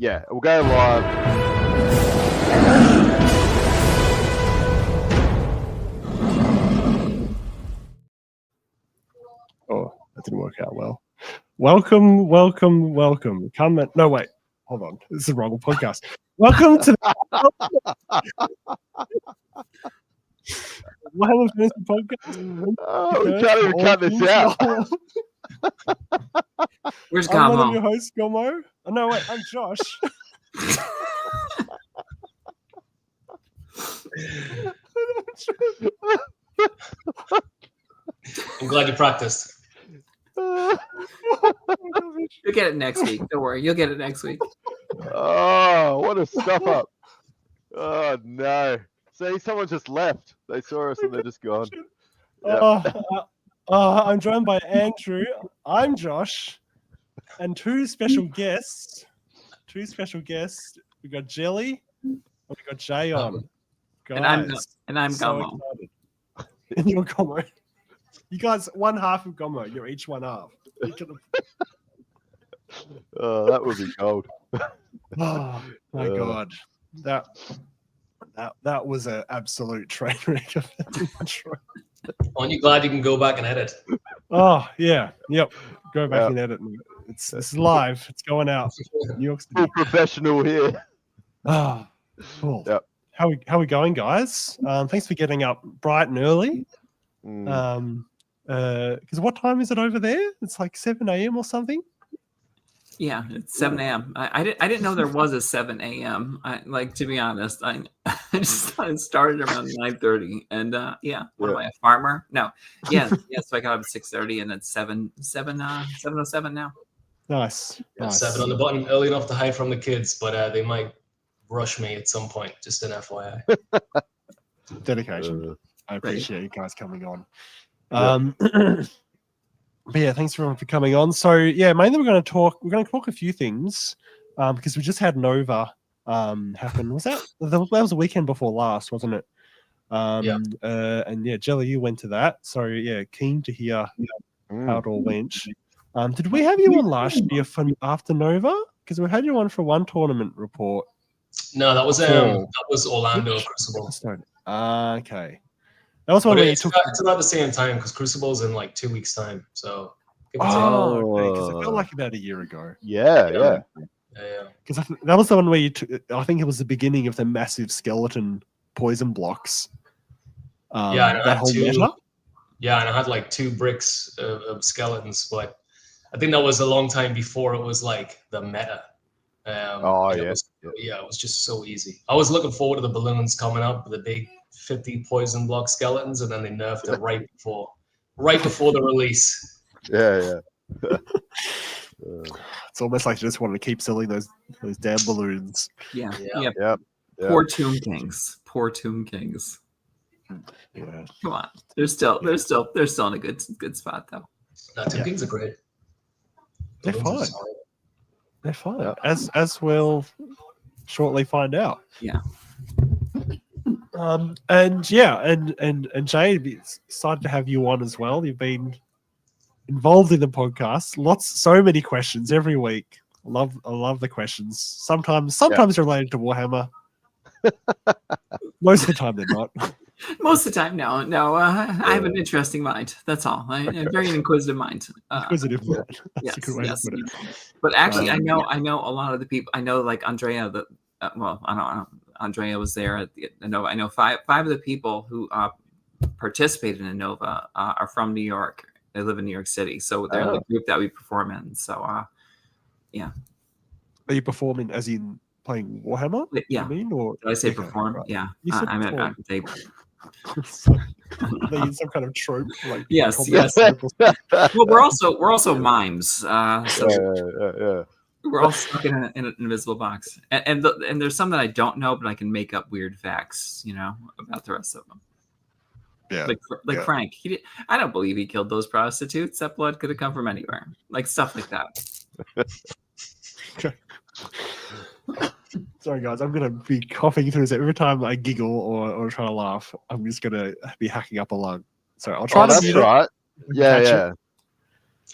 Yeah, we'll go live. Oh, that didn't work out well. Welcome. Come and no, wait, hold on. This is the wrong podcast. Welcome to the Warhammer Fantasy Podcast. Oh, we can't even cut this out. Where's I'm one of Gamo? your hosts, Gomo. Oh, no, wait, I'm Josh. I'm glad you practiced. You'll get it next week. Don't worry. You'll get it next week. Oh, what a stuff up. Oh, no. See, someone just left. They saw us and they're just gone. I'm joined by Andrew. I'm Josh. And two special guests. We got Jelly and we got Jay on. Guys, And I'm so Gamo. excited. And you're Gomo. You guys, one half of Gomo. You're each one half. Oh, that would be gold. Oh my god, that was an absolute train wreck of an intro. Aren't you glad you can go back and edit? Oh yeah, yep. Go back and edit. It's live. It's going out. New York City. Full professional here. Ah, cool. Yep. How we going, guys? Thanks for getting up bright and early. Because what time is it over there? It's like 7 a.m. or something. Yeah, it's 7 a.m. I didn't know there was a 7 a.m. To be honest, I just thought it started around 9:30. And what am I, a farmer? No. Yeah, so I got up at 6:30 and it's 7:07 now. Nice. 7 on the button, early enough to hide from the kids, but they might rush me at some point, just an FYI. Dedication. I appreciate you guys coming on. But yeah, thanks everyone for coming on. So yeah, mainly we're going to talk a few things because we just had Nova happen. Was that was a weekend before last, wasn't it? And yeah, Jelly, you went to that. So yeah, keen to hear how it all went. Did we have you on last year for after Nova? Because we had you on for one tournament report. No, that was Orlando Crucible. Okay. That was one it's about the same time because Crucible's in like 2 weeks' time. So okay, because it felt like about a year ago. Yeah. Because that was the one where you took, I think it was the beginning of the massive skeleton poison blocks. And I that whole meta. Yeah, and I had like 2 bricks of skeletons, but I think that was a long time before it was like the meta. It was just so easy. I was looking forward to the balloons coming up with the big 50 poison block skeletons, and then they nerfed it right before the release. Yeah. It's almost like you just want to keep selling those damn balloons. Yeah. Poor Tomb Kings. Yeah. Come on, they're still in a good spot though. Tomb Kings are great. They're fine. As we'll shortly find out. Yeah. And Jay, excited to have you on as well. You've been involved in the podcast. So many questions every week. I love the questions. Sometimes related to Warhammer. Most of the time they're not. Most of the time, no. I have an interesting mind. That's all. A very inquisitive mind. Inquisitive mind. That's a good way to put it. But actually, I know a lot of the people. I know, like Andrea. I don't know. Andrea was there at the Nova. I know five of the people who participated in Nova are from New York. They live in New York City, so they're in the group that we perform in. So, yeah. Are you performing as in playing Warhammer? Yeah. I mean, or did I say perform? Right. Yeah. I meant they. They use some kind of trope, like yes. Well, we're also mimes. We're all stuck in an invisible box, and there's some that I don't know, but I can make up weird facts, about the rest of them. Yeah, like Frank. I don't believe he killed those prostitutes. That blood could have come from anywhere, like stuff like that. Sorry, guys. I'm gonna be coughing through this every time I giggle or try to laugh. I'm just gonna be hacking up a lung. So I'll try to. That's right. Yeah.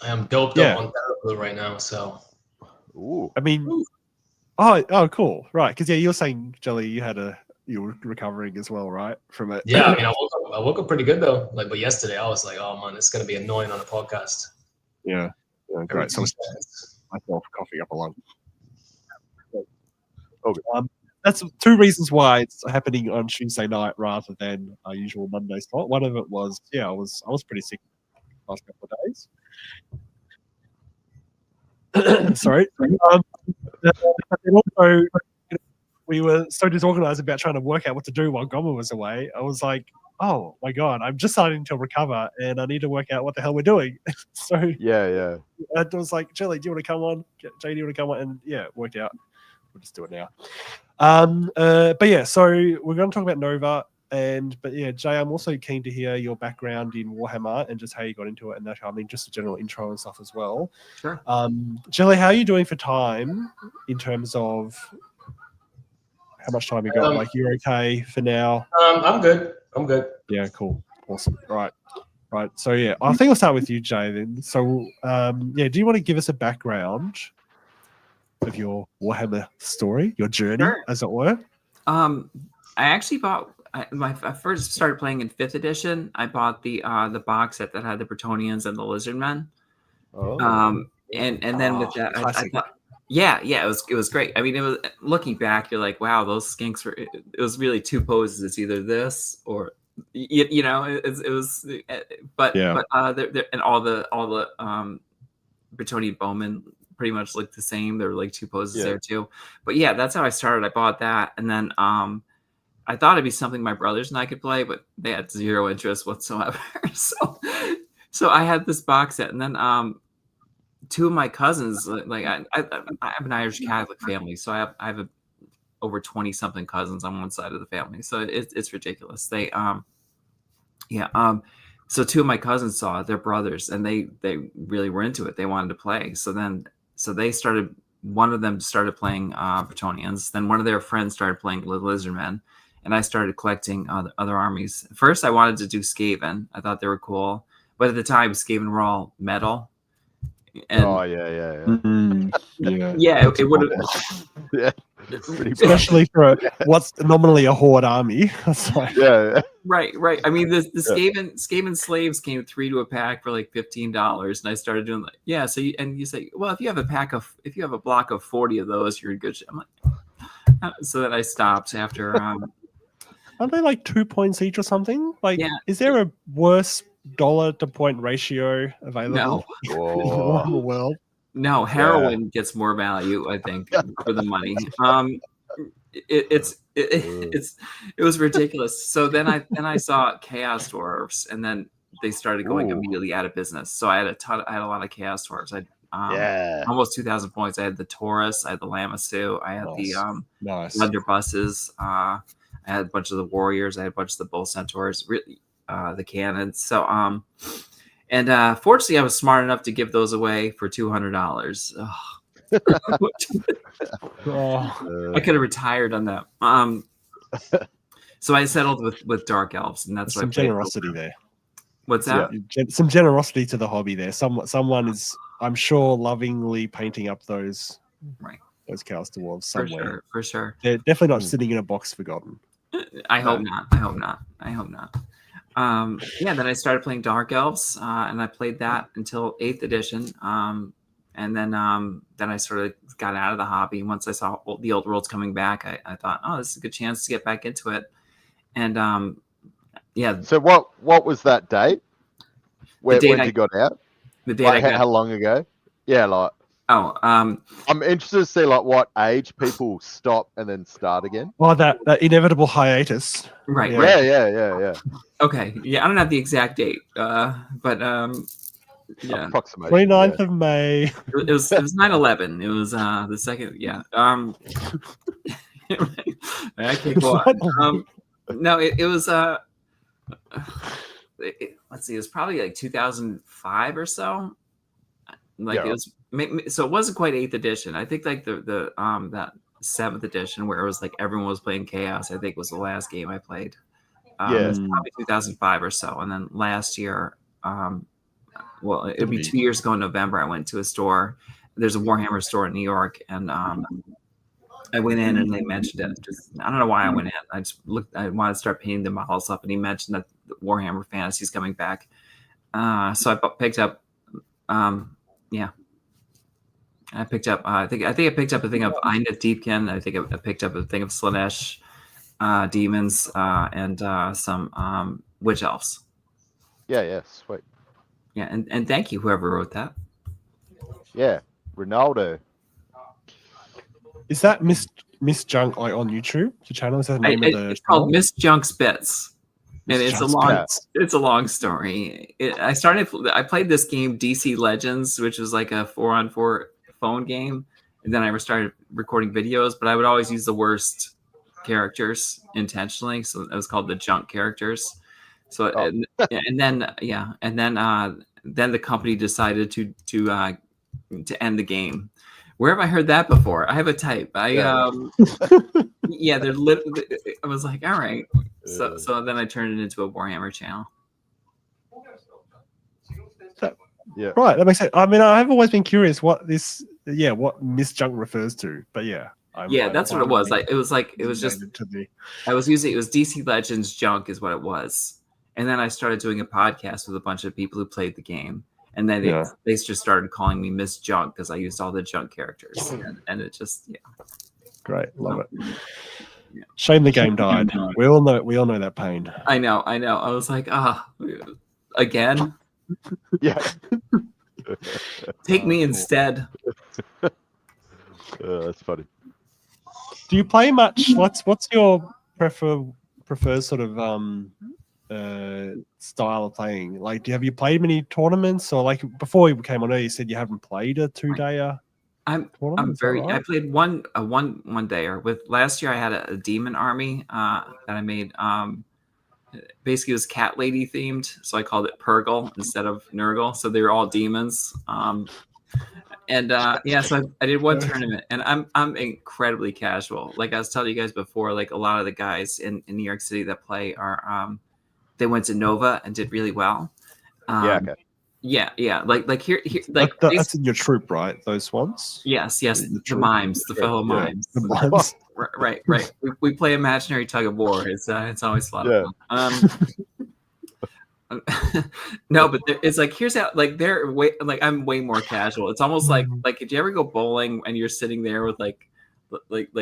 I am doped up on Terrible right now, so. Ooh. I mean, Oh, cool. Right, because you were saying, Jelly, you were recovering as well, right? From it. Yeah, I mean, I woke up pretty good though. Like, but yesterday I was like, oh man, it's gonna be annoying on a podcast. Yeah, great. So seconds. myself coughing up a lot. That's two reasons why it's happening on Tuesday night rather than our usual Monday slot. One of it was, I was pretty sick the last couple of days. Sorry. But then also, we were so disorganized about trying to work out what to do while Gomer was away. I was like, oh my God, I'm just starting to recover and I need to work out what the hell we're doing. So Yeah. I was like, Jelly, do you want to come on? Jay, do you want to come on? And yeah, it worked out. We'll just do it now. But yeah, so we're going to talk about Nova. But yeah, Jay, I'm also keen to hear your background in Warhammer and just how you got into it and that. I mean, just a general intro and stuff as well. Sure. Jelly, how are you doing for time in terms of how much time you got? Like, you're okay for now? I'm good. Yeah, cool. Awesome. Right. So yeah, I think I'll start with you, Jay, then. So do you want to give us a background of your Warhammer story, your journey, as it were? I actually bought. I first started playing in 5th edition. I bought the box set that had the Bretonians and the Lizardmen. And then with that, I thought, it was great. I mean, it was, looking back, you're like, wow, those skinks were. It was really two poses. It's either this or it was. But and all the Bretonian bowmen pretty much looked the same. There were like two poses there too. But yeah, that's how I started. I bought that, and then I thought it'd be something my brothers and I could play, but they had zero interest whatsoever. So I had this box set, and then two of my cousins, like I have an Irish Catholic family, so I have over 20 something cousins on one side of the family. So it's ridiculous. They so two of my cousins saw it, they're brothers, and they really were into it. They wanted to play. So they started. One of them started playing Bretonians. Then one of their friends started playing Lizardmen, and I started collecting other armies. First, I wanted to do Skaven. I thought they were cool, but at the time, Skaven were all metal. And it would have. Especially for what's nominally a horde army. Right. I mean, the Skaven slaves came 3 to a pack for like $15, and I started doing So you say, well, if you have a block of 40 of those, you're in good shape. I'm like, so then I stopped after. Aren't they like 2 points each or something? Like, is there a worse dollar to point ratio available in the world? No, heroin gets more value, I think, for the money. It was ridiculous. So then I saw Chaos Dwarves, and then they started going immediately out of business. So I had a lot of Chaos Dwarves. I almost 2,000 points. I had the Taurus, I had the Lamassu, I had the blunderbusses, I had a bunch of the warriors, I had a bunch of the bull centaurs, the cannons. So and fortunately I was smart enough to give those away for $200. I could have retired on that. So I settled with Dark Elves, and that's some generosity there. What's that? Some generosity to the hobby there. Someone is, I'm sure, lovingly painting up those Chaos Dwarves somewhere. For sure. They're definitely not sitting in a box forgotten. I hope not. Then I started playing Dark Elves, and I played that until 8th edition. And then I sort of got out of the hobby. Once I saw the old worlds coming back, I thought, oh, this is a good chance to get back into it. And So what was that date? When you got out? The date how long ago? Yeah, like. Oh, I'm interested to see like what age people stop and then start again. Oh, that inevitable hiatus. Right. Yeah. Okay. Yeah, I don't have the exact date, but approximation. 29th of May. It was 9/11. It was the second. Yeah. I can't go on. No, it was let's see. It was probably like 2005 or so. It was. So it wasn't quite 8th edition. I think like the that 7th edition where it was like everyone was playing Chaos, I think was the last game I played. It was probably 2005 or so. And then last year, it'd be 2 years ago in November, I went to a store. There's a Warhammer store in New York, and I went in and they mentioned it. Just I don't know why I went in. I just looked. I wanted to start painting the models up, and he mentioned that Warhammer Fantasy is coming back. So I picked up. Yeah, I picked up. I think I picked up a thing of Ina Deepkin. I think I picked up a thing of Slanesh demons and some witch elves. Yeah, sweet. Yeah, and thank you whoever wrote that. Yeah, Ronaldo. Is that Miss Junk like on YouTube? The channel is that the name of the? It's called Miss Junk's Bits. And Miss it's Junk's a long story. I played this game DC Legends, which was like a 4-on-4 phone game, and then I started recording videos. But I would always use the worst characters intentionally, so it was called the junk characters. So and then the company decided to end the game. Where have I heard that before? I have a type. They're literally. I was like, all right. So then I turned it into a Warhammer channel. Yeah. Right, that makes sense. I mean, I've always been curious what Miss Junk refers to, but yeah. That's what it was. It was DC Legends Junk is what it was. And then I started doing a podcast with a bunch of people who played the game. And then they just started calling me Miss Junk because I used all the junk characters. And it just, Great. Love it. Yeah. Shame the game died. We all know that pain. I know. I was like, again? Yeah. Take me instead. That's funny. Do you play much? What's your preferred sort of style of playing? Like, have you played many tournaments, or like before you came on air, you said you haven't played a 2-dayer? I played one dayer. With last year I had a demon army that I made. Basically it was cat lady themed, so I called it Purgle instead of Nurgle. So they were all demons. So I did one tournament, and I'm incredibly casual. Like I was telling you guys before, like a lot of the guys in New York City that play are they went to Nova and did really well. Okay. Yeah. Like here, like that's in your troop, right? Those ones. Yes. The mimes, the fellow mimes. The mimes. Right. We play imaginary tug of war. It's always a lot of fun. No, but it's like here's how like they're way like I'm way more casual. It's almost like if you ever go bowling and you're sitting there with like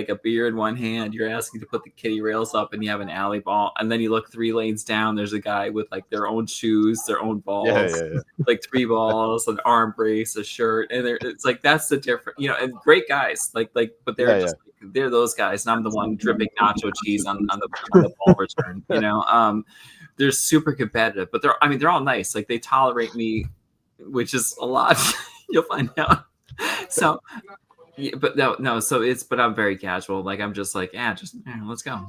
a beer in one hand, you're asking to put the kiddie rails up, and you have an alley ball, and then you look 3 lanes down, there's a guy with like their own shoes, their own balls, like 3 balls, an arm brace, a shirt, and it's like that's the different, and great guys, but they're they're those guys, and I'm the one dripping nacho cheese on the ball return, They're super competitive, but they're all nice. Like they tolerate me, which is a lot. You'll find out. So. Yeah, but no. So but I'm very casual. Like I'm just like, let's go.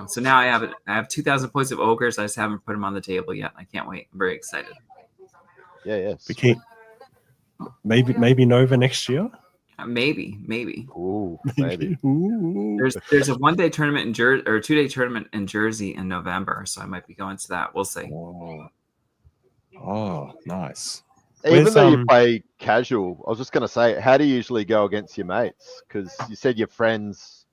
So now I have 2,000 points of ogres. I just haven't put them on the table yet. I can't wait. I'm very excited. Yeah. Maybe Nova next year. Maybe. Ooh, maybe. There's a 1-day tournament in Jersey or a 2-day tournament in Jersey in November. So I might be going to that. We'll see. Oh, nice. Even though you play casual, I was just going to say, how do you usually go against your mates? Because you said your friends,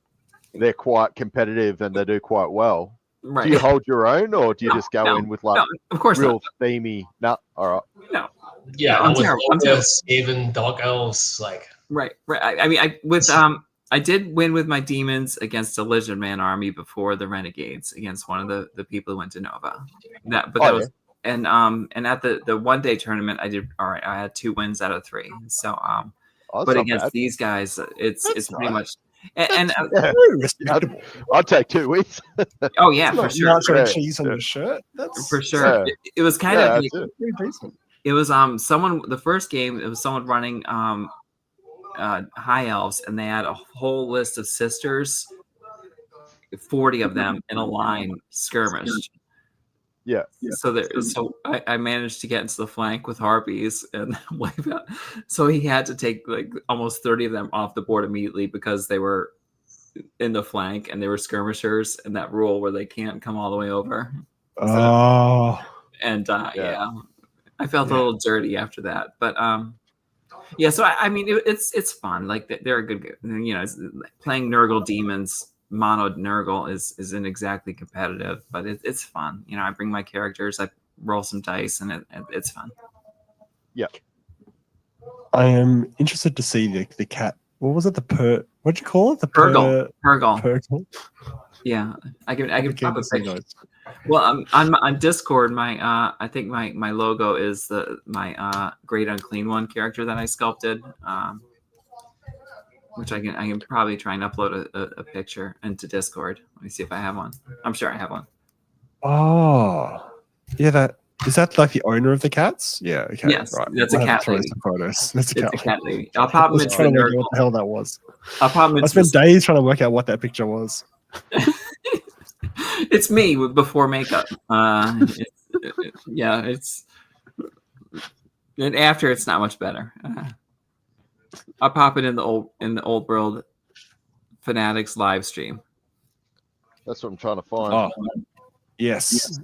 they're quite competitive and they do quite well. Right. Do you hold your own, or do you just go in with of course real themey? No, all right. No. Yeah, I'm terrible. Skaven, Dark Elves, like. Right. I mean, I did win with my demons against a Lizard Man army before the Renegades against one of the people who went to Nova. That was. And at the 1-day tournament, I did all right. I had 2 wins out of 3. So but against these guys, it's pretty much and respectable. I'll take 2 wins. Oh yeah, for sure. Nacho cheese on your shirt. That's for sure. Yeah. It was kind of pretty decent. It was someone the first game. It was someone running high elves, and they had a whole list of sisters, 40 of them in a line skirmished. Yeah. So I managed to get into the flank with harpies and wipe out. So he had to take like almost 30 of them off the board immediately because they were in the flank and they were skirmishers, and that rule where they can't come all the way over. Oh. And I felt a little dirty after that, but Yeah, so I mean, it's fun. Like they're a good, playing Nurgle demons mono Nurgle isn't exactly competitive, but it's fun. I bring my characters, I roll some dice, and it's fun. Yeah. I am interested to see the cat. What was it? What'd you call it? The Purgle. Purgle. Yeah, I can pop a picture. Well, on Discord, I think my logo is my Great Unclean One character that I sculpted, which I can probably try and upload a picture into Discord. Let me see if I have one. I'm sure I have one. Oh, yeah. Is that like the owner of the cats? Yeah. Okay. Yes, right. That's a cat lady. Some photos. That's a cat lady. I'll pop them into the what the hell that was. I'll pop them into I spent days trying to work out what that picture was. It's me before makeup. It's and after it's not much better. I'll pop it in the old world Fanatics live stream. That's what I'm trying to find. Oh, yes.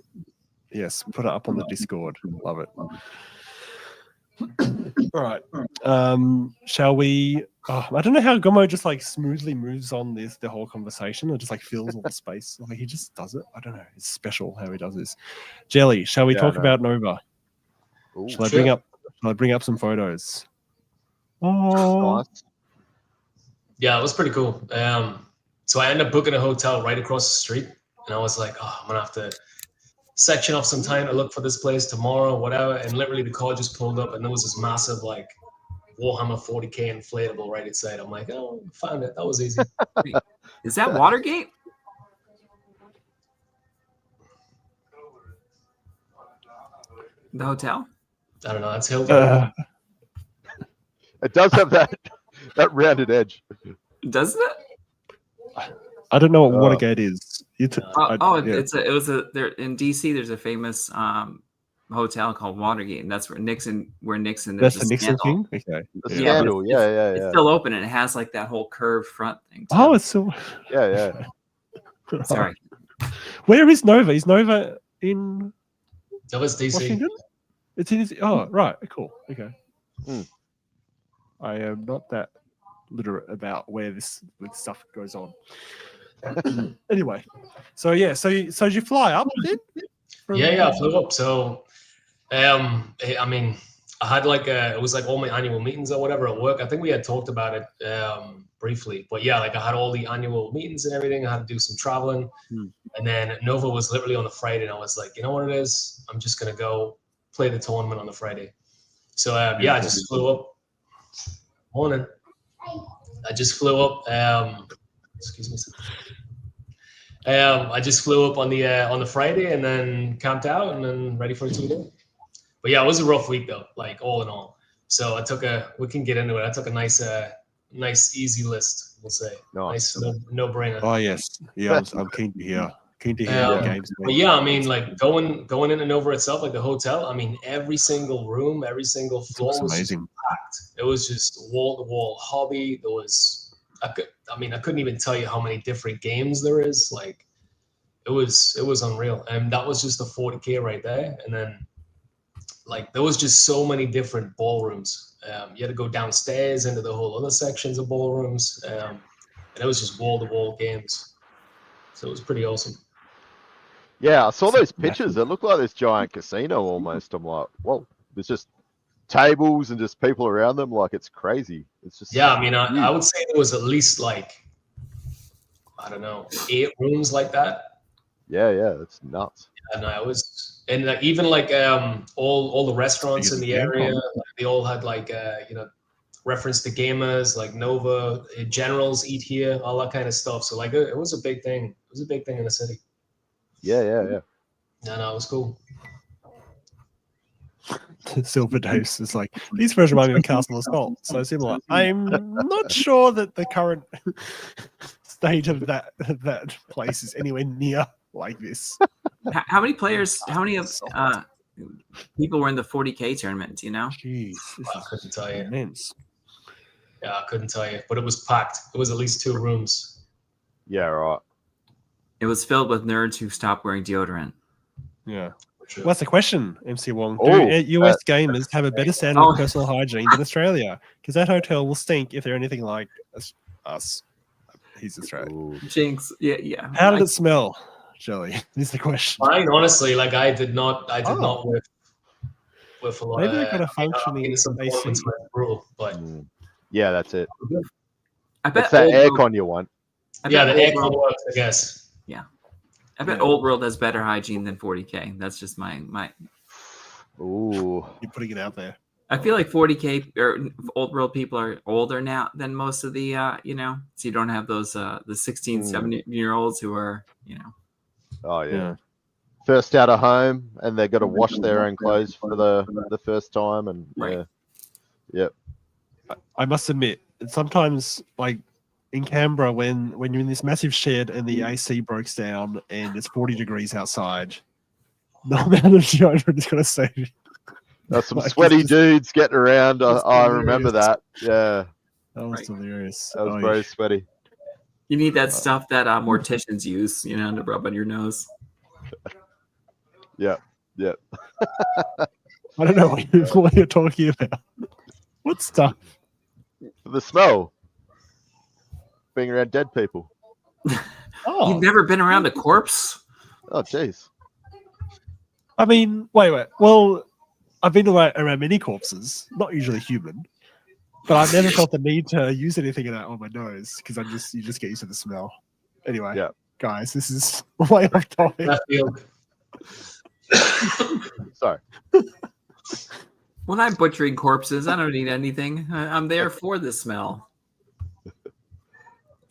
Yes, put it up on the Discord. Love it. All right. Shall we? I don't know how Gomo just like smoothly moves on the whole conversation. It just like fills all the space. Like he just does it. I don't know. It's special how he does this. Jelly, shall we talk about Nova? Ooh, Shall I bring up some photos? Oh, nice. Yeah, it was pretty cool. So I ended up booking a hotel right across the street, and I was like, I'm gonna have to section off some time to look for this place tomorrow, whatever. And literally the car just pulled up and there was this massive like Warhammer 40K inflatable right outside. I'm like, found it. That was easy. Is that Watergate? The hotel? I don't know. That's Hilton. It does have that rounded edge. Doesn't it? I don't know what Watergate is. There in DC. There's a famous hotel called Watergate, and that's where Nixon. That's the Nixon thing. Okay. The scandal. Yeah. It's still open, and it has like that whole curved front thing. Too. Oh, it's so. Yeah. Sorry. Where is Nova? Is Nova in? That was DC. Washington? It's in. Oh, right. Cool. Okay. Hmm. I am not that literate about where this stuff goes on. Anyway, so did you fly up then? Yeah, I flew up. So, I mean, I had it was like all my annual meetings or whatever at work. I think we had talked about it briefly, but yeah, like I had all the annual meetings and everything. I had to do some traveling, and then Nova was literally on the Friday, and I was like, you know what it is? I'm just gonna go play the tournament on the Friday. So I just flew up. Morning. I just flew up. Excuse me. I just flew up on the Friday and then camped out and then ready for the 2 day. But yeah, it was a rough week though, like all in all. So we can get into it. I took a nice easy list, we'll say. Nice no brainer. Oh yes, yeah. I'm keen to hear. The games. But yeah, I mean, like going into Nova itself, like the hotel. I mean, every single room, every single floor was amazing. Packed. It was just wall to wall hobby. There was, I couldn't even tell you how many different games there is. Like, it was unreal, and that was just the 40K right there. And then, like, there was just so many different ballrooms. You had to go downstairs into the whole other sections of ballrooms, and it was just wall to wall games. So it was pretty awesome. Yeah, I saw those pictures. It looked like this giant casino almost. I'm like, whoa, there's just tables and just people around them. Like, it's crazy. It's just I mean, I would say there was at least like, I don't know, 8 rooms like that. Yeah, that's nuts. And I was, and like, even like all the restaurants in the area, they all had like reference to gamers, like Nova, generals eat here, all that kind of stuff. So like, it was a big thing. It was a big thing in the city. Yeah. No, it was cool. Silver Dose is like, these versions remind me of Castle Assault. So similar. I'm not sure that the current state of that place is anywhere near like this. How many players? How many of people were in the 40K tournament? Do you know? Jeez, I couldn't tell you. Immense. Yeah, I couldn't tell you, but it was packed. It was at least 2 rooms. Yeah, right. It was filled with nerds who stopped wearing deodorant. Yeah. What's the question, MC Wong? Oh, Do US gamers have a better standard of personal hygiene than Australia? Because that hotel will stink if they're anything like us. He's Australian. Jinx. Yeah. How did it smell, Jelly? Is the question. Fine, honestly, like I did not with a lot. Maybe they've got a functioning AC. Rule, but yeah, that's it. I bet it's that aircon you want. Yeah, the aircon works, I guess. Yeah, I bet Old World has better hygiene than 40K. That's just my. Ooh, you're putting it out there. I feel like 40K or Old World people are older now than most of the so you don't have those the 16, 17-year-olds who are Oh yeah. First out of home, and they've got to wash their own clothes for the first time, and yep. I must admit, sometimes like in Canberra, when you're in this massive shed and the AC breaks down and it's 40 degrees outside, the amount of deodorant is going to save you. There's some sweaty dudes getting around. I remember that. Yeah, that was hilarious. That was very sweaty. You need that stuff that morticians use, to rub on your nose. Yeah. I don't know what you're talking about. What stuff? The smell. Being around dead people. Oh. You've never been around a corpse? Oh, jeez. I mean, wait. Well, I've been around many corpses, not usually human, but I've never felt the need to use anything of that on my nose because you just get used to the smell. Anyway, guys, this is way off topic. Sorry. When I'm butchering corpses, I don't need anything. I'm there for the smell.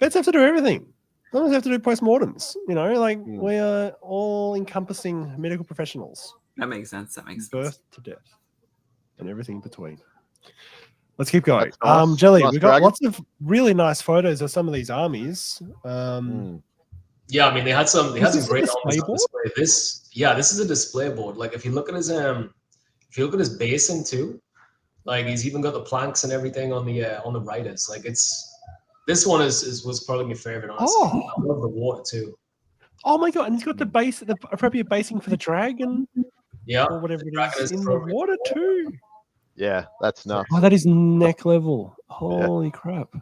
Vets have to do everything. Don't have to do postmortems. We are all encompassing medical professionals. That makes sense. Birth to death and everything in between. Let's keep going. Nice. Jelly, Nice we've got dragon. lots of really nice photos of some of these armies. Yeah, I mean they had some great display armies on board? display. This is a display board. Like if you look at his basing too, like he's even got the planks and everything on the riders. Like this one was probably my favorite. Honestly. Oh. I love the water too. Oh my god! And he's got the appropriate basing for the dragon. Yeah, or whatever it is in the water too. Yeah, that's nuts. Oh, that is neck level. Holy crap!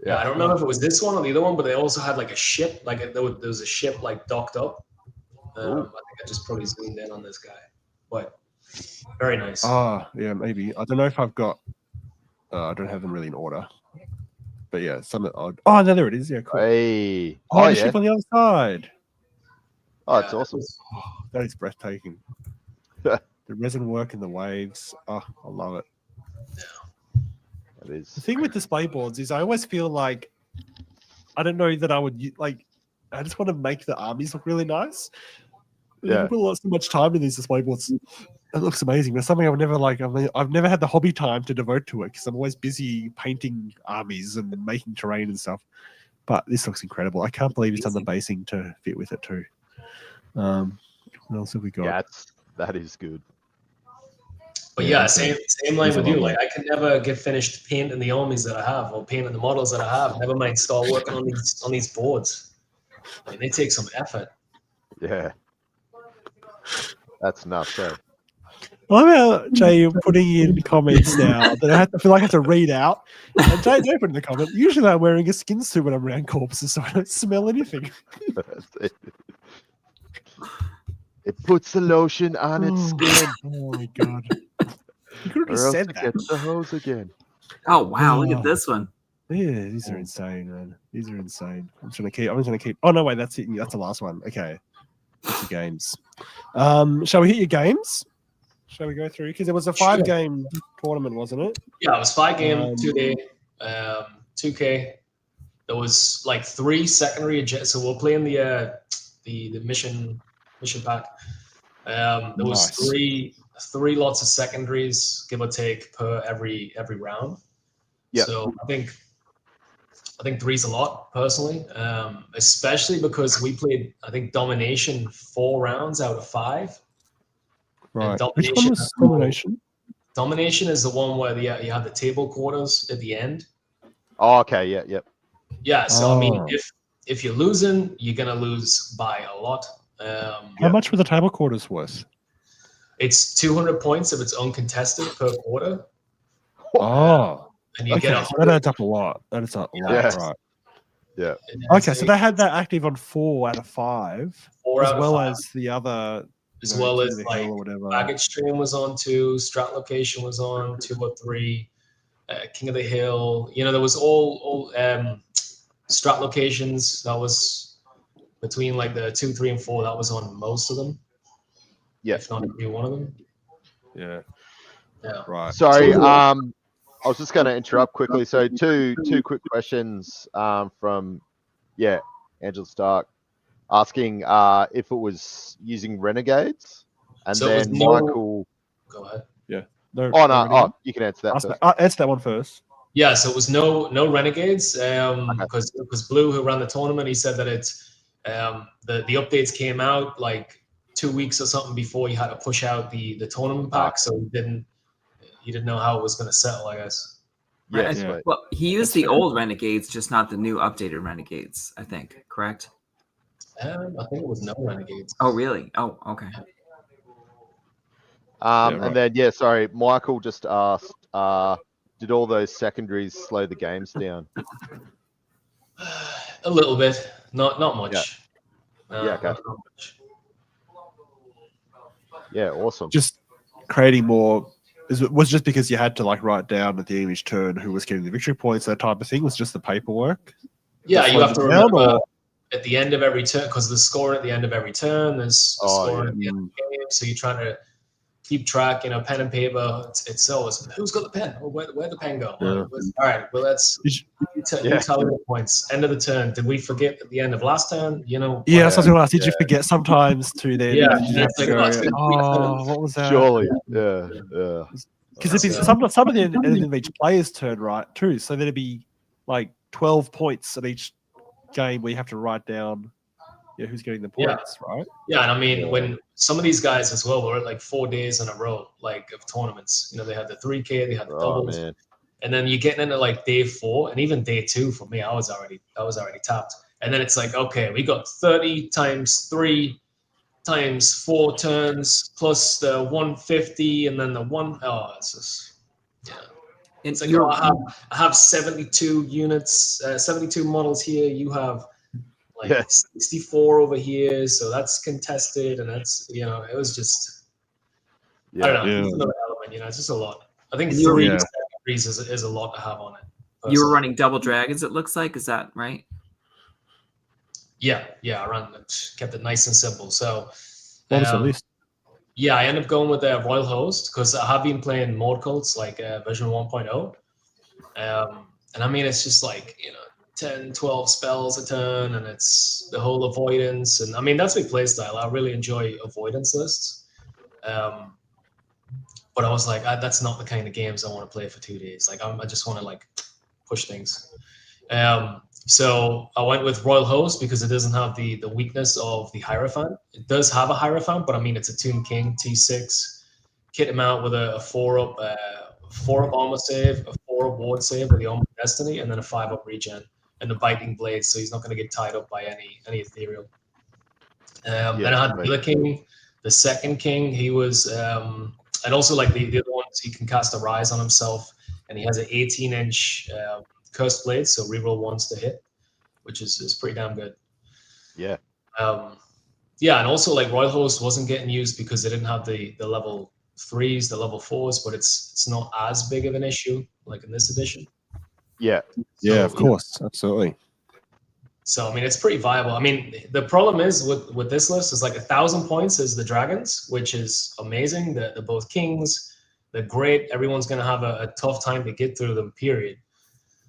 Yeah, I don't know if it was this one or the other one, but they also had like a ship. Like there was a ship like docked up. I think I just probably zoomed in on this guy, but very nice. Oh yeah, maybe. I don't know if I've got. I don't have them really in order. But yeah, some odd. Oh no, there it is. Yeah, cool. Hey. The ship on the other side. Oh, it's awesome. That is breathtaking. The resin work and the waves. Oh, I love it. That is. The thing with display boards is I always feel like I don't know that I would like. I just want to make the armies look really nice. Yeah. You put so much time in these display boards. It looks amazing. But something I would never like. I've never had the hobby time to devote to it because I'm always busy painting armies and making terrain and stuff. But this looks incredible. I can't believe it's on the basing to fit with it too. What else have we got? Yeah, that is good. But yeah, same line with you. Like I can never get finished painting the armies that I have or painting the models that I have. Never mind start working on these boards. I mean, they take some effort. Yeah. That's nuts, eh? I love how Jay putting in comments now that I feel like I have to read out. And Jay put in the comment. Usually I'm wearing a skin suit when I'm around corpses, so I don't smell anything. It puts the lotion on its skin. Oh my god! You could have Or just else said it that. gets the hose again. Oh wow! Look at this one. Yeah, these are insane, man. These are insane. I'm just gonna keep. Oh no, wait, that's it. That's the last one. Okay, that's the games. Shall we hit your games? Shall we go through? Because it was a 5-game tournament, wasn't it? Yeah, it was 5-game, 2-day, 2K. There was like 3 secondary agents. So we're playing the mission pack. There was three lots of secondaries, give or take, per every round. Yeah. So I think 3's a lot personally, especially because we played domination 4 rounds out of 5. Right. Which one was domination? Domination is the one where you have the table quarters at the end. Oh, okay. Yeah. Yep. Yeah. So I mean, if you're losing, you're gonna lose by a lot. How much were the table quarters worth? It's 200 points if it's uncontested per quarter. Oh, and you okay. get So that adds up a lot. That is a lot, Yes. right? Yeah. Okay, so they had that active on 4 out of 5, 4 as out of well 5. as the other, As well King as of the like Hill or whatever. Baggage Stream was on 2, Strat Location was on 2 or 3, King of the Hill. You know, there was all Strat Locations that was between like the 2, 3, and 4. That was on most of them. Yeah. If not every one of them. Yeah. Yeah. Right. Sorry. I was just going to interrupt quickly. So two quick questions from Angela Stark asking if it was using Renegades, and So it then was no- Michael. Go ahead. No, Oh no no! Renegade? You can answer that Ask first. that, answer that one first. Yeah, so it was no Renegades because it was Blue who ran the tournament. He said that it's the updates came out like 2 weeks or something before you had to push out the tournament pack, so he didn't know how it was going to settle, I guess. Yes. Yeah. Well, he used the old Renegades, just not the new updated Renegades, I think. Correct? I think it was no Renegades. Oh, really? Oh, okay. right. And then sorry, Michael just asked, did all those secondaries slow the games down? A little bit, not much. Yeah, okay. Not much. Yeah, awesome. Just creating more. Was just because you had to like write down at the end of each turn who was getting the victory points, that type of thing. Was just the paperwork. Yeah, you have to down, remember at the end of every turn, because there's scoring at the end of every turn. There's scoring at the end of the game, so you're trying to keep track. You know, pen and paper. It's always who's got the pen? Or where'd the pen go? Yeah. All right, well let's you tell me the points. End of the turn. Did we forget at the end of last turn? You know. Yeah, that's what I was going to ask. Did you forget sometimes to then? Yeah, you have to go, what was that? Surely, yeah. Because some of the end of each player's turn, right, too. So there'd be like 12 points at each game where you have to write down who's getting the points, right? Yeah, and I mean, when some of these guys as well were at like 4 days in a row, like of tournaments. You know, they had the 3K, they had the doubles, and then you're getting into like day 4 and even day 2 for me. I was already tapped, and then it's like, okay, we got 30 times 3 times 4 turns plus the 150 and then the one. Oh, it's just It's like, I have 72 units, 72 models here. You have like 64 over here, so that's contested, and that's it was just I don't know. It's another element, it's just a lot. I think 3 secondaries is a lot to have on it. Personally. You were running double dragons, it looks like. Is that right? Yeah. I kept it nice and simple. So, what was the list? Yeah, I ended up going with the Royal Host because I have been playing mod cults like version 1.0. And I mean, it's just like, 10, 12 spells a turn, and it's the whole avoidance. And I mean, that's my play style. I really enjoy avoidance lists. But I was like, that's not the kind of games I want to play for 2 days. Like, I just want to like push things. So I went with Royal Host because it doesn't have the weakness of the Hierophant. It does have a Hierophant, but I mean, it's a Tomb King T6. Kit him out with a 4-up armor save, a 4-up ward save with the Armor of Destiny, and then a 5-up regen and the Biting Blade, so he's not going to get tied up by any ethereal. Then I had the other king, the second king. He was, and also like the other ones, he can cast a Rise on himself, and he has an 18-inch Cursed Blade, so reroll 1s to hit, which is pretty damn good. Yeah. And also like Royal Host wasn't getting used because they didn't have the level 3s, the level 4s, but it's not as big of an issue like in this edition. Yeah. Yeah, of course, absolutely. So I mean, it's pretty viable. I mean, the problem is with this list is like 1,000 points is the dragons, which is amazing. The both kings, they're great. Everyone's gonna have a tough time to get through them. Period.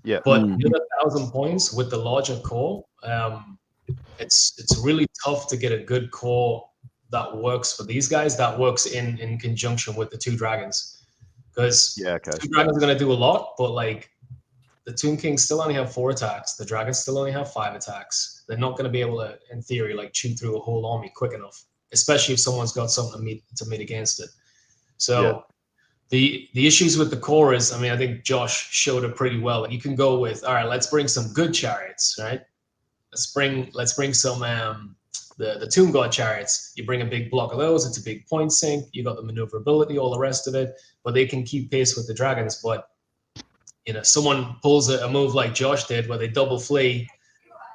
Yeah. But with 1,000 points with the larger core, it's really tough to get a good core that works for these guys. That works in conjunction with the 2 dragons, because 2 dragons are gonna do a lot, but like. The Tomb Kings still only have 4 attacks. The dragons still only have 5 attacks. They're not going to be able to, in theory, like chew through a whole army quick enough, especially if someone's got something to meet against it. So the issues with the core is, I mean, I think Josh showed it pretty well. Like you can go with, all right, let's bring some good chariots, right? Let's bring some The Tomb God chariots, you bring a big block of those, it's a big point sink, you got the maneuverability, all the rest of it, but they can keep pace with the dragons. But someone pulls a move like Josh did where they double flee,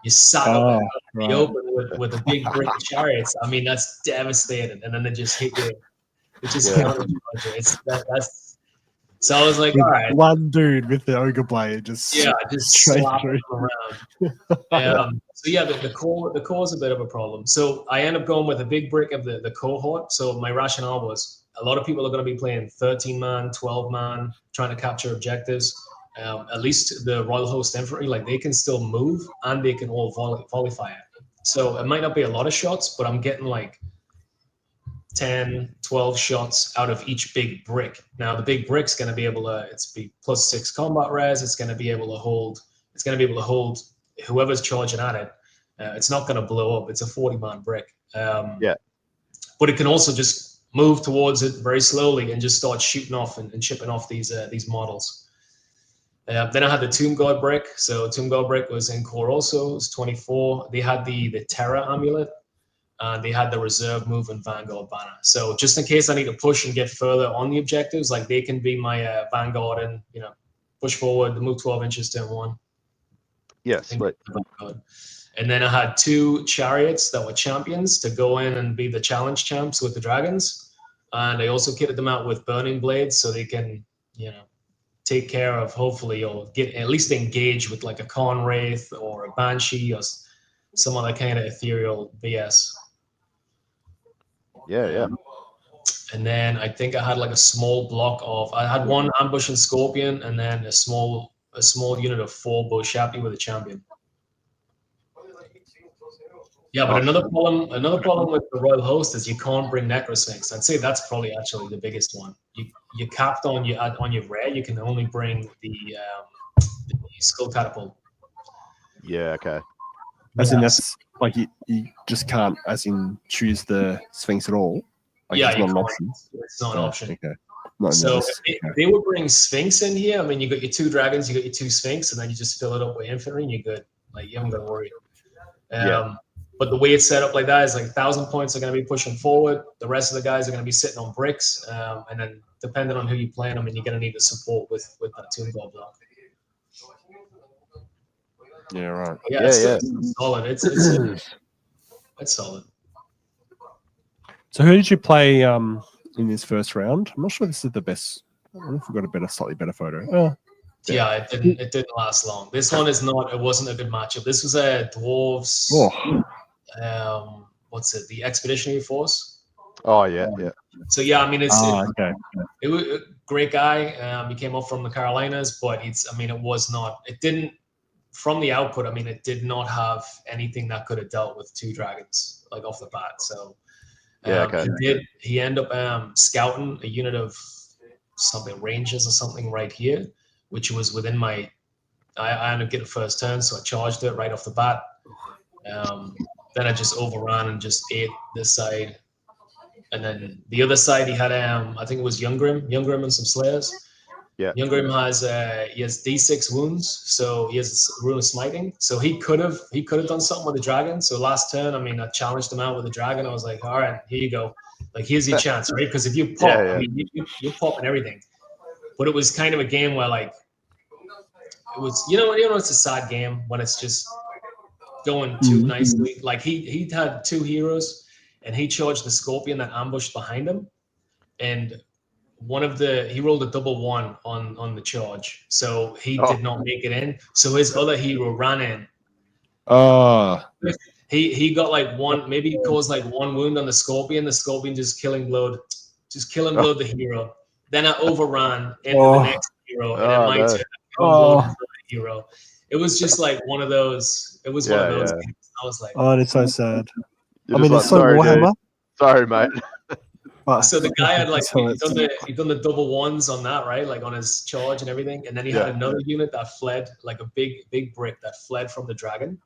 you sack up the open with a big brick of chariots. I mean, that's devastating. And then they just hit you. It just that's. So I was like, all right, one dude with the ogre blade just slap him around. So yeah, the core is a bit of a problem. So I end up going with a big brick of the cohort. So my rationale was a lot of people are going to be playing 13-man, 12-man, trying to capture objectives. At least the Royal Host Infantry, like they can still move and they can all volley fire. So it might not be a lot of shots, but I'm getting like 10, 12 shots out of each big brick. Now the big brick's going to be able to, it's be +6 combat res. It's going to be able to hold. It's going to be able to hold whoever's charging at it. It's not going to blow up. It's a 40-man brick. But it can also just move towards it very slowly and just start shooting off and chipping off these models. Then I had the Tomb God brick. So Tomb God brick was in core also. It was 24. They had the Terra amulet. They had the reserve move and Vanguard banner. So just in case I need to push and get further on the objectives, like they can be my Vanguard and push forward, move 12 inches turn 1. Yes, right. And then I had 2 chariots that were champions to go in and be the challenge champs with the dragons. And I also kitted them out with burning blades so they can, take care of hopefully or get at least engage with like a Khan Wraith or a Banshee or some other kind of ethereal BS. Yeah. And then I think I had like a small block of, I had 1 ambush and scorpion and then a small unit of 4 Boshapi with a champion. Yeah, but another problem with the Royal Host is you can't bring Necrosphinx. I'd say that's probably actually the biggest one. You capped on your rare. You can only bring the Skull Catapult. Yeah. Okay. As in that's like you just can't choose the Sphinx at all. Like, yeah, it's not an option. It's not an option. Okay. So if they would bring Sphinx in here, I mean, you got your 2 dragons, you got your 2 Sphinx, and then you just fill it up with infantry, and you're good. Like you haven't got to worry. But the way it's set up like that is like 1,000 points are going to be pushing forward. The rest of the guys are going to be sitting on bricks. And then depending on who you play them, you're going to need the support with that Tomb God block. Yeah, right. It's solid. It's solid. So who did you play in this first round? I'm not sure this is the best. I don't know if we've got a slightly better photo. Yeah, it didn't last long. This one is not. It wasn't a good matchup. This was a dwarves. What's it? The Expeditionary Force. Oh yeah. So yeah, I mean it was a great guy. He came up from the Carolinas, but it was not. It didn't. From the output, I mean, it did not have anything that could have dealt with 2 dragons like off the bat. So he ended up scouting a unit of something Rangers or something right here, which was within my. I ended up getting first turn, so I charged it right off the bat. Then I just overran and just ate this side, and then the other side he had I think it was Younggrim and some Slayers. Yeah. Younggrim has D6 wounds, so he has Rune of Smiting. So he could have done something with the dragon. So last turn, I challenged him out with the dragon. I was like, all right, here you go. Like here's your chance, right? Because if you pop, you're popping everything. But it was kind of a game where like it was, it's a sad game when it's just going too nicely. Like he had 2 heroes and he charged the Scorpion that ambushed behind him, and he rolled a double 1 on the charge, so he did not make it in. So his other hero ran in. He got like 1, maybe he caused like 1 wound on the Scorpion. The Scorpion just killing blowed the hero. Then I overran into the next hero, and then my turn the hero. It was just like one of those. It was one of those games. I was like, it's so sad. You're it's so Warhammer. Dude. Sorry, mate. So the guy had like he done the double 1s on that, right? Like on his charge and everything. And then he had another unit that fled, like a big brick that fled from the dragon,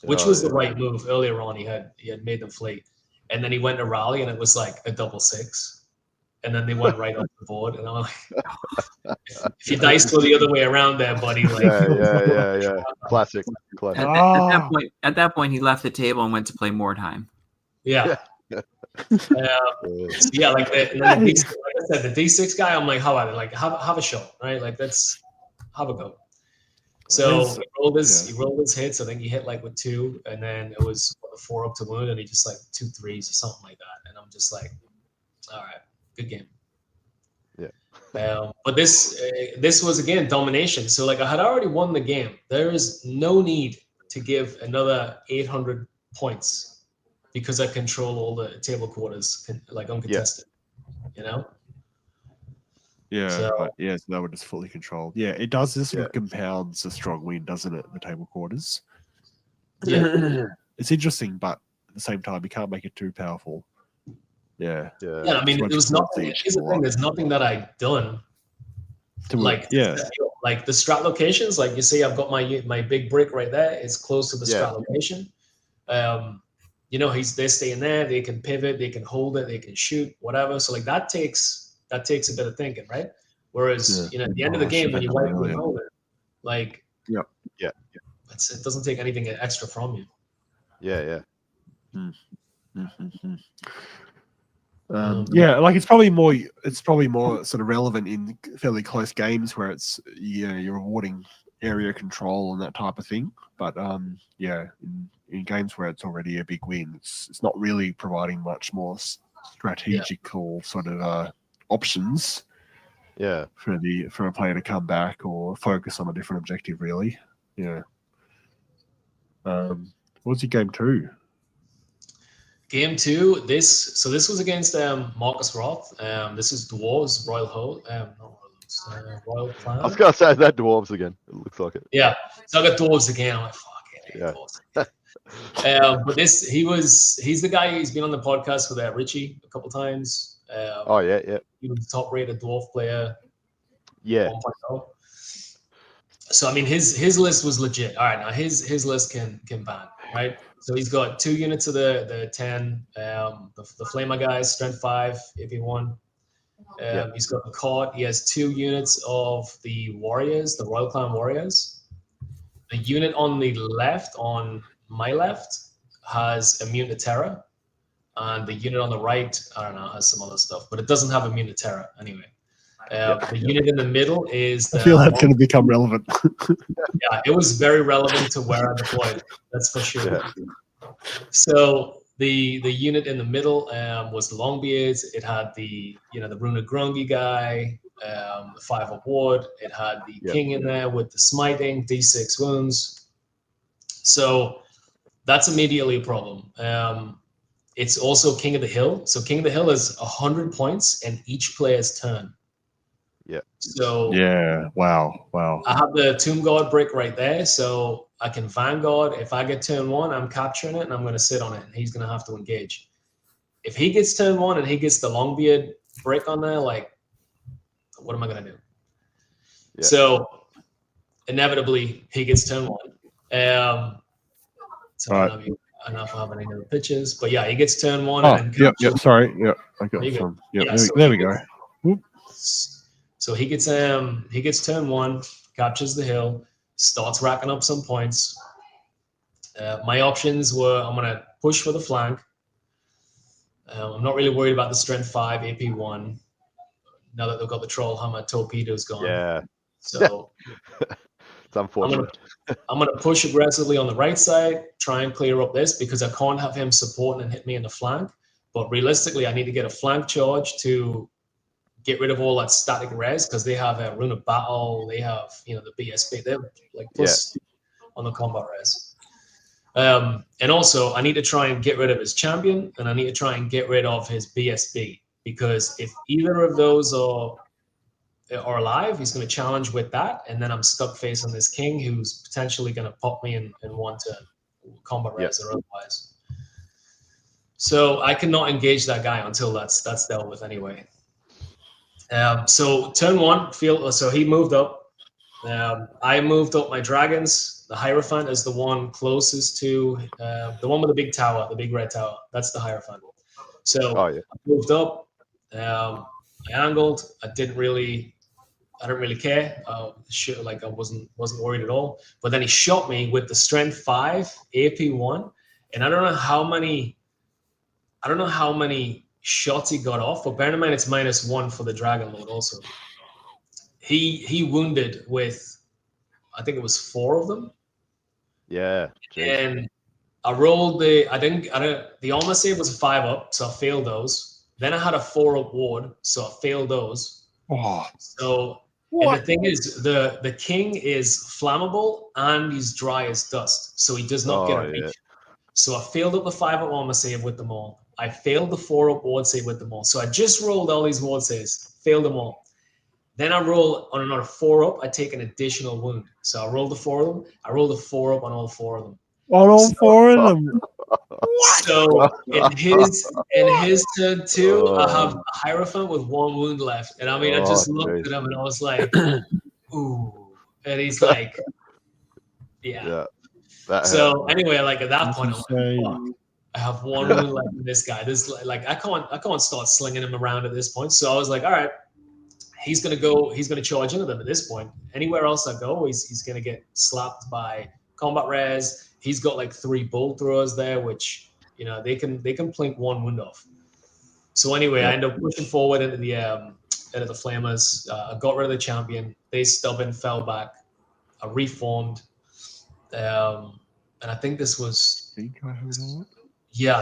which was the right move. Earlier on, he had made them flee. And then he went to rally and it was like a double 6. And then they went right off the board. And I'm like, if your dice go the other way around there, buddy. Like, yeah. Classic. At that point, he left the table and went to play Mordheim. Yeah. Yeah, like I said, the D6 guy, I'm like, how about it? Like, have a shot, right? Like, let's have a go. So he rolled his hits. I think he hit like with 2, and then it was a 4 up to wound, and he just like 2 3s or something like that. And I'm just like, all right, good game. Yeah. But this was again domination. So like I had already won the game. There is no need to give another 800 points because I control all the table quarters like uncontested. You know. Yeah, So so that one is fully controlled. Yeah, it does. This sort of compounds a strong win, doesn't it? The table quarters. Yeah, it's interesting, but at the same time, you can't make it too powerful. Yeah. I mean, there was nothing. Here's the thing: there's nothing that I've done. Like the strat locations. Like you see, I've got my big brick right there. It's close to the strat location. You know, they're staying there. They can pivot. They can hold it. They can shoot. Whatever. So like that takes a bit of thinking, right? Whereas you know, at the end of the game, when you wipe your opponent, like it doesn't take anything extra from you. Yeah. Like it's probably more sort of relevant in fairly close games where it's you're rewarding area control and that type of thing. But in games where it's already a big win, it's not really providing much more strategical sort of options. Yeah. For a player to come back or focus on a different objective, really. Yeah. What was your game 2? Game 2, this was against Marcus Roth. This is Dwarves, Royal Royal Clan. I was gonna say that Dwarves again. It looks like it. Yeah. So I got Dwarves again. I'm like, fuck it. Dwarves. But he's the guy who's been on the podcast with Richie a couple times. He was the top rated dwarf player. Yeah. 1.0. So I mean his list was legit. All right, now his list can ban, right? So he's got 2 units of the 10, the Flamer guys, strength 5, AP1. He's got the Cod. He has 2 units of the Warriors, the Royal Clan Warriors. The unit on the left, on my left, has immune to Terror. And the unit on the right, I don't know, has some other stuff, but it doesn't have immune to Terror anyway. The unit in the middle is I feel that's going to become relevant. Yeah, it was very relevant to where I deployed. That's for sure. Yeah. So the unit in the middle was the Longbeards. It had the Runa Grungy guy, the 5 of Ward. It had the King in there with the smiting, D6 wounds. So that's immediately a problem. It's also King of the Hill. So King of the Hill is 100 points in each player's turn. Yeah. So wow. I have the Tomb Guard brick right there, so I can Vanguard. If I get turn 1, I'm capturing it and I'm going to sit on it, and he's going to have to engage. If he gets turn 1 and he gets the Longbeard brick on there, like, what am I going to do? Yeah. So inevitably he gets turn 1. So I don't know if I have any other pitches, but yeah, he gets turn 1. Oh, and then sorry. Yeah, I got some. Yeah, there we go. Whoop. So he gets turn 1, captures the hill, starts racking up some points. My options were I'm going to push for the flank. I'm not really worried about the strength 5, AP1. Now that they've got the Troll Hammer torpedoes gone. Yeah. So it's unfortunate. I'm going to push aggressively on the right side, try and clear up this because I can't have him supporting and hit me in the flank. But realistically, I need to get a flank charge to get rid of all that static res because they have a Rune of Battle, they have the BSB, they're like plus on the combat res. And also I need to try and get rid of his champion, and I need to try and get rid of his BSB because if either of those are alive, he's going to challenge with that, and then I'm stuck facing this king who's potentially going to pop me in one turn, combat res or otherwise. So I cannot engage that guy until that's dealt with anyway. So turn 1, so he moved up. I moved up my dragons. The Hierophant is the one closest to the one with the big tower, the big red tower. That's the Hierophant. So I moved up. I angled. I didn't really care. I wasn't worried at all. But then he shot me with the strength 5 AP1, and I don't know how many I don't know how many shots he got off, but bear in mind it's -1 for the Dragon Lord also. He wounded with, I think it was 4 of them. Yeah. Geez. And I rolled the armor save was a 5-up, so I failed those. Then I had a 4-up ward, so I failed those. Oh, So and the thing is, the king is flammable and he's dry as dust, so he does not get a reach. So I failed up the 5-up armor save with them all. I failed the 4-up ward save with them all. So I just rolled all these ward saves, failed them all. Then I roll on another 4-up. I take an additional wound. So I rolled the 4 of them. I rolled a 4-up on all 4 of them. On all 4 of them. So in his turn too, I have a Hierophant with 1 wound left. And I mean, I just looked at him and I was like, ooh. And he's like, yeah. So anyway, like at that point, I'm like, fuck. I have 1 wound left in this guy. This like I can't start slinging him around at this point. So I was like, all right, he's gonna charge into them at this point. Anywhere else I go, he's gonna get slapped by combat rares. He's got like 3 bolt throwers there, which they can plink 1 wound off. So anyway, I end up pushing forward into the flamers. I got rid of the champion. They stubborn fell back. I reformed. And I think this was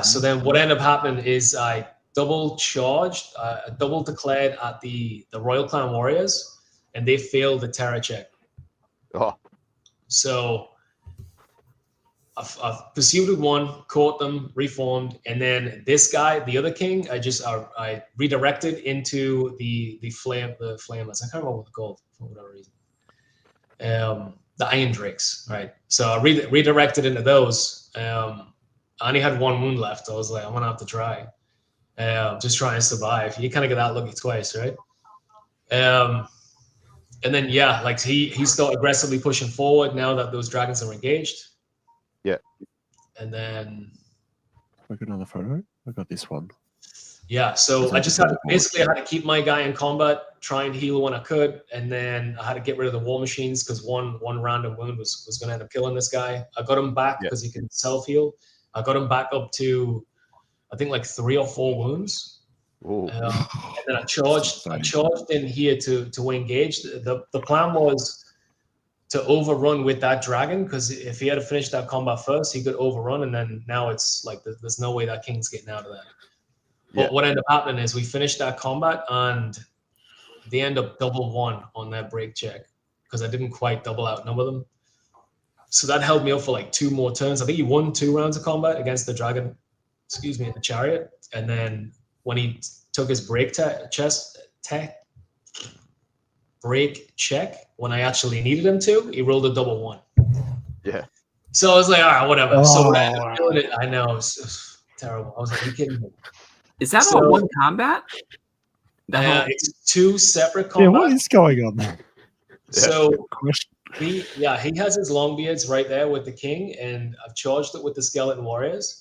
so then what ended up happening is I double charged, double declared at the Royal Clan Warriors, and they failed the terror check. So I've pursued with 1, caught them, reformed, and then this guy, the other king, I redirected into the flameless. I can't remember what they're called for whatever reason. The Iron Drakes, right? So I redirected into those. I only had 1 wound left. I was like, I'm gonna have to try. Just trying to survive. You kind of get that lucky twice, right? And then like he started aggressively pushing forward now that those dragons are engaged. Yeah. And then I got another photo. I got this one. Yeah, so I just had to keep my guy in combat, try and heal when I could, and then I had to get rid of the war machines because one random wound was going to end up killing this guy. I got him back because he can self heal. I got him back up to I think like 3 or 4 wounds. And then I charged in here to engage. The plan was to overrun with that dragon, because if he had to finish that combat first, he could overrun, and then now it's like there's no way that king's getting out of that. But what ended up happening is we finished that combat and they end up double 1 on that break check because I didn't quite double outnumber them. So that held me up for like 2 more turns. I think he won 2 rounds of combat against the dragon, in the chariot. And then when he took his break check, when I actually needed him to, he rolled a double 1. Yeah. So I was like, all right, whatever. So when I ended up doing it, I know, it's terrible. I was like, are you kidding me? Is that all one combat? It's 2 separate combats. Yeah, what is going on there? So he has his long beards right there with the king, and I've charged it with the skeleton warriors.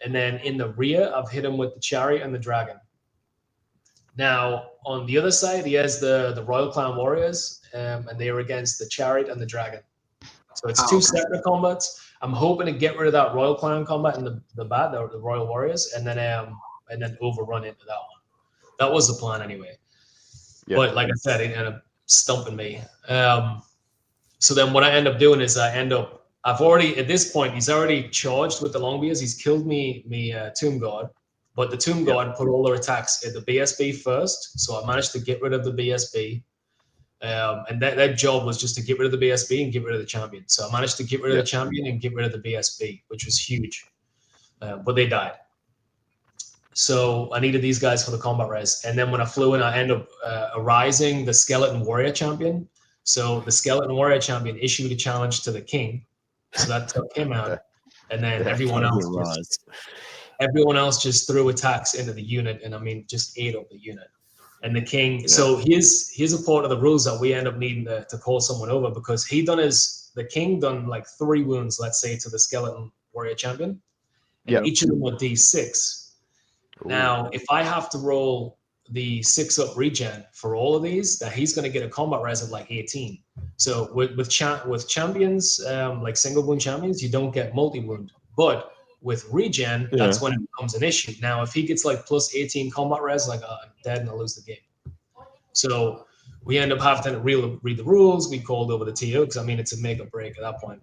And then in the rear, I've hit him with the chariot and the dragon. Now, on the other side, he has the Royal Clan warriors, and they are against the chariot and the dragon. So it's 2 separate combats. I'm hoping to get rid of that Royal Clan combat and the Royal Warriors, and then overrun into that one. That was the plan anyway. Yep. But like I said, it ended up stumping me. So then what I end up doing is I've already, at this point, he's already charged with the Longbeards. He's killed me Tomb Guard, but the Tomb Guard put all their attacks at the BSB first. So I managed to get rid of the BSB. And that job was just to get rid of the BSB and get rid of the champion. So I managed to get rid of the champion and get rid of the BSB, which was huge. But they died. So I needed these guys for the combat res. And then when I flew in, I ended up arising the Skeleton Warrior champion. So the Skeleton Warrior champion issued a challenge to the king. So that took him out. And then everyone else just threw attacks into the unit. And I mean, just ate up the unit. And the king, so here's a part of the rules that we end up needing to call someone over, because the king done like 3 wounds, let's say, to the Skeleton Warrior champion. And each of them were D6. Now, if I have to roll the 6-up regen for all of these, that he's going to get a combat res of like 18. So with champions, like single wound champions, you don't get multi-wound. But with regen, that's when it becomes an issue. Now, if he gets like plus 18 combat res, like I'm dead and I lose the game. So we end up having to read the rules. We called over the TO because I mean it's a make or break at that point.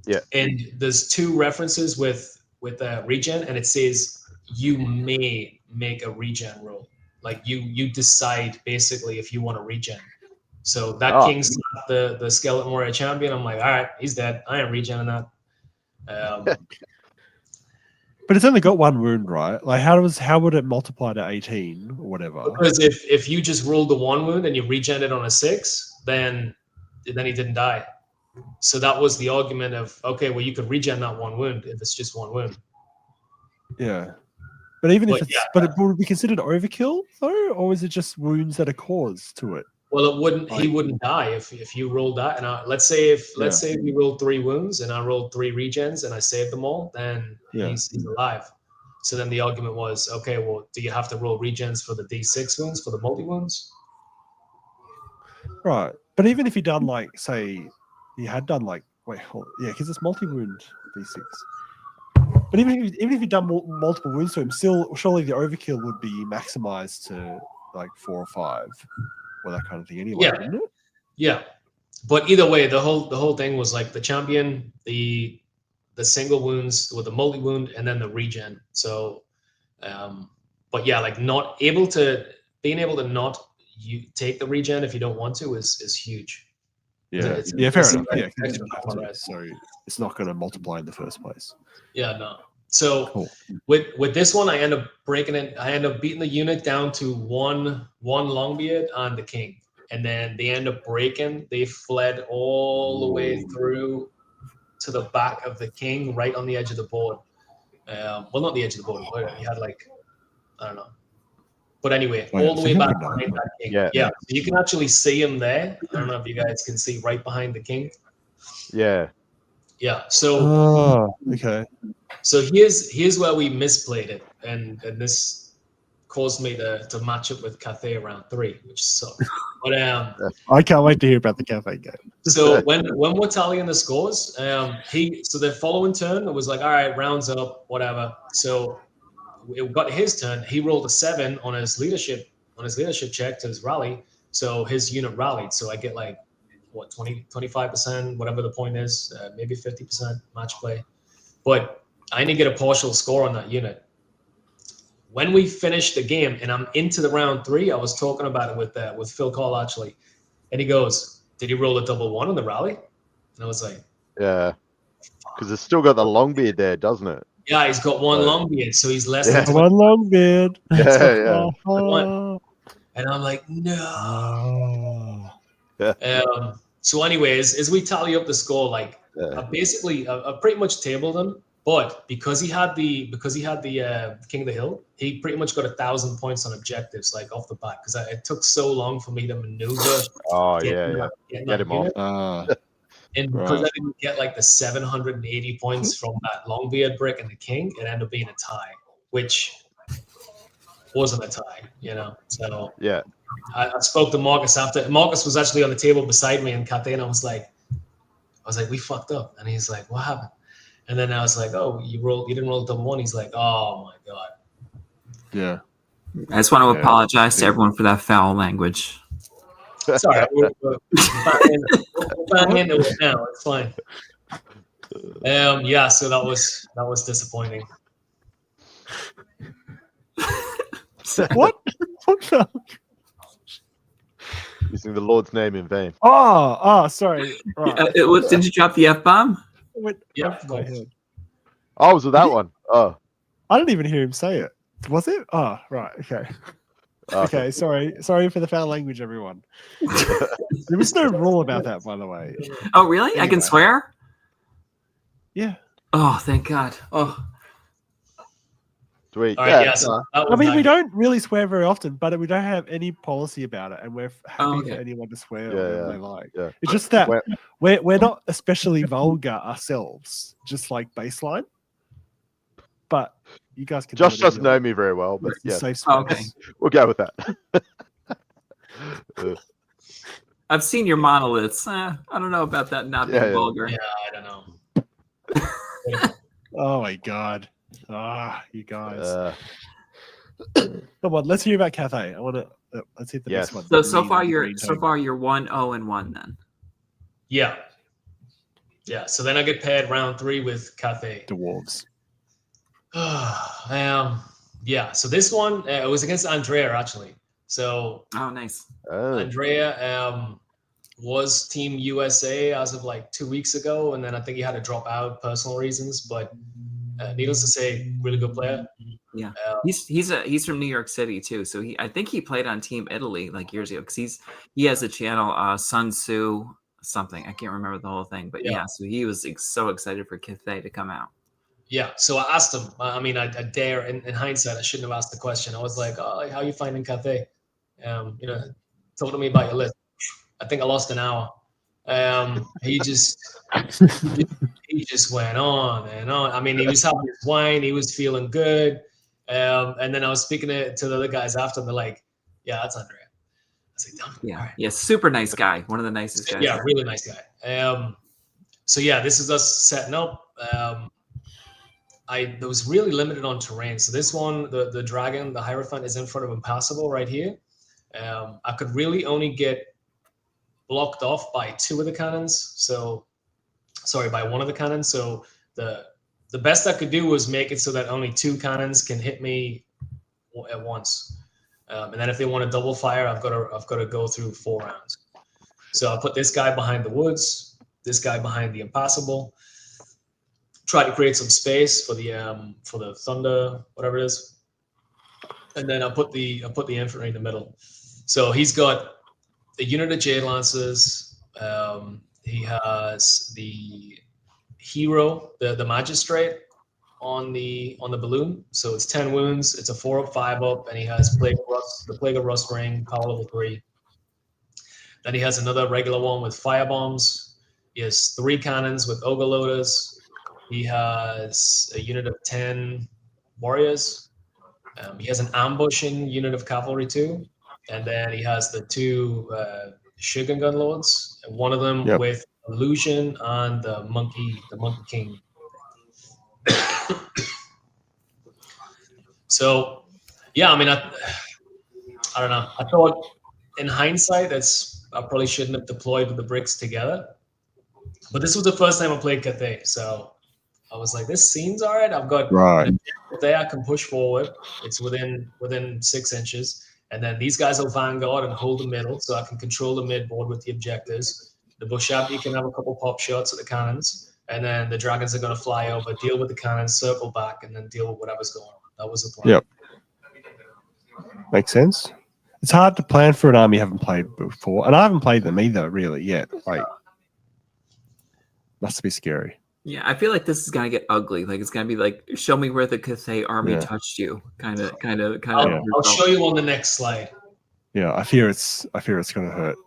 Yeah. And there's 2 references with regen, and it says you may make a regen roll. Like you decide basically if you want to regen. So that King's the Skeleton Warrior champion. I'm like, all right, he's dead. I ain't regenning that. But it's only got 1 wound, right? Like, how would it multiply to 18 or whatever? Because if you just rolled the 1 wound and you regen it on a 6, then he didn't die. So that was the argument of, okay, well, you could regen that 1 wound if it's just 1 wound. Yeah. But even if it's, but it would be considered overkill though, or is it just wounds that are caused to it? Well, it wouldn't. He wouldn't die if you rolled that. And let's say we rolled 3 wounds and I rolled 3 regens and I saved them all, then he's alive. So then the argument was, okay, well, do you have to roll regens for the D6 wounds for the multi wounds? Right. But even if you done like, say, you had done like, because it's multi wound D6. But even if you've done multiple wounds to him, still surely the overkill would be maximized to like 4 or 5. Or that kind of thing anyway, wouldn't it? Yeah. But either way, the whole thing was like the champion, the single wounds with the multi wound, and then the regen. So but yeah, like being able to not take the regen if you don't want to is huge. Yeah, fair enough. Yeah, so it's not going to multiply in the first place. Yeah, no. So with this one, I end up breaking it. I end up beating the unit down to one Longbeard on the king, and then they end up breaking. They fled all the way through to the back of the king, right on the edge of the board. Well, not the edge of the board. But he had like, I don't know. But anyway, all the way back behind that king. Yeah. So you can actually see him there. I don't know if you guys can see right behind the king. Yeah. Yeah. So okay. So here's where we misplayed it, and this caused me to match up with Cathay around 3, which sucked. But I can't wait to hear about the Cathay game. So when we're tallying the scores, so the following turn it was like, all right, rounds up, whatever. So it got his turn. He rolled a 7 on his leadership check to his rally. So his unit rallied. So I get like what 25%, whatever the point is, maybe 50% match play. But I need to get a partial score on that unit. When we finished the game and I'm into the round 3, I was talking about it with Phil Call actually, and he goes, "Did he roll a 1-1 on the rally?" And I was like, "Yeah, because it's still got the Longbeard there, doesn't it?" Yeah, he's got 1 Longbeard, so he's less than 1 Longbeard. Yeah. And I'm like, no. So, anyways, as we tally up the score, like I pretty much tabled him. But because he had the King of the Hill, he pretty much got 1,000 points on objectives, like off the bat, because it took so long for me to maneuver. Get him off. And because I didn't get like the 780 points from that Longbeard brick and the King, it ended up being a tie, which wasn't a tie, So yeah, I spoke to Marcus after. Marcus was actually on the table beside me in Cathay, and I was like, we fucked up, and he's like, what happened? And then I was like, oh, you didn't roll 1-1. He's like, oh my God. Yeah. I just want to apologize to everyone for that foul language. Sorry, we're back into it now. It's fine. So that was disappointing. What? What the? Using the Lord's name in vain. Oh, sorry. Right. Did you drop the F-bomb? Yeah. Oh, was it that one? Oh. I didn't even hear him say it. Was it? Oh, right. Okay. Okay, sorry for the foul language, everyone. There was no rule about that, by the way. Oh, really? Anyway. I can swear? Yeah. Oh, thank God. Oh. Sweet. All right, so I mean, we don't really swear very often, but we don't have any policy about it, and we're happy for anyone to swear whatever they like. Yeah. It's just that we're not especially vulgar ourselves, just like baseline. But you guys can. Josh doesn't know me very well, but yeah, okay. We'll go with that. I've seen your monoliths. I don't know about that not being vulgar. Yeah, I don't know. Oh my god. You guys. Come on, let's hear about Cathay. I want to. Let's hit the next one. So far you're 1-0-1 then. Yeah. So then I get paired round 3 with Cathay. Dwarves. Yeah. So this one it was against Andrea actually. So nice. Andrea was Team USA as of like 2 weeks ago, and then I think he had to drop out personal reasons. But needless to say, really good player. Yeah, he's from New York City too. So I think he played on Team Italy like years ago because he has a channel Sun Tzu something. I can't remember the whole thing, but so he was so excited for Cathay to come out. Yeah, so I asked him. I mean, I dare in hindsight, I shouldn't have asked the question. I was like, "Oh, how are you finding Cathay? Talk to me about your list." I think I lost an hour. He just went on and on. I mean, he was having his wine. He was feeling good. And then I was speaking to the other guys after, and they're like, "Yeah, that's Andrea." I was like, "Damn, yeah, right. Super nice guy. One of the nicest guys. Yeah, really nice guy." So yeah, this is us setting up. I was really limited on terrain. So this one, the dragon, the Hierophant, is in front of Impassable right here. I could really only get blocked off by 2 of the cannons. By one of the cannons. So the best I could do was make it so that only 2 cannons can hit me at once. And then if they want to double fire, I've got to go through 4 rounds. So I put this guy behind the woods, this guy behind the Impassable. Try to create some space for the thunder, whatever it is, and then I put the infantry in the middle. So he's got a unit of Jade Lancers. He has the hero, the Magistrate, on the balloon. So it's 10 wounds. It's a 4-up, 5-up, and he has the Plague of Rust ring, power level 3. Then he has another regular one with fire bombs. He has 3 cannons with ogre loaders. He has a unit of 10 warriors. He has an ambushing unit of cavalry too. And then he has the 2 Shogun gun lords, and one of them with illusion and the monkey king. So, yeah, I mean, I don't know. I thought in hindsight, I probably shouldn't have deployed the bricks together. But this was the first time I played Cathay, so I was like, this seems all right. I've got there I can push forward. It's within 6 inches. And then these guys will vanguard and hold the middle, so I can control the mid board with the objectives. The Bushabdi can have a couple pop shots at the cannons. And then the dragons are going to fly over, deal with the cannons, circle back, and then deal with whatever's going on. That was the plan. Yep. Makes sense. It's hard to plan for an army you haven't played before. And I haven't played them either, really, yet. Like, must be scary. Yeah, I feel like this is gonna get ugly. Like it's gonna be like, show me where the Cathay army touched you, kind of. I'll show you on the next slide. Yeah, I fear it's gonna hurt.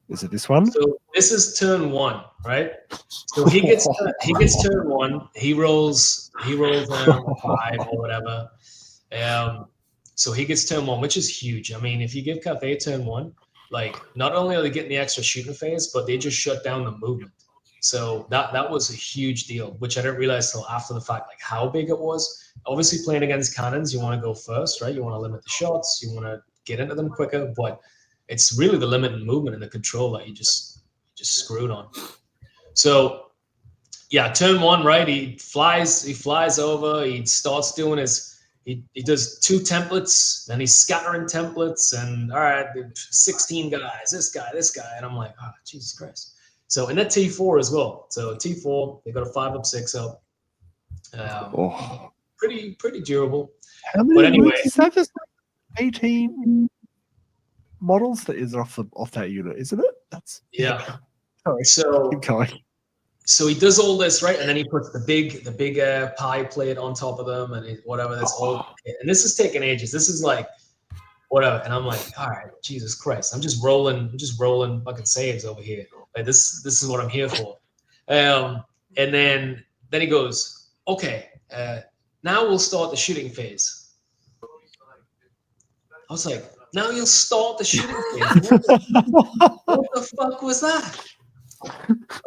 Is it this one? So this is turn 1, right? So he gets turn 1. He rolls 5 or whatever. So he gets turn 1, which is huge. I mean, if you give Cathay turn 1, like not only are they getting the extra shooting phase, but they just shut down the movement. So that was a huge deal, which I didn't realize till after the fact, like how big it was. Obviously, playing against cannons, you want to go first, right? You want to limit the shots, you want to get into them quicker, but it's really the limit in movement and the control that you just screwed on. So yeah, turn 1, right? He flies over, he starts doing he does 2 templates, then he's scattering templates, and all right, 16 guys, this guy, and I'm like, oh, Jesus Christ. So in that T4 as well. So T4, they got a 5-up, 6-up. Pretty durable. How many? But anyway, is that just 18 models that is off that unit, isn't it? That's Sorry. So keep going. So he does all this, right? And then he puts the big pie plate on top of them and whatever. That's all. And this is taking ages. This is like whatever. And I'm like, all right, Jesus Christ. I'm just rolling fucking saves over here. Like this is what I'm here for. And then he goes, okay, now we'll start the shooting phase. I was like, now you'll start the shooting phase. What the fuck was that?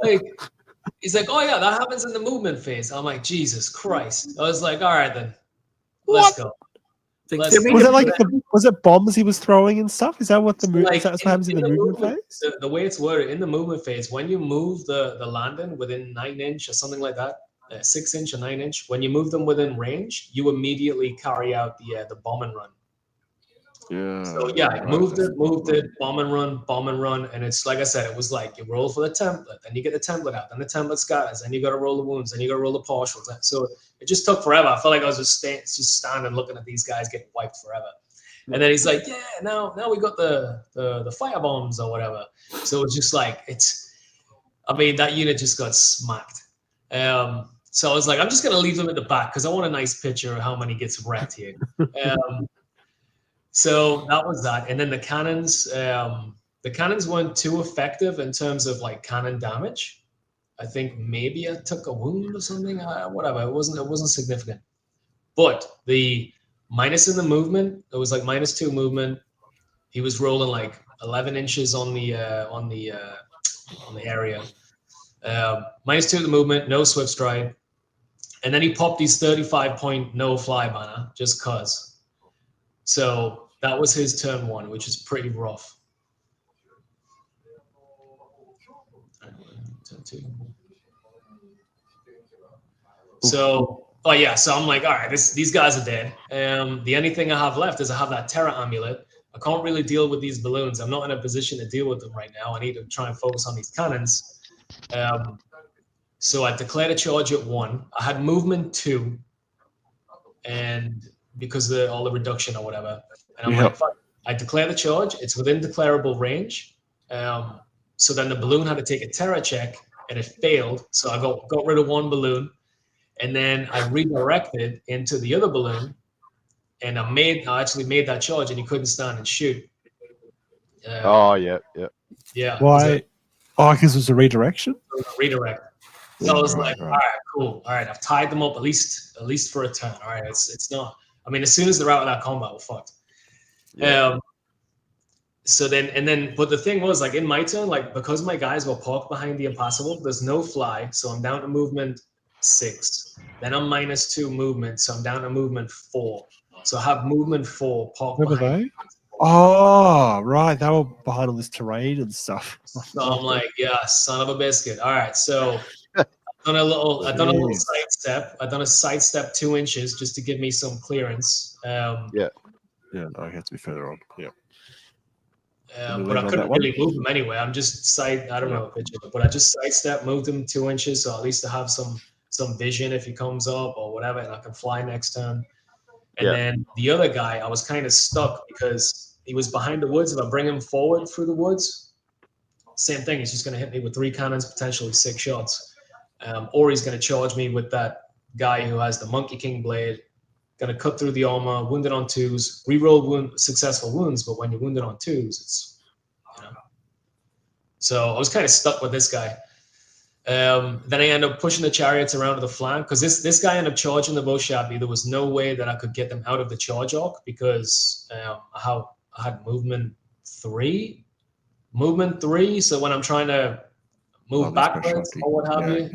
Like, He's like, oh yeah, that happens in the movement phase. I'm like, Jesus Christ. I was like, all right then, let's go. Was it like was it bombs he was throwing and stuff? Is that what the movement? Is that what happens in the movement phase? The way it's worded in the movement phase, when you move the landing within 9 inch or something like that, 6 inch or 9 inch, when you move them within range, you immediately carry out the bomb and run. Yeah. So yeah, moved it, bomb and run, and it's like I said, it was like you roll for the template, then you get the template out, then the template scatters, then you got to roll the wounds, then you got to roll the partials. So it just took forever. I felt like I was just standing looking at these guys getting wiped forever. And then he's like, yeah, now we got the fire bombs or whatever. So it's just like that unit just got smacked. So I was like, I'm just gonna leave them at the back because I want a nice picture of how many gets wrecked here. So that was that, and then the cannons weren't too effective in terms of like cannon damage. I think maybe I took a wound or something. Whatever, it wasn't significant. But the minus in the movement, it was like -2 movement. He was rolling like 11 inches on the area. -2 the movement, no swift stride, and then he popped these 35-point no fly banner just cause. So that was his turn 1, which is pretty rough. Turn 2. So, so I'm like, all right, these guys are dead. The only thing I have left is I have that Terra amulet. I can't really deal with these balloons. I'm not in a position to deal with them right now. I need to try and focus on these cannons. So I declared a charge at 1. I had movement 2, and because of all the reduction or whatever. And I'm like, fuck, I declare the charge. It's within declarable range. So then the balloon had to take a Terra check, and it failed. So I got rid of 1 balloon, and then I redirected into the other balloon, and I actually made that charge, and he couldn't stand and shoot. Yeah. Why? Because it was a redirection. Redirect. So I was like, all right, cool. All right, I've tied them up at least for a turn. All right, it's not. I mean, as soon as they're out of that combat, we're fucked. Yeah. So then, but the thing was, like, in my turn, like, because my guys were parked behind the impassable, there's no fly, so I'm down to movement 6. Then I'm -2 movement, so I'm down to movement 4. So I have movement 4 parked behind. Where were they? Oh, right. They were behind all this terrain and stuff. So I'm like, yeah, son of a biscuit. All right, so I've done a little sidestep. I've done a sidestep 2 inches just to give me some clearance. Yeah, no, it has to be further on. Yeah. But I couldn't really move them anyway. I'm just I don't know a picture, but I just sidestep, moved him 2 inches, so at least I have some vision if he comes up or whatever, and I can fly next turn. And then the other guy, I was kind of stuck because he was behind the woods. If I bring him forward through the woods, same thing. He's just going to hit me with 3 cannons, potentially 6 shots. Or he's going to charge me with that guy who has the Monkey King blade, going to cut through the armor, wounded on 2s, reroll successful wounds, but when you're wounded on 2s, it's, So I was kind of stuck with this guy. Then I ended up pushing the chariots around to the flank because this guy ended up charging the Boshabi. There was no way that I could get them out of the charge arc because I had movement 3. So when I'm trying to move backwards or what have you,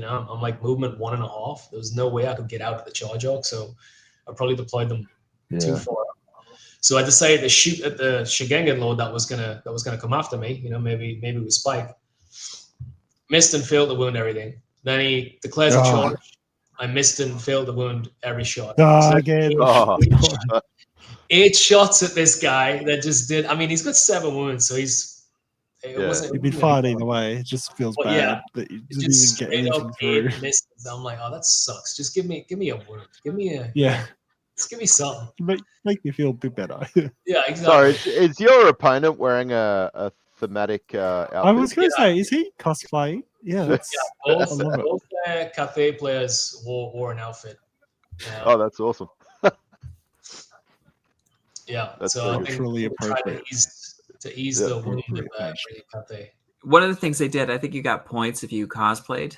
I'm like movement 1.5. There was no way I could get out of the charge arc, so I probably deployed them too far. So I decided to shoot at the Shigengan Lord that was gonna come after me. Maybe with Spike. Missed and failed to wound everything. Then he declares a charge. I missed and failed to wound every shot. Again. 8 shots at this guy that just did. I mean, he's got 7 wounds, so you'd be fine either way. It just feels bad that you didn't even get anything through. Misses. I'm like, oh, that sucks. Just give me a wound. Give me a Just give me something. Make me feel a bit better. Yeah, exactly. So is your opponent wearing a thematic outfit? I was going to say, is he cosplaying? Yeah, both Cathay players wore an outfit. Oh, that's awesome. That's so I think truly appropriate. To ease the wound of Cathay. One of the things they did, I think you got points if you cosplayed.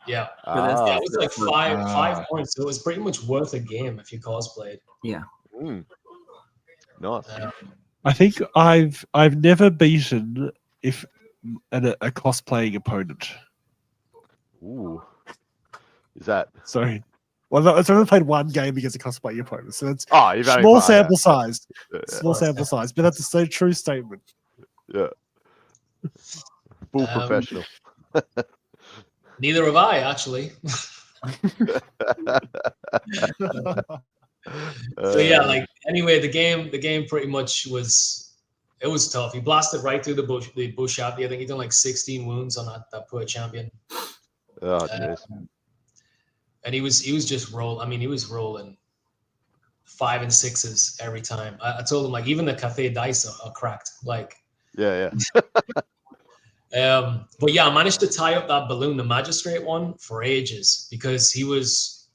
Yeah. It was like 5 points. So it was pretty much worth a game if you cosplayed. Yeah. Nice. I think I've never beaten a cosplaying opponent. Ooh. Is that? Sorry. Well, no, it's only played one game against a cosplay opponent, so it's You've only small played sample that. size. Yeah. Small sample size, but that's a so true statement. Yeah. Full professional. Neither have I, actually. So yeah, like anyway, the game pretty much was tough. He blasted right through the bush out there. I think he done like 16 wounds on that poor champion. Oh, jeez. And he was just rolling. I mean, he was rolling 5 and 6s every time. I told him like even the Cathay dice are cracked. Like Yeah. But yeah, I managed to tie up that balloon, the magistrate one, for ages because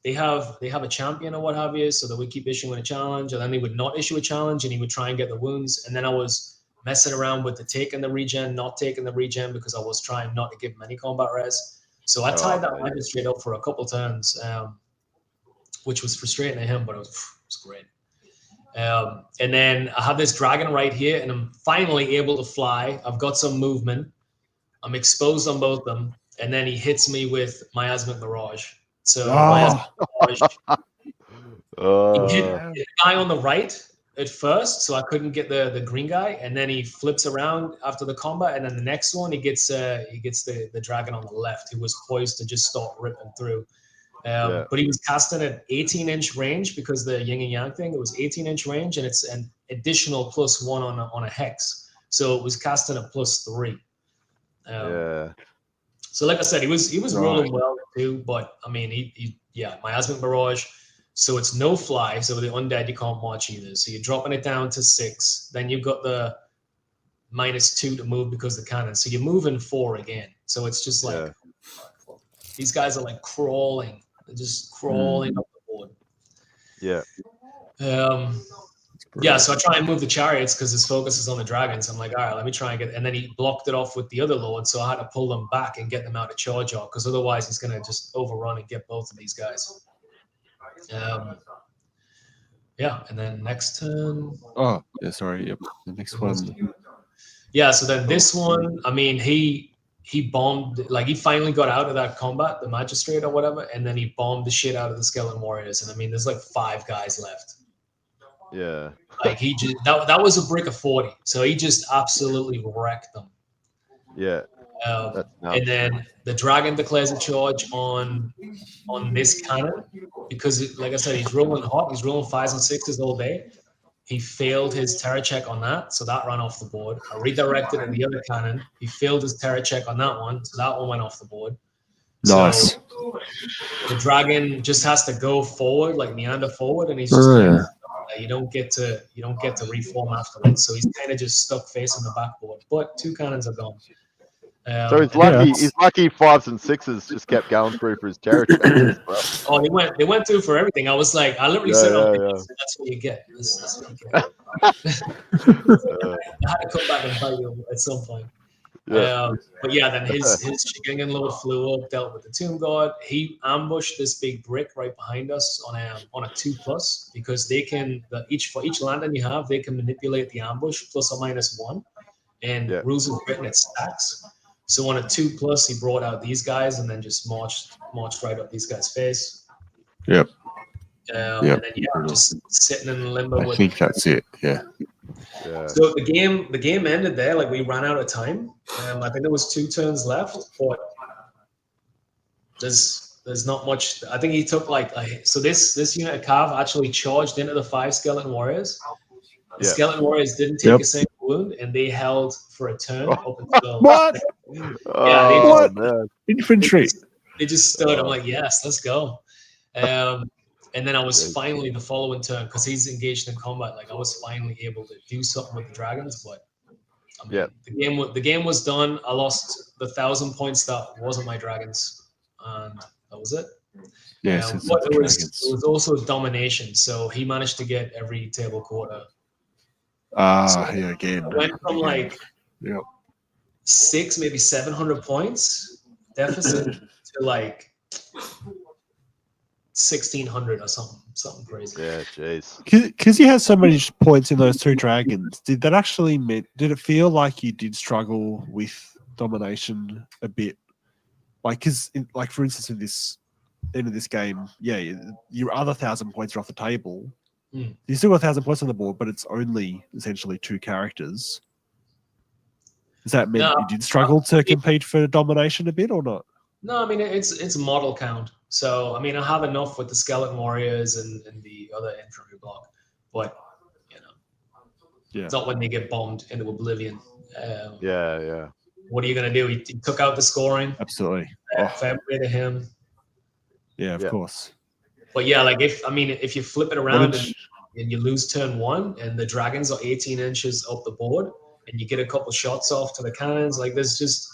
they have a champion or what have you, so they would keep issuing a challenge, and then they would not issue a challenge, and he would try and get the wounds. And then I was messing around with the taking the regen, not taking the regen because I was trying not to give him any combat res. So I tied that magistrate up for a couple turns, which was frustrating to him, but it was great. And then I have this dragon right here, and I'm finally able to fly. I've got some movement. I'm exposed on both of them, and then he hits me with Miasmic Mirage. So Miasmic Mirage, he hit the guy on the right at first, so I couldn't get the green guy, and then he flips around after the combat, and then the next one he gets the dragon on the left, who was poised to just start ripping through. But he was casting at 18-inch range because the yin and yang thing. It was 18-inch range, and it's an additional +1 on a hex, so it was casting at +3. So like I said, he was rolling well too, but I mean, he Miasmic Mirage. So it's no fly. So with the undead, you can't march either. So you're dropping it down to 6. Then you've got the -2 to move because of the cannon. So you're moving 4 again. So it's just like these guys are like crawling. They're just crawling up the board. Yeah. Yeah, so I try and move the chariots because his focus is on the dragons. I'm like, all right, let me try and get, and then he blocked it off with the other lord, so I had to pull them back and get them out of charge off because otherwise he's gonna just overrun and get both of these guys. Yeah, and then next turn. Oh, yeah, sorry. Yep, the next one. Yeah, so then this one, I mean, he bombed, like he finally got out of that combat, the magistrate or whatever, and then he bombed the shit out of the skeleton warriors. And I mean, there's like 5 guys left. Yeah. Like he just that was a brick of 40, so he just absolutely wrecked them. Yeah. And then the dragon declares a charge on this cannon because, like I said, he's rolling hot. He's rolling 5s and 6s all day. He failed his terror check on that, so that ran off the board. I redirected at the other cannon. He failed his terror check on that one, so that one went off the board. Nice. So the dragon just has to go forward, like meander forward, and he's just you don't get to reform afterwards. So he's kind of just stuck facing the backboard. But 2 cannons are gone. So he's lucky. He's lucky 5s and 6s just kept going through for his territory. Oh, they went through for everything. I was like, I literally said, "That's what you get." That's what you get. I had to come back and fight you at some point. But yeah, then his Shigangan Lord flew up, dealt with the Tomb God. He ambushed this big brick right behind us on a 2+ because they can for each landing you have, they can manipulate the ambush ±1, and rules is written it stacks. So on a 2+, he brought out these guys and then just marched right up these guys' face. Yep. And then just sitting in limbo. I think that's it. Yeah. So the game ended there. Like we ran out of time. I think there was 2 turns left, but there's not much. I think he took so this unit of Cav actually charged into the 5 skeleton warriors. The skeleton warriors didn't take a single wound, and they held for a turn up until what? Man. Infantry. They just stood. I'm like, yes, let's go. And then I was finally the following turn because he's engaged in combat. Like I was finally able to do something with the dragons, but I mean, the game was done. I lost the 1,000 points that wasn't my dragons, and that was it. Yes, but it was also domination. So he managed to get every table quarter. Again. I went from 6, maybe 700 points deficit to like 1,600 or something crazy. Yeah, jeez. Because you had so many points in those 2 dragons, did it feel like you did struggle with domination a bit like because like for instance in this end of this game, yeah, your other 1,000 points are off the table. You still got 1,000 points on the board, but it's only essentially 2 characters. Does that mean you did struggle to compete for domination a bit or not? No, I mean it's model count. So I mean I have enough with the skeleton warriors and the other infantry block, but it's not when they get bombed into oblivion. Yeah. What are you gonna do? He took out the scoring. Absolutely. Fair play to him. Yeah, of course. But yeah, like if you flip it around and you lose turn 1 and the dragons are 18 inches up the board and you get a couple shots off to the cannons, like there's just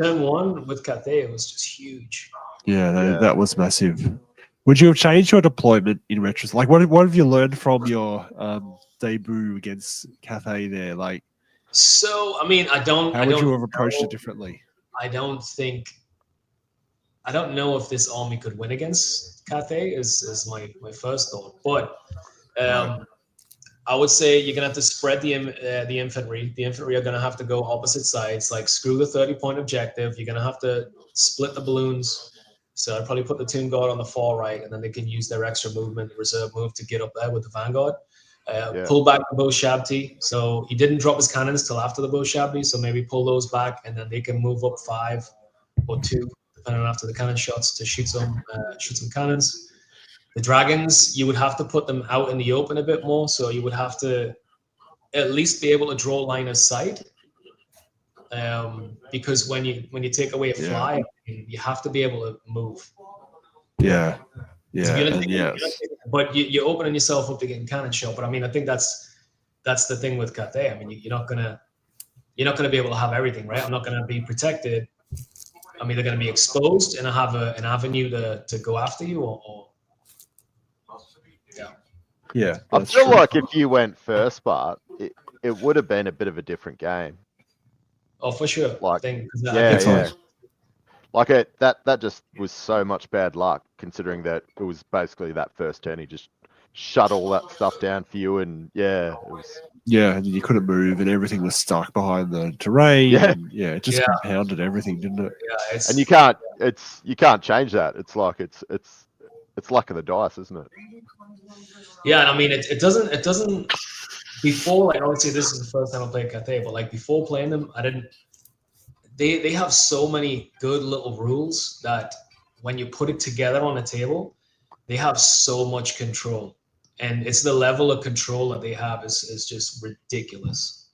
turn 1 with Cathay was just huge. Yeah, that was massive. Would you have changed your deployment in retrospect? Like, what have you learned from your debut against Cathay there? Like, so I mean, How would you have approached it differently? I don't know if this army could win against Cathay. Is my first thought, but I would say you're gonna have to spread the infantry. The infantry are gonna have to go opposite sides. Like screw the 30-point objective. You're gonna have to split the balloons. So I'd probably put the Tomb Guard on the far right, and then they can use their extra movement, reserve move, to get up there with the Vanguard. Pull back the Bow Shabti. So he didn't drop his cannons till after the Bow Shabti, so maybe pull those back, and then they can move up 5 or 2, depending on after the cannon shots, to shoot some cannons. The dragons, you would have to put them out in the open a bit more, so you would have to at least be able to draw line of sight. Because when you take away a fly, you have to be able to move. Yeah. But you're opening yourself up to getting cannon shot. But I mean, I think that's the thing with Cathay. I mean, you're not gonna be able to have everything, right? I'm not gonna be protected. I'm either gonna be exposed and I have an avenue to go after you, or yeah. I feel like if you went first, Bart, it would have been a bit of a different game. Oh, for sure. Like, yeah. Like that just was so much bad luck, considering that it was basically that first turn he just shut all that stuff down for you, and it was. Yeah, and you couldn't move, and everything was stuck behind the terrain. Yeah, and, it just compounded everything, didn't it? Yeah, and you can't change that. It's like it's luck of the dice, isn't it? Yeah, and I mean it doesn't. Before, like, obviously this is the first time I played Cathay, but like before playing them, I didn't. They have so many good little rules that when you put it together on a table, they have so much control, and it's the level of control that they have is just ridiculous.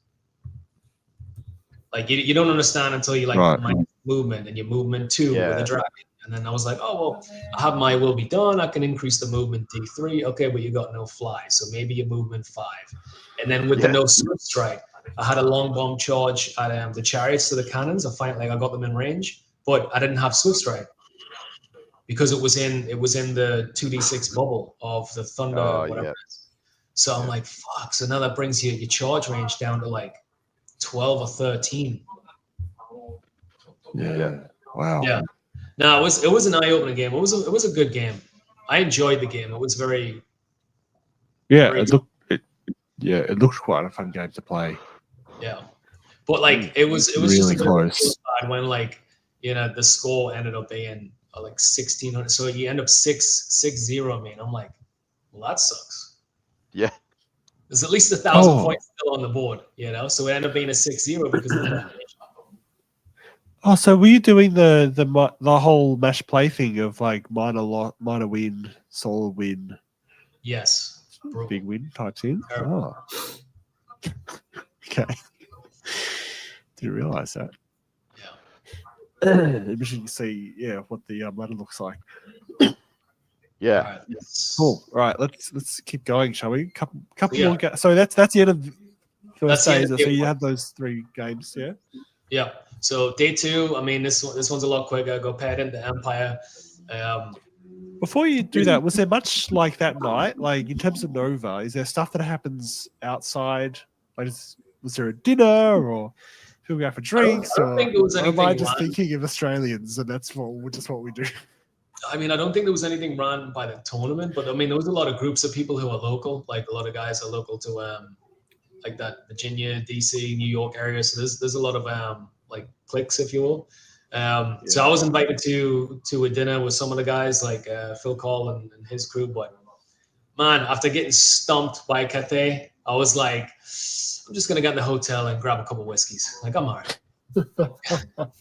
Like you don't understand until you my movement and your movement 2 with a dragon, and then I was like, oh well, I have my will be done. I can increase the movement D3. Okay, but you got no fly, so maybe your movement 5, and then with the no swift strike. I had a long bomb charge at the chariots to the cannons. I got them in range, but I didn't have swift strike because it was in the 2d6 bubble of the thunder. Whatever. So I'm like, fuck. So now that brings your charge range down to like 12 or 13. Yeah. Wow. Yeah. No, it was an eye-opening game. It was a good game. I enjoyed the game. It was very. Yeah, it looked quite a fun game to play. Yeah, but like it was really just close when the score ended up being like 1600. So you end up 6-0. Man, I'm like, well, that sucks. Yeah, there's at least 1,000 points still on the board, so it ended up being a 6-0 because of that. Oh, so were you doing the whole match play thing of like minor win, solid win? Yes, big win type thing. Oh. Okay. Didn't realize that. Yeah. Interesting to see, what the ladder looks like. Yeah. All right, cool. All right, let's keep going, shall we? Couple more. So that's the end of the first day. So you have those 3 games, yeah. Yeah. So day 2. I mean, this one's a lot quicker. Go paired into Empire. Before you do that, was there much like that night? Like in terms of Nova, is there stuff that happens outside? Like, was there a dinner or people go for drinks? I don't think there was anything. Or am I just thinking of Australians and that's just what we do? I mean, I don't think there was anything run by the tournament, but I mean, there was a lot of groups of people who are local. Like a lot of guys are local to like that Virginia, DC, New York area. So there's a lot of like cliques, if you will. So I was invited to a dinner with some of the guys like Phil Cole and his crew. But man, after getting stumped by Cathay, I was like, I'm just gonna get in the hotel and grab a couple whiskeys. Like, I'm all right.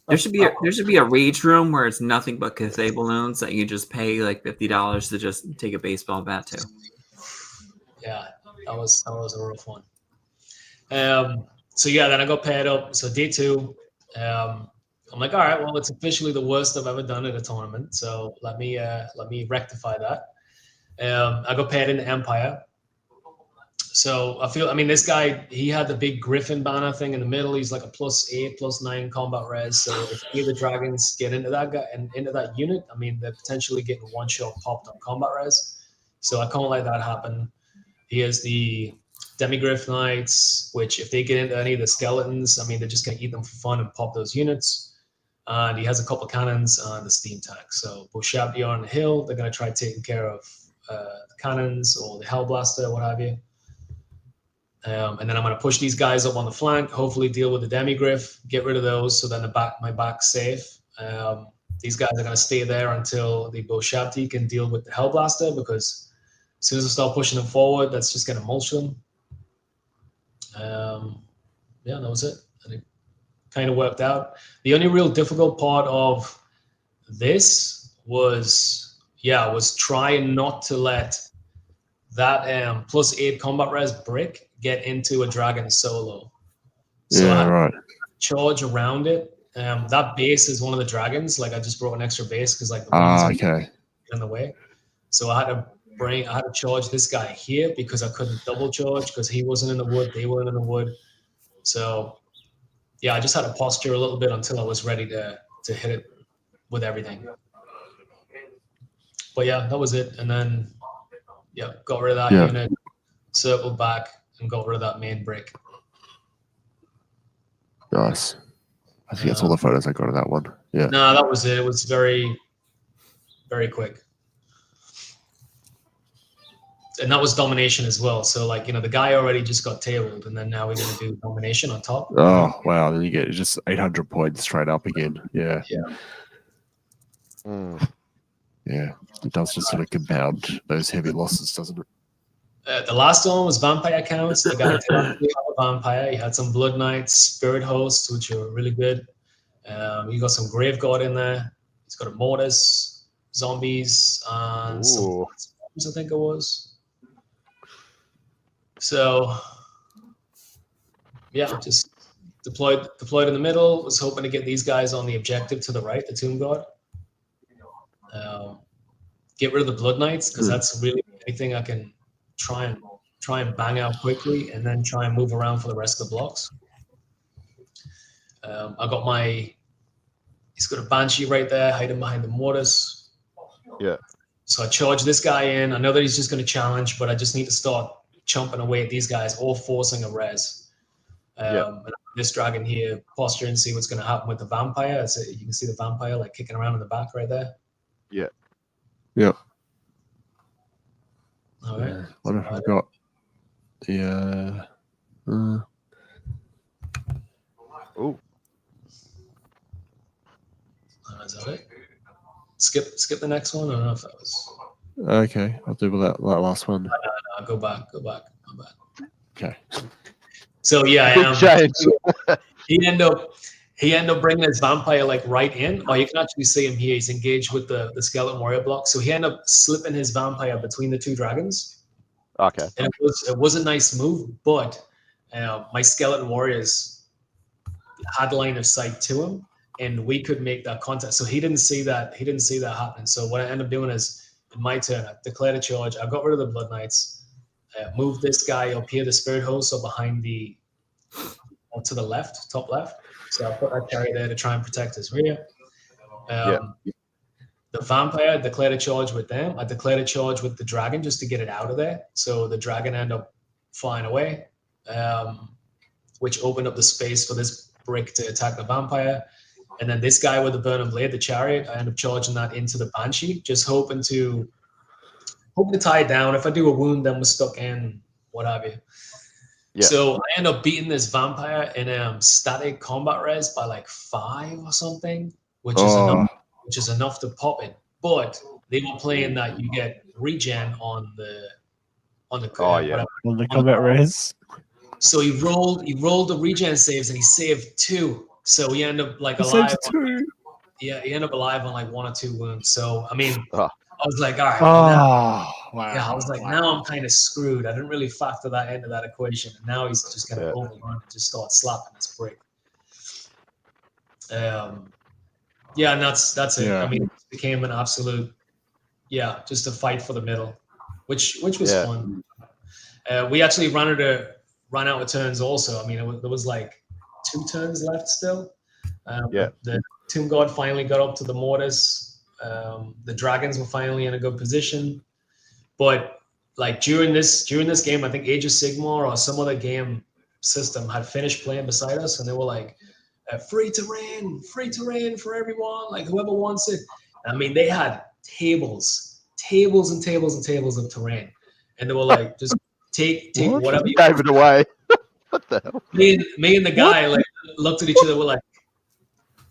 There should be a rage room where it's nothing but Cathay balloons that you just pay like $50 to just take a baseball bat to. Yeah, that was a rough one. So yeah, then I got paired up. So day 2, I'm like, all right, well, it's officially the worst I've ever done at a tournament. So let me rectify that. I got paired into Empire. So I mean, this guy, he had the big Griffin banner thing in the middle. He's like a +8, +9 combat res. So if any of the dragons get into that guy and into that unit, I mean, they're potentially getting one shot popped on combat res. So I can't let that happen. He has the Demigriff Knights, which if they get into any of the skeletons, I mean, they're just going to eat them for fun and pop those units. And he has a couple cannons on the steam tank. So Boshabdi are on the hill. They're going to try taking care of the cannons or the Hellblaster, what have you. And then I'm going to push these guys up on the flank, hopefully deal with the Demigriff, get rid of those so then my back's safe. These guys are going to stay there until the Boshabdi can deal with the Hellblaster, because as soon as I start pushing them forward, that's just going to mulch them. Yeah, that was it. And it kind of worked out. The only real difficult part of this was trying not to let that +8 combat res brick get into a dragon solo. So I had to charge around it. That base is one of the dragons. Like, I just brought an extra base because like the wings are in the way. So I had to charge this guy here because I couldn't double charge because he wasn't in the wood, they weren't in the wood. So yeah, I just had to posture a little bit until I was ready to hit it with everything. But yeah, that was it. And then got rid of that unit, circled back, and got rid of that main brick. Nice. I think that's all the photos I got of that one. Yeah. No, that was it. It was very, very quick. And that was domination as well. So, like, the guy already just got tabled, and then now we're going to do domination on top. Oh, wow. Then you get just 800 points straight up again. Yeah. Yeah. It does just sort of compound those heavy losses, doesn't it? The last one was vampire counts. The guy did have a vampire. He had some blood knights, spirit hosts, which were really good. You got some grave guard in there. He's got a mortis, zombies, and some bombs, I think it was. So yeah, just deployed in the middle. Was hoping to get these guys on the objective to the right, the tomb guard. Get rid of the blood knights, because that's really anything I can try and bang out quickly, and then try and move around for the rest of the blocks. I got he's got a Banshee right there, hiding behind the mortis. Yeah. So I charge this guy in. I know that he's just going to challenge, but I just need to start chomping away at these guys, all forcing a res. And this dragon here, posture and see what's going to happen with the vampire. You can see the vampire like kicking around in the back right there. Yeah. Yeah. All right. What have I got? The is that it? Skip the next one. I don't know if that was. Okay, I'll do that last one. No, go back. Okay. So yeah, change. he ended up bringing his vampire like right in. Oh, you can actually see him here. He's engaged with the skeleton warrior block. So he ended up slipping his vampire between the two dragons. Okay. And it was a nice move, but my skeleton warriors had line of sight to him, and we could make that contact. So he didn't see that happening. So what I ended up doing is, in my turn, I declared a charge. I got rid of the blood knights, moved this guy up here, the spirit host, so behind to the left, top left. So I put that chariot there to try and protect his rear. The vampire, declared a charge with them. I declared a charge with the dragon just to get it out of there. So the dragon ended up flying away, which opened up the space for this brick to attack the vampire. And then this guy with the burning blade, the chariot, I ended up charging that into the Banshee, just hoping to tie it down. If I do a wound, then we're stuck in, what have you. Yeah. So I end up beating this vampire in static combat res by like 5 or something, which is enough to pop it. But they were playing that you get regen on the on the combat res. So he rolled the regen saves and he saved 2. So he ended up like alive. He ended up alive on like 1 or 2 wounds. So I mean, I was like, all right. Wow. Yeah, I was like, now I'm kind of screwed. I didn't really factor that into that equation. And now he's just gonna overrun and just start slapping this brick. Yeah, and that's it. Yeah. I mean, it became an absolute, just a fight for the middle, which was fun. We actually ran out of turns also. I mean, there was like 2 turns left still. The Tomb God finally got up to the mortars. The dragons were finally in a good position. But like during this game, I think Age of Sigmar or some other game system had finished playing beside us, and they were like, free terrain for everyone, like whoever wants it. I mean, they had tables and tables and tables of terrain, and they were like, just take whatever you gave it away. What the hell? Me and the guy like looked at each other. We're like,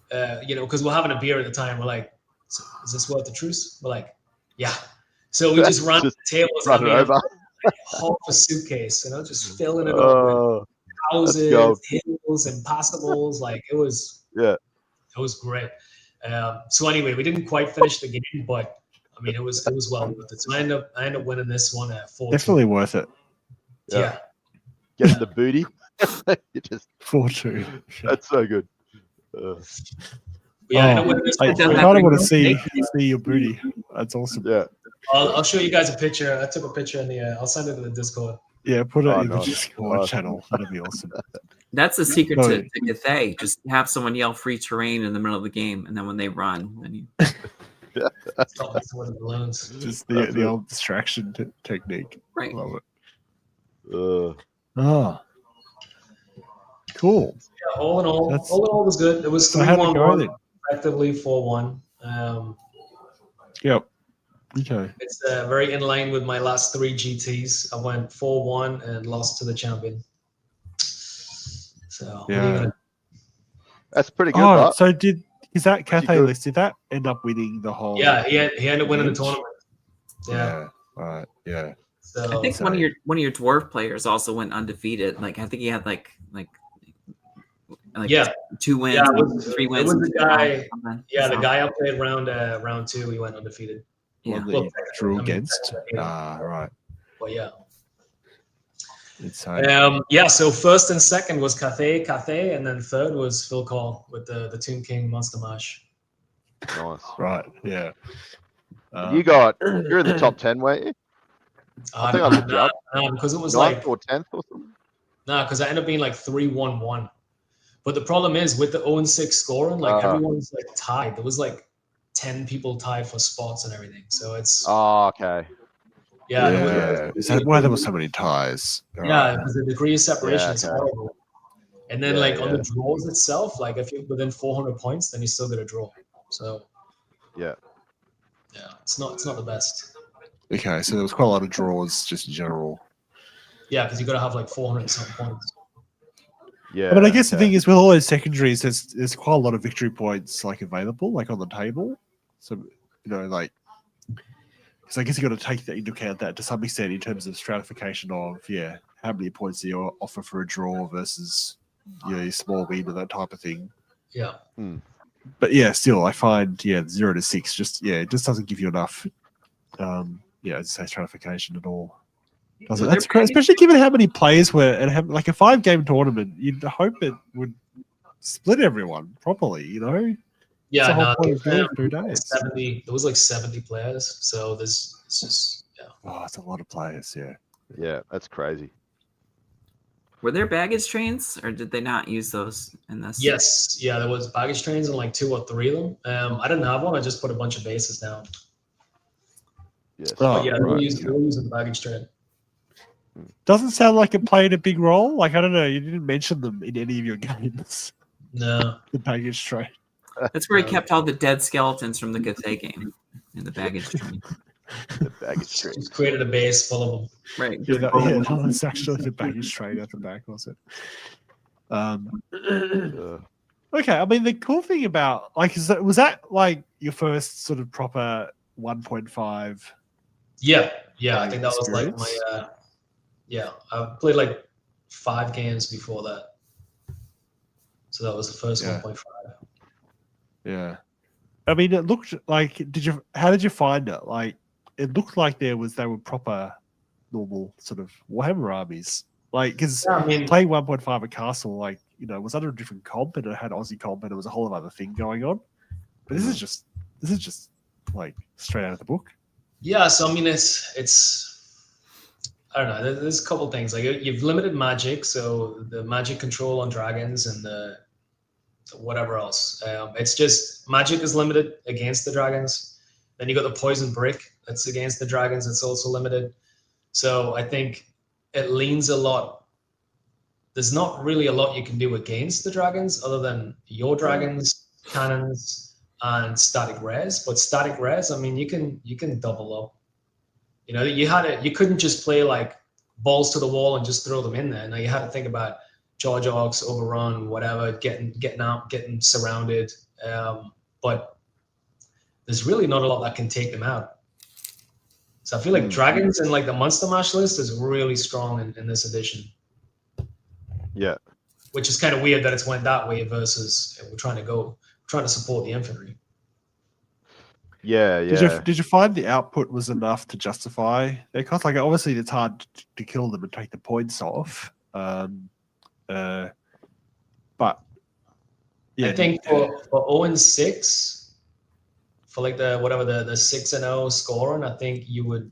because we're having a beer at the time. We're like, is this worth the truce? We're like, yeah. So we just ran the tables. Run it over. Half a suitcase, just filling it up with houses, hills, and passables. Like it was great. So anyway, we didn't quite finish the game, but I mean, it was well worth it. So I end up winning this one at 4-2. Definitely worth it. Yeah. Getting the booty. You just 4-2. That's so good. I kind of want to see your booty. That's awesome. Yeah. I'll show you guys a picture. I took a picture in the. I'll send it to the Discord. Yeah, put it in the Discord channel. That'd be awesome. That's the secret to Cathay. Just have someone yell free terrain in the middle of the game, and then when they run, then you. Just the old distraction technique. Right. Love it. Cool. Yeah, all in all was good. It was 3-1, effectively 4-1. Yep. Okay. It's very in line with my last 3 GTs. I went 4-1 and lost to the champion. So that's pretty good. So is that Cathay list? Did that end up winning the whole? Yeah, he ended up winning the tournament. Yeah. Right. Yeah. So, I think one of your dwarf players also went undefeated. Like I think he had like 2 wins, 3 wins. It was the guy. Yeah, the guy I played round 2. He went undefeated. Yeah. Well, drew against. Right. But yeah. It's so first and second was Cathay, and then third was Phil Call with the Tomb King Monster Mash. Nice. Right. Yeah. You're in the top 10, weren't you? I think I looked you up. Because it was 9th like or 10th or something. No, because I ended up being like 3-1-1. But the problem is with the 0-6 scoring, like everyone's like tied. There was like 10 people tied for spots and everything. So it's okay. Yeah. Is that why there were so many ties? Yeah, because the degree of separation is horrible. And then on the draws itself, like if you're within 400 points, then you still get a draw. So yeah, it's not the best. Okay, so there was quite a lot of draws just in general. Yeah, because you got to have like 400 and some points. Yeah, but I guess the thing is with all those secondaries, there's quite a lot of victory points like available, like on the table. So because I guess you got to take that into account that to some extent in terms of stratification of how many points do you offer for a draw versus your small win and that type of thing. Yeah. But still I find 0 to 6 just it just doesn't give you enough as I say stratification at all. That's crazy, especially given how many players were and have like a 5-game tournament. You'd hope it would split everyone properly, Yeah, the whole point of doing 2 days. There was like 70 players, so it's just Oh, it's a lot of players. Yeah, that's crazy. Were there baggage trains, or did they not use those in this? Yes, there was baggage trains and like 2 or 3 of them. I didn't have one. I just put a bunch of bases down. Yes. They were using the baggage train. Doesn't sound like it played a big role. Like, I don't know, you didn't mention them in any of your games. No. The baggage train. That's where he kept all the dead skeletons from the Cathay game in the baggage train. The baggage train. Just created a base full of them. Right. That was actually the baggage train at the back, was it? Okay, I mean the cool thing about was that like your first sort of proper 1.5? Yeah. I think that was like experience? my I played like 5 games before that, so that was the first 1.5. Yeah, I mean it looked like. How did you find it? Like it looked like they were proper normal sort of Warhammer armies. Like because I mean, playing 1.5 at Castle, like was under a different comp and it had Aussie comp and it was a whole other thing going on. But this is just like straight out of the book. Yeah, so I mean, it's I don't know. There's a couple things like you've limited magic, so the magic control on dragons and the whatever else. It's just magic is limited against the dragons. Then you got the poison brick that's against the dragons. It's also limited. So I think it leans a lot. There's not really a lot you can do against the dragons other than your dragons, cannons, and static res. But static res, I mean, you can double up. You couldn't just play like balls to the wall and just throw them in there. Now you had to think about charge arcs, overrun, whatever, getting out, getting surrounded. But there's really not a lot that can take them out. So I feel like dragons and like the Monster Mash list is really strong in this edition. Yeah. Which is kind of weird that it's went that way versus we're trying to support the infantry. Yeah. Did you find the output was enough to justify their cost? Like obviously it's hard to kill them and take the points off. But yeah, I think for 0-6, for like the 6-0 scoring, I think you would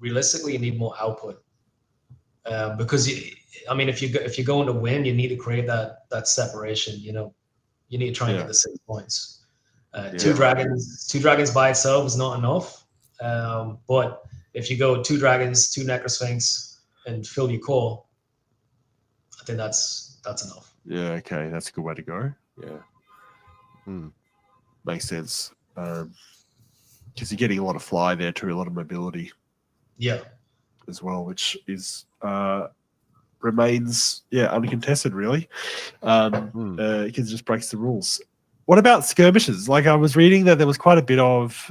realistically need more output because if you're going to win, you need to create that separation. You need to try and get the 6 points. Two dragons by itself is not enough. But if you go 2 dragons, 2 Necrosphinx, and fill your core, I think that's enough. Yeah, okay, that's a good way to go. Yeah, makes sense. Because you're getting a lot of fly there too, a lot of mobility. Yeah, as well, which is remains uncontested really. Because it just breaks the rules. What about skirmishes? Like I was reading that there was quite a bit of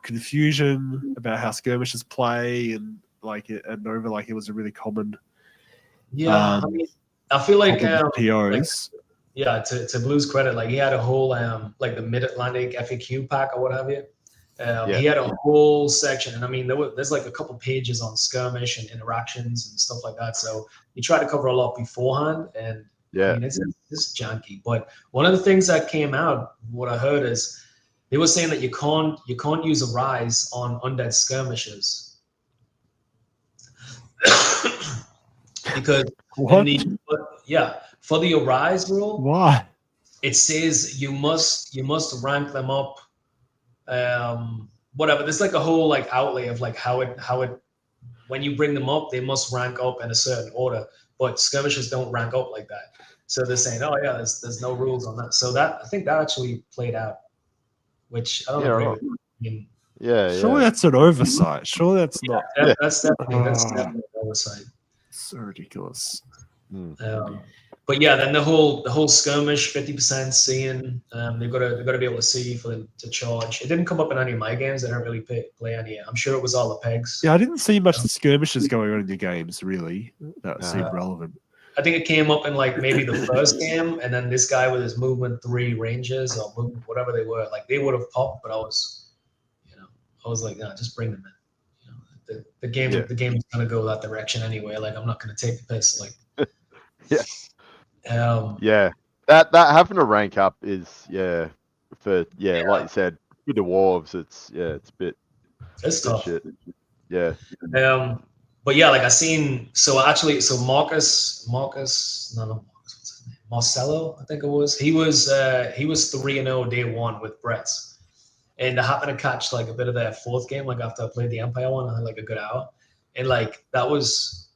confusion about how skirmishes play and like at Nova, like it was a really common. Yeah, I feel like POs. To Blue's credit, like he had a whole like the Mid-Atlantic FAQ pack or what have you. He had a whole section, and I mean there's like a couple pages on skirmish and interactions and stuff like that. So he tried to cover a lot beforehand, and I mean it's janky. But one of the things that came out, what I heard is they were saying that you can't use a rise on undead skirmishes because for the arise rule, why it says you must rank them up. Whatever. There's like a whole like outlay of like how it when you bring them up, they must rank up in a certain order. But skirmishes don't rank up like that. So they're saying, oh yeah, there's no rules on that. So I think that actually played out, which I don't agree with. I mean, surely that's an oversight. Surely that's not. That's definitely an oversight. So ridiculous. But yeah, then the whole skirmish 50% seeing they've got to be able to see for them to charge. It didn't come up in any of my games. I don't really play any. I'm sure it was all the pegs. Yeah, I didn't see much skirmishes going on in your games really. That seemed relevant. I think it came up in like maybe the first game, and then this guy with his movement 3 ranges or movement, whatever they were, like they would have popped, but I was like, no, just bring them in. The game's gonna go that direction anyway. Like I'm not gonna take the piss. Like that having to rank up is like you said with the dwarves, it's a bit tough. Shit. But yeah, like I seen Marcus, what's his name? Marcelo, I think it was. He was 3-0 day 1 with Brett's, and I happened to catch like a bit of their 4th game, like after I played the Empire one. I had like a good hour, and like that was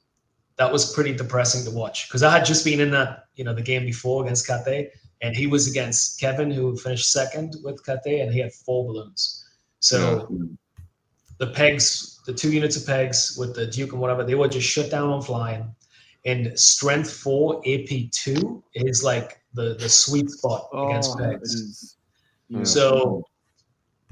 pretty depressing to watch because I had just been in that the game before against Cathay, and he was against Kevin who finished 2nd with Cathay, and he had 4 balloons. So the pegs, the 2 units of pegs with the Duke and whatever, they were just shut down on flying. And strength 4 AP2 is like the sweet spot against pegs. It is. Yeah. So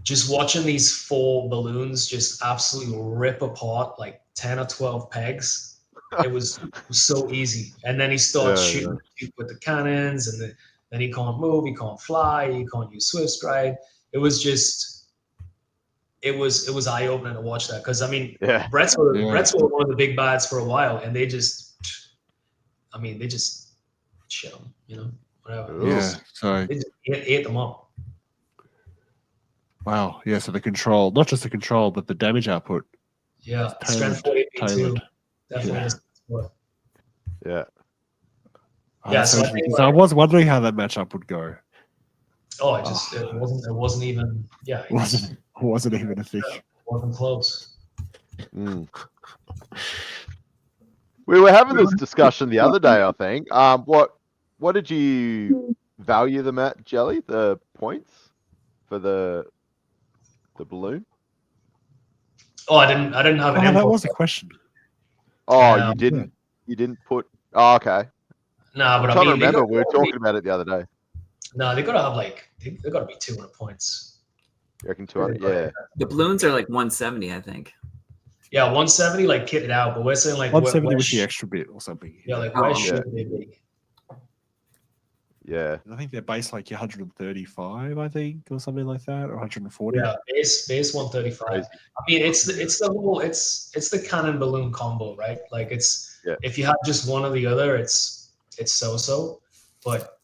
just watching these 4 balloons just absolutely rip apart like 10 or 12 pegs, it was so easy. And then he starts shooting with the cannons, and then he can't move, he can't fly, he can't use swift stride. It was just, it was eye opening to watch that, because I mean, Brett's were one of the big bads for a while, and they just shit them, you know, whatever. Yeah, so they just ate them up. Wow, yeah. So the control, not just the control, but the damage output. Yeah, strength 48 definitely. Yeah. Yeah, so I was wondering how that matchup would go. Oh, it wasn't even. Yeah, it wasn't even a thing. Wasn't close. Mm. We were having this discussion the other day, I think. What did you value them at, Jelly? The points for the balloon? Oh, I didn't have an input. That was a question. Oh, you didn't put. Oh, okay. No, but I'm trying to remember. We were talking about it the other day. No, they gotta have like they gotta be 200 points. You reckon 200? Yeah. The balloons are like 170, I think. Yeah, 170 like kitted out, but we're saying like 170 with the extra bit or something. Yeah, like where should they be? Yeah. I think they're based like 135, I think, or something like that, or 140. Yeah, base 135. Crazy. I mean, it's the whole it's the cannon balloon combo, right? Like if you have just one or the other, it's so. But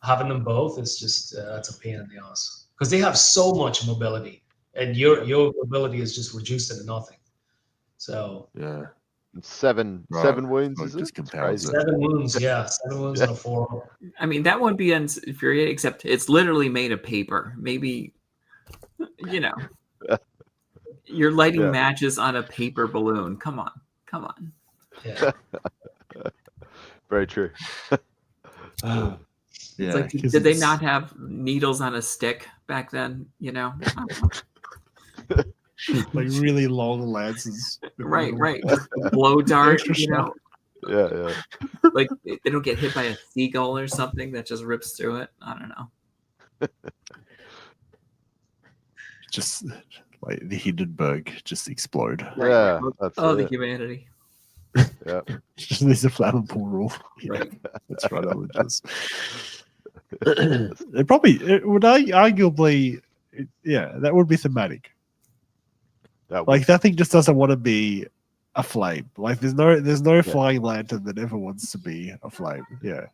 having them both is just that's a pain in the ass, because they have so much mobility, and your mobility is just reduced into nothing. So yeah. Seven wounds, is it? Crazy. 7 wounds, yeah. 7 wounds on a 4. I mean, that wouldn't be infuriating, except it's literally made of paper. Maybe, you know, you're lighting matches on a paper balloon. Come on. Yeah. Very true. Yeah. It's like, did they not have needles on a stick back then? You know? Like really long lances. Right. Just a blow dart, you know? Yeah. Like they don't get hit by a seagull or something that just rips through it. I don't know. Just like the Hindenburg just explode. Yeah. The humanity. Yeah. There's a flammable rule. Right. That's right. It probably would arguably, that would be thematic. Like that thing just doesn't want to be a flame. Like there's no flying lantern that ever wants to be a flame. Yeah.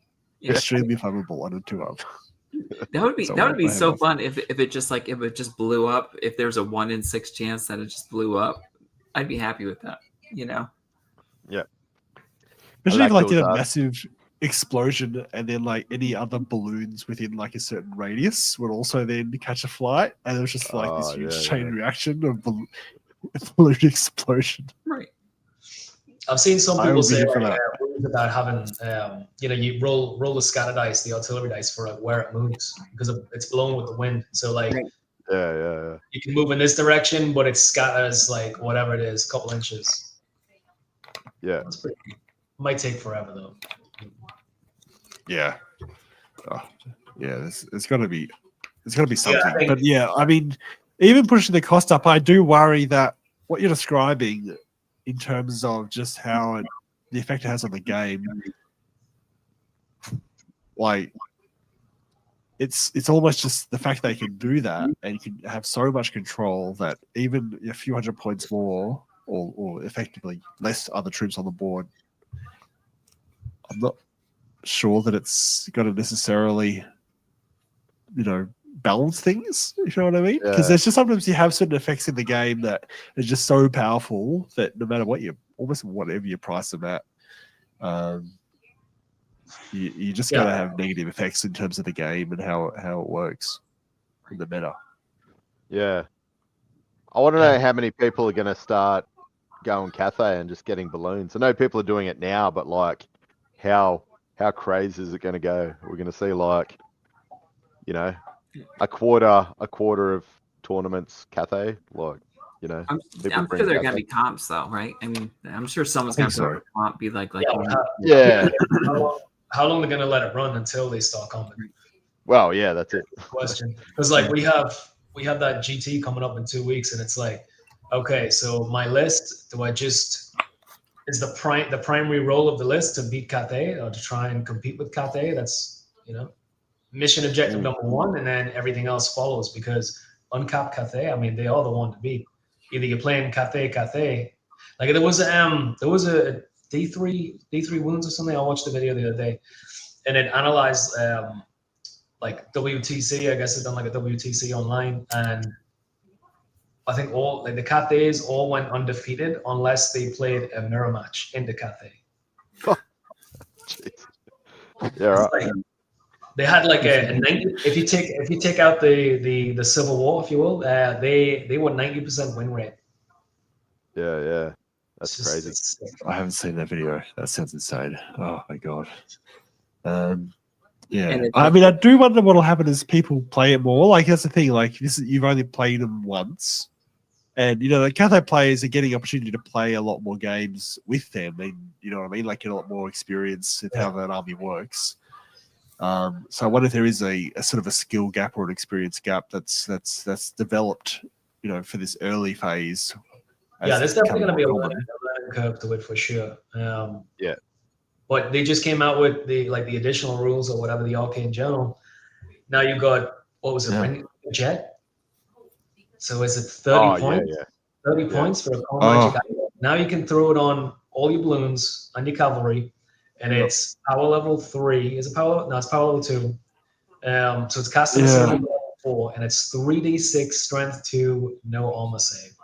Extremely flammable on a 2-up. That would be so fun if it just blew up. If there's a 1 in 6 chance that it just blew up, I'd be happy with that. You know. Yeah. Especially if like did a massive explosion, and then like any other balloons within like a certain radius would also then catch a flight, and it was just like this huge chain reaction of balloon explosion. Right. I've seen some people say about having you roll the scatter dice, the artillery dice, for like where it moves, because it's blowing with the wind. So like you can move in this direction, but it scatters like whatever it is, a couple inches. Yeah. Might take forever though. Yeah. It's gonna be something. Yeah, but I mean, even pushing the cost up, I do worry that what you're describing in terms of just how the effect it has on the game, like it's almost just the fact they can do that, and you can have so much control that even a few hundred points more, or effectively less other troops on the board, I'm not sure that it's going to necessarily, balance things, if you know what I mean. Because there's just sometimes you have certain effects in the game that are just so powerful that no matter what whatever you price them at, you just got to have negative effects in terms of the game and how it works in the meta. Yeah. I want to know how many people are going to start going Cathay and just getting balloons. I know people are doing it now, but like how crazy is it going to go? We're going to see like, a quarter of tournaments Cathay, like, I'm sure there are going to be comps though, right? I mean, I'm sure someone's going to comp be like yeah. how long they're gonna let it run until they start coming. Well, yeah, that's it. Question, because like we have that GT coming up in 2 weeks, and it's like, okay, so my list, do I just is the primary role of the list to beat Cathay or to try and compete with Cathay? That's mission objective number one, and then everything else follows, because uncapped Cathay, I mean, they are the one to beat. Either you're playing Cathay. Like there was a D3 wounds or something. I watched the video the other day, and it analyzed like WTC. I guess it's done like a WTC online, and I think all like the Cathays all went undefeated unless they played a mirror match in the Cathay. Yeah, right. Like, they had like a 90. If you take out the Civil War, if you will, they were 90% win rate. Yeah, that's crazy. I haven't seen that video. That sounds insane. Oh my god. Yeah, I mean, I do wonder what'll happen as people play it more. Like that's the thing. Like you've only played them once, and the Cathay players are getting opportunity to play a lot more games with them. You know what I mean? Like get a lot more experience with how that army works. So I wonder if there is a sort of a skill gap or an experience gap that's developed, for this early phase. Yeah, there's definitely going to be a learning curve to it for sure. Yeah. But they just came out with the additional rules or whatever, the Arcane Journal. Now you got, what was it, Ring Jet? So is it 30 points? Yeah. 30 points for a common magic. Now you can throw it on all your balloons and your cavalry, and it's power level 3. Is it power? No, it's power level 2. So it's casting level 4, and it's 3d6 strength 2, no armor save.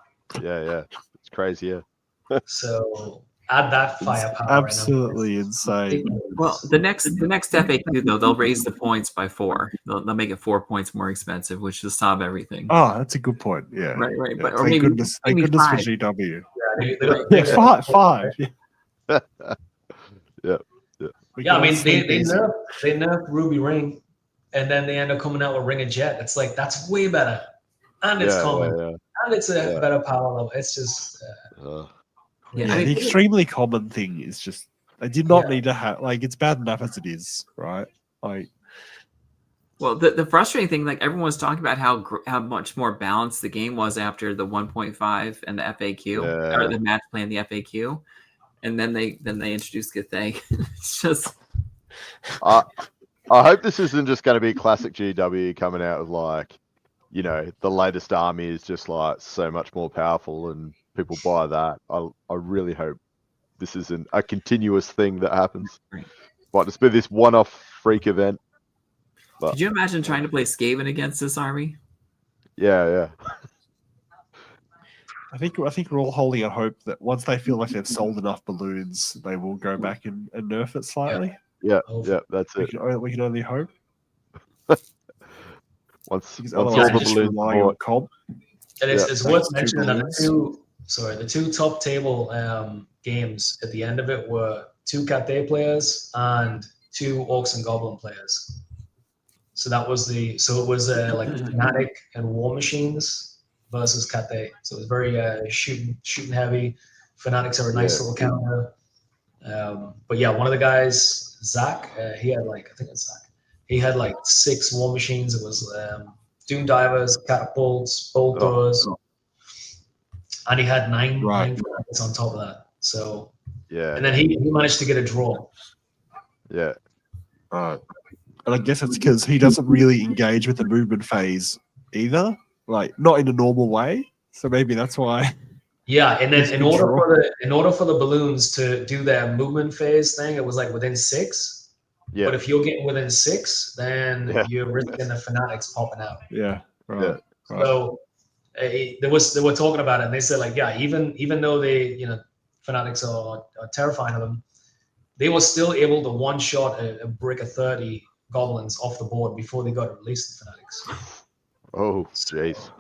Yeah. It's crazy, yeah. So add that firepower. Absolutely insane. Well, the next FAQ though, they'll raise the points by 4. They'll make it 4 points more expensive, which will solve everything. Oh, that's a good point. Yeah. Right. Yeah. But or thank maybe goodness for GW. Yeah, 5. Yeah. Yeah, I mean they nerf Ruby Ring, and then they end up coming out with Ring of Jet. It's like that's way better, and it's common, and it's a better power level. It's just. The extremely common thing is just they did not need to have it's bad enough as it is, right? Well, the frustrating thing, like everyone was talking about how much more balanced the game was after the 1.5 and the FAQ or the match play and the FAQ, and then they introduced Cathay. It's just. I hope this isn't just going to be classic GW coming out with the latest army is just so much more powerful and people buy that. I really hope this isn't a continuous thing that happens. But it's been this one-off freak event. But, could you imagine trying to play Skaven against this army? Yeah. I think we're all holding a hope that once they feel like they've sold enough balloons, they will go back and nerf it slightly. Yeah, that's it. We can only hope. Once all the balloons on comp. And it's worth mentioning that the two top table games at the end of it were 2 Cathay players and 2 Orcs and Goblin players. So it was Fanatic and War Machines versus Cathay. So it was very shooting heavy. Fanatics are a nice little counter. But yeah, one of the guys, Zach, he had he had 6 War Machines. It was Doom Divers, Catapults, Bolt Throwers. And he had 9 Fanatics on top of that. So and then he managed to get a draw. Yeah. Right. And I guess it's because he doesn't really engage with the movement phase either, not in a normal way. So maybe that's why. Yeah, and then in order for the balloons to do their movement phase thing, it was within 6. Yeah. But if you're getting within 6, then you're risking the Fanatics popping out. Yeah. Right. So they were talking about it, and they said even though they Fanatics are terrifying of them, they were still able to one-shot a brick of 30 goblins off the board before they got released, the Fanatics. Oh, jeez.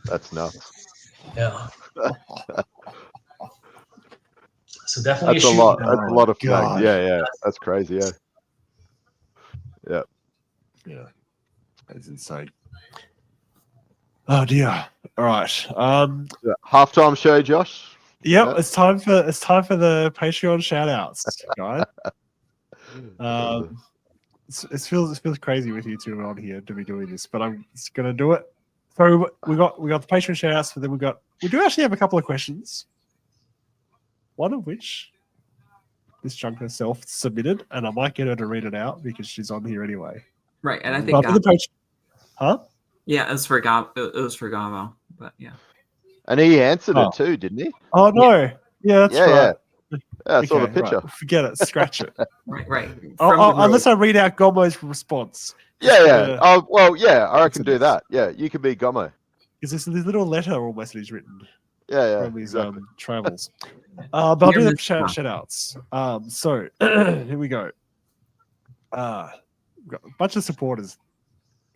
That's nuts. Yeah. So definitely that's a lot. That's a lot of fun. Yeah. That's crazy. Yeah. That's insane. Oh dear. All right. Halftime show, Josh. Yep. It's time for the Patreon shout outs, guys. It feels crazy with you two on here to be doing this, but I'm just gonna do it. So we got the Patreon shout-outs, but then we do actually have a couple of questions. One of which this chunk herself submitted, and I might get her to read it out because she's on here anyway. Right, and I think huh? Yeah, it was for Gavo, but yeah. And he answered it too, didn't he? Oh no. Yeah, that's right. Yeah, I saw the picture. Right. Forget it. Scratch it. Right. Unless I read out Gomo's response. Yeah. Oh, well, yeah. I can do that. Yeah, you can be Gomo. Because this little letter almost he's written. Yeah. From his travels. But I'll do the shout-outs. So here we go. We've got a bunch of supporters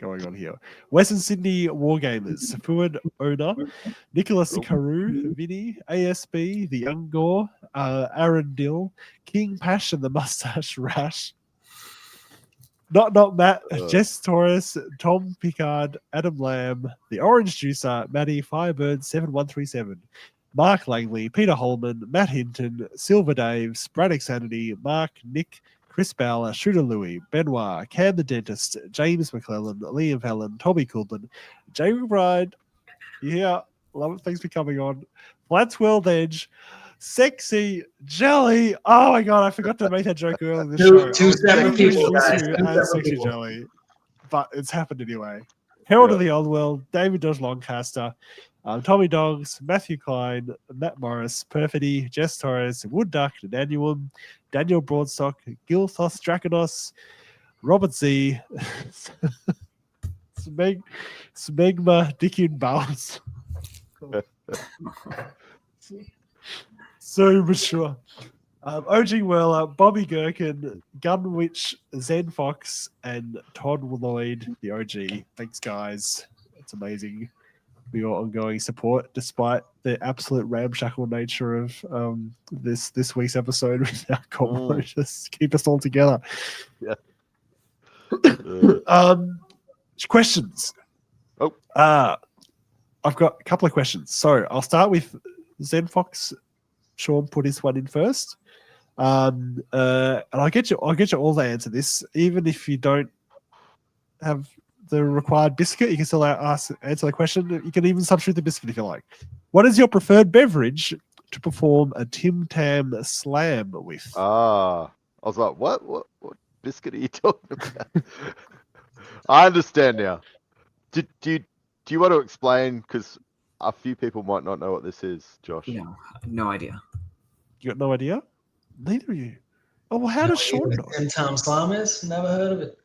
going on here. Western Sydney Wargamers, Fuad Owner, Nicholas Carew, Vinny, ASB, The Young Gore, Aaron Dill, King Pash and the Mustache Rash, Not Matt, Jess Torres, Tom Pickard, Adam Lamb, The Orange Juicer, Maddie, Firebird 7137, Mark Langley, Peter Holman, Matt Hinton, Silver Daves, Braddock Sanity, Mark, Nick, Chris Bowler, Shooter Louis, Benoit, Cam the Dentist, James McClellan, Liam Helen, Toby Coulman, Jamie Bride, love it, thanks for coming on, Flats World Edge, Sexy Jelly. Oh my god, I forgot to make that joke earlier in the show. Two separate people, guys. Sexy Jelly, but it's happened anyway. Herald of the Old World, David Dodge Lancaster, Tommy Dogs, Matthew Klein, Matt Morris, Perfidy, Jess Torres, Wood Duck, Daniel Broadstock, Gilthos Draconos, Robert Z, Smegma Dickin Bowles. So mature. OG Whirler, Bobby Gherkin, Gunwitch, Zen Fox, and Todd Lloyd, the OG. Thanks, guys. It's amazing for your ongoing support, despite the absolute ramshackle nature of this week's episode with our combo. Just keep us all together. Yeah. Questions. I've got a couple of questions. So I'll start with Zen Fox. Sean put his one in first. And I'll get you all to answer this. Even if you don't have the required biscuit, you can still answer the question. You can even substitute the biscuit if you like. What is your preferred beverage to perform a Tim Tam slam with? I was like, what biscuit are you talking about? I understand now. Do you want to explain? Because a few people might not know what this is, Josh. No idea. You got no idea? Neither of you. Oh, well, how does Sean know? Tim Tam Slam is? Never heard of it.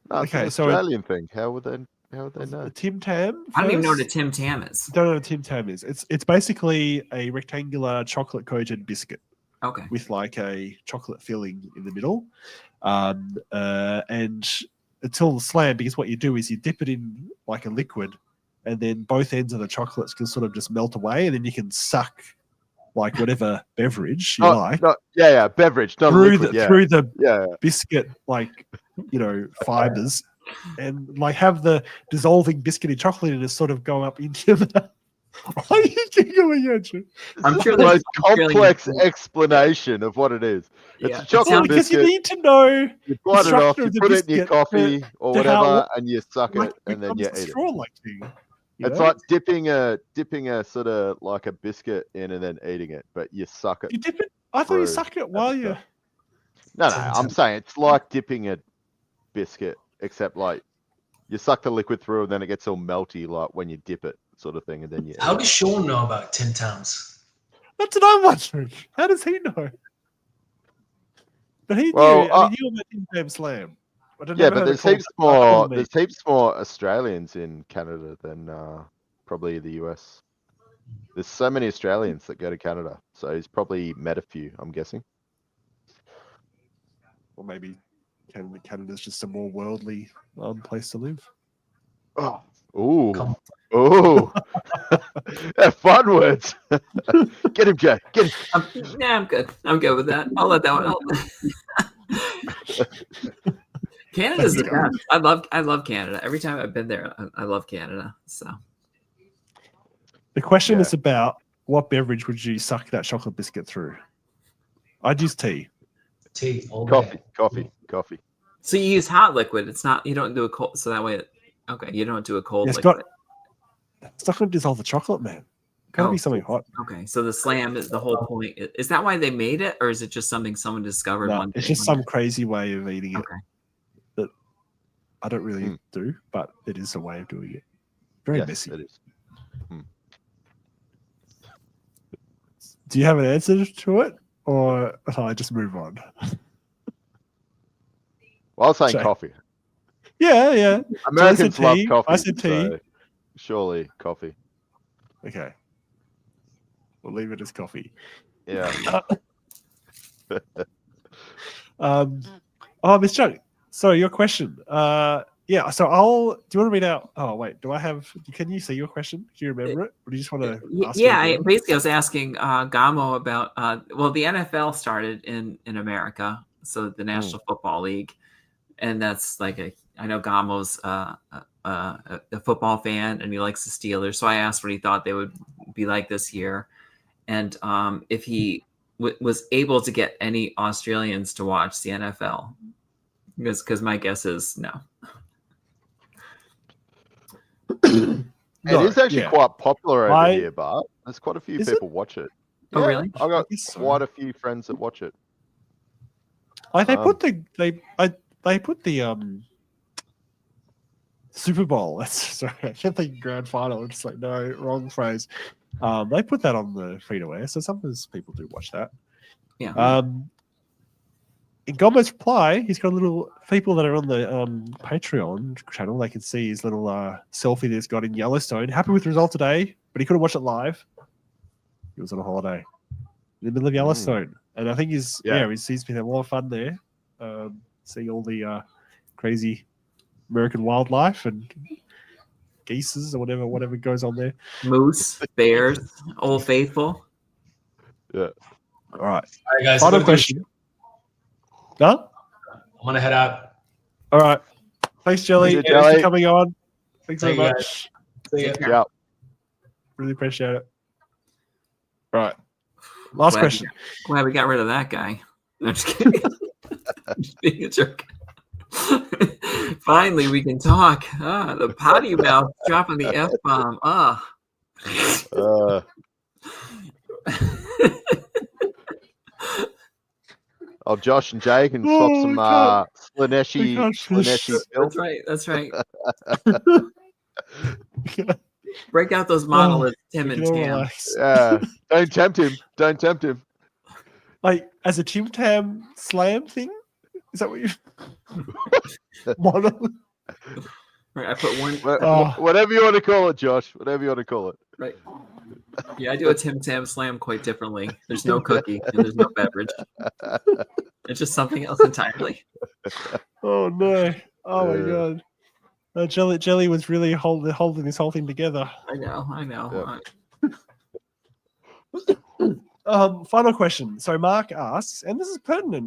No, it's an Australian thing. How would they know? Tim Tam? I don't even know what a Tim Tam is. Don't know what a Tim Tam is. It's basically a rectangular chocolate-coated biscuit. Okay. With like a chocolate filling in the middle. And until the slam, because what you do is you dip it in like a liquid, and then both ends of the chocolates can sort of just melt away, and then you can suck like whatever beverage you like. Beverage, not through liquid, through the biscuit, like, fibers, and like have the dissolving biscuity chocolate and just sort of go up into the. Why are you giggling at you? I'm sure the there's most complex explanation of what it is. It's a chocolate because biscuit. you need to know. You bite it off, you put it in your coffee or whatever, and you suck it, and then you eat it. It's like dipping a sort of like a biscuit in and then eating it, but you suck it. You dip it? I thought you suck it while you. No, I'm saying it's like dipping a biscuit, except like you suck the liquid through and then it gets all melty, like when you dip it, sort of thing, and then you. How does Sean know about Tim Tams? That's what I'm wondering. How does he know? But he knew. I mean, you about Tim Tam Slam. But there's heaps more. There's heaps more Australians in Canada than probably the US. There's so many Australians that go to Canada, so he's probably met a few, I'm guessing. Or maybe Canada's just a more worldly place to live. Ooh. Fun words. Get him, Jay. Get him. I'm good. I'm good with that. I'll let that one out. Canada's the best. I love Canada. Every time I've been there, I love Canada. So the question is about what beverage would you suck that chocolate biscuit through? I'd use tea. Tea. Coffee. So you use hot liquid. It's not. You don't do a cold. So that way, okay. You don't do a cold It's liquid. It's not going to dissolve the chocolate, man. Gotta be something hot. Okay, so the slam is the whole point. Is that why they made it, or is it just something someone discovered one day? It's just some crazy way of eating it Okay. that I don't really do, but it is a way of doing it. Very messy. It is. Do you have an answer to it, or shall I just move on? Well, I was saying coffee. Yeah. Americans love coffee. I said tea. So surely coffee. Okay. We'll leave it as coffee. Yeah. Miss Chuck. Sorry, your question. Yeah. So do you want to read out? Oh, wait. Can you see your question? Do you remember it, or do you just want to? Ask I was asking Gamo about. Well, the NFL started in America, so the National Football League, and that's like I know Gamo's a football fan, and he likes the Steelers. So I asked what he thought they would be like this year, and if he was able to get any Australians to watch the NFL, because my guess is no. It is actually quite popular over here, but there's quite a few people watch it. Oh, really? I've got quite a few friends that watch it. They put the Super Bowl. Sorry, I can't think grand final. It's like no, wrong phrase. They put that on the free to air, so sometimes people do watch that. Yeah. In Gombo's reply, he's got a little people that are on the Patreon channel. They can see his little selfie that he's got in Yellowstone. Happy with the result today, but he couldn't watch it live. He was on a holiday in the middle of Yellowstone, and I think he's been having a lot of fun there, seeing all the crazy American wildlife and geese or whatever goes on there. Moose, bears, Old Faithful. Yeah. All right. All right, guys. Final question. No? I'm gonna head out. All right. Thanks, Jelly. Thanks for coming on. Thanks very much. See ya. Yeah. Really appreciate it. All right. Last question. Glad we got rid of that guy. No, I'm just kidding. Just being a jerk. Finally, we can talk. The potty mouth dropping the F-bomb. Josh and Jay can swap some Slaneshi. That's right. Break out those monoliths, Tim and Tam. Yeah, don't tempt him. Like as a Tim Tam slam thing? Is that what you? Monolith. Right, I put one. Whatever you want to call it, Josh. Whatever you want to call it. Right. Yeah, I do a Tim Tam slam quite differently. There's no cookie and there's no beverage. It's just something else entirely. Oh no! Oh my god! Jelly was really holding this whole thing together. I know. Yep. Final question. So Mark asks, and this is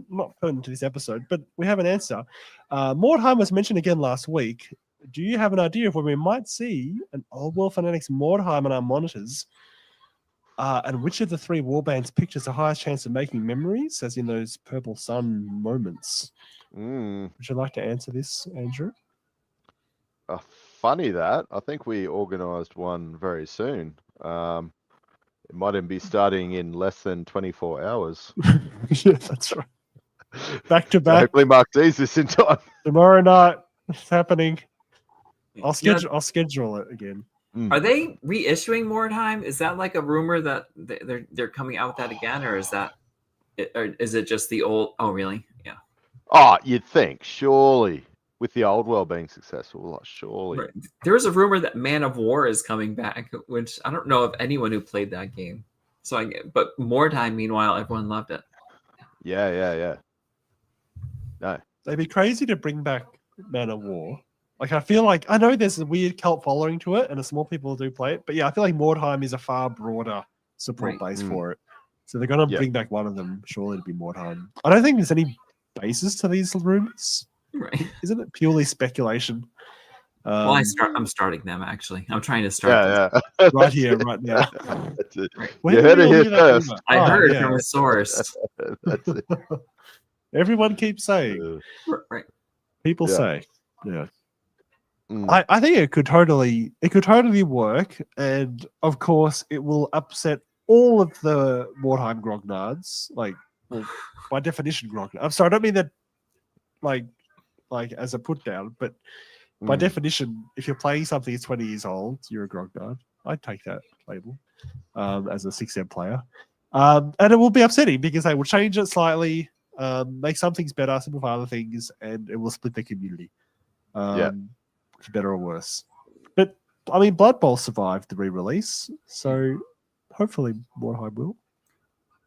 not pertinent to this episode, but we have an answer. Mordheim was mentioned again last week. Do you have an idea of when we might see an Old World Fanatics Mordheim on our monitors? And which of the three warbands pictures the highest chance of making memories, as in those Purple Sun moments? Would you like to answer this, Andrew? Funny that. I think we organised one very soon. It might even be starting in less than 24 hours. Yeah, that's right. Back to back. So hopefully Mark sees this in time. Tomorrow night, it's happening. I'll schedule it again. Are they reissuing Mordheim? Is that like a rumor that they're coming out with that again, or is it just the old? Oh, really? Yeah. Oh, you'd think surely with the old world being successful, surely. Right. There was a rumor that Man of War is coming back, which I don't know of anyone who played that game. But Mordheim, meanwhile, everyone loved it. Yeah. No, they'd be crazy to bring back Man of War. Like, I feel like, I know there's a weird cult following to it, and small people do play it, but yeah, I feel like Mordheim is a far broader support base for it. So they're going to bring back one of them, surely, to be Mordheim. I don't think there's any basis to these rumors. Right. Isn't it purely speculation? Well, I'm starting them, actually. I'm trying to start them. Right here, right now. You heard it here first. I heard from a source. That's it. Everyone keeps saying. Right. People say. Yeah. Mm. I think it could totally work, and of course it will upset all of the Mordheim grognards. Like, well, by definition, grognard. I'm sorry, I don't mean that like as a put down, but by definition, if you're playing something that's 20 years old, you're a grognard. I'd take that label as a 6M player, and it will be upsetting because they will change it slightly, make some things better, simplify other things, and it will split the community. For better or worse. But I mean, Blood Bowl survived the re-release, so hopefully Mordheim will.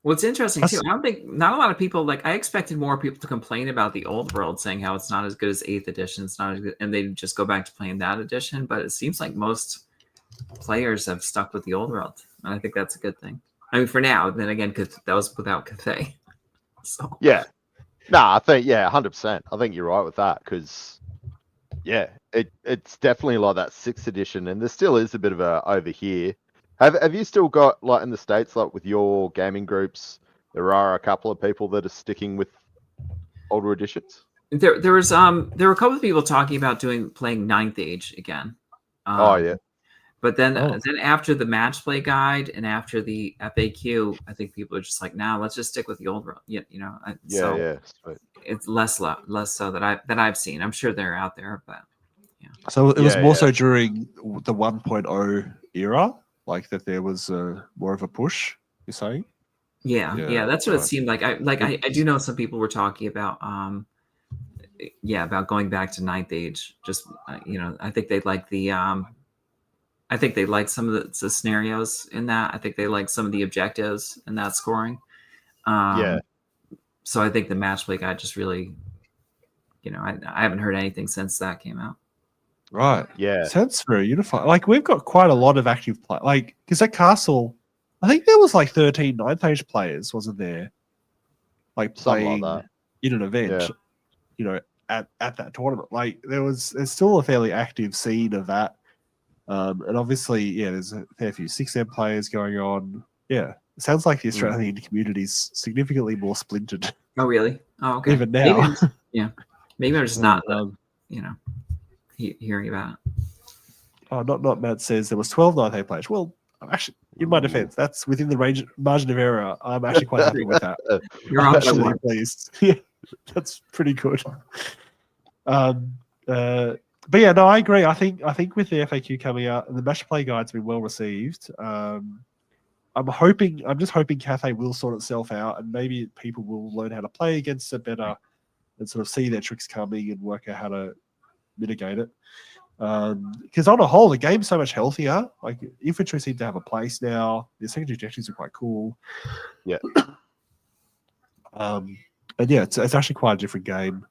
Well, it's interesting too. I don't think not a lot of people like. I expected more people to complain about the old world, saying how it's not as good as 8th edition. It's not as good, and they just go back to playing that edition. But it seems like most players have stuck with the old world, and I think that's a good thing. I mean, for now. Then again, because that was without Cathay. So yeah, no, I think 100%. I think you're right with that because it's definitely like that 6th edition, and there still is a bit of a over here. Have you still got, like in the States, like with your gaming groups, there are a couple of people that are sticking with older editions? There were a couple of people talking about playing 9th Age again. But then after the match play guide and after the FAQ, I think people are just like, nah, let's just stick with the old world. Sweet. It's less so that I've seen. I'm sure they're out there, but So it was more so during the 1.0 era, like that there was more of a push. You're saying? Yeah, that's what it seemed like. I do know some people were talking about about going back to 9th Age. Just I think they like the I think they like some of the scenarios in that. I think they like some of the objectives in that scoring. So I think the match play guide just really, I haven't heard anything since that came out. Right. Yeah. Sounds very unified. Like, we've got quite a lot of active play. Like, because at Castle, I think there was like 13 9th Age players, wasn't there? Like, playing like in an event, at that tournament. Like, there's still a fairly active scene of that. And obviously, there's a fair few 6M players going on. Yeah. It sounds like the Australian community is significantly more splintered. Oh, really? Oh, okay. Even now. Maybe I'm just not, hearing about it. Oh, not Matt says there was 12 9th Age players. Well, actually, in my defense, that's within the margin of error. I'm actually quite happy with that. You're actually pleased. Yeah, that's pretty good. But yeah, no, I agree. I think with the FAQ coming out and the match play guide's been well received. I'm just hoping Cathay will sort itself out, and maybe people will learn how to play against it better and sort of see their tricks coming and work out how to mitigate it. Because on a whole, the game's so much healthier. Like, infantry seem to have a place now. The secondary objectives are quite cool. Yeah. And yeah, it's actually quite a different game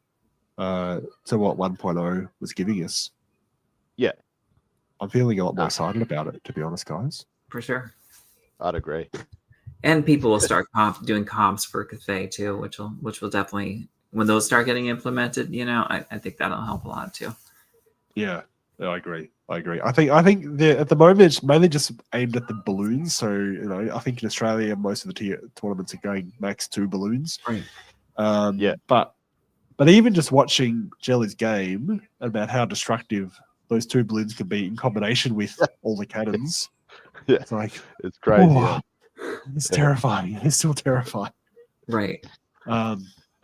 to what 1.0 was giving us. Yeah. I'm feeling a lot more excited about it, to be honest, guys. For sure. I'd agree. And people will start doing comps for Cathay too, which will definitely, when those start getting implemented, I think that'll help a lot too. Yeah, I agree. I think at the moment it's mainly just aimed at the balloons. So I think in Australia most of the tournaments are going max 2 balloons. Right. But even just watching Jelly's game about how destructive those 2 balloons can be in combination with all the cannons. Yeah, it's like it's crazy. It's terrifying. It's still terrifying. Right. I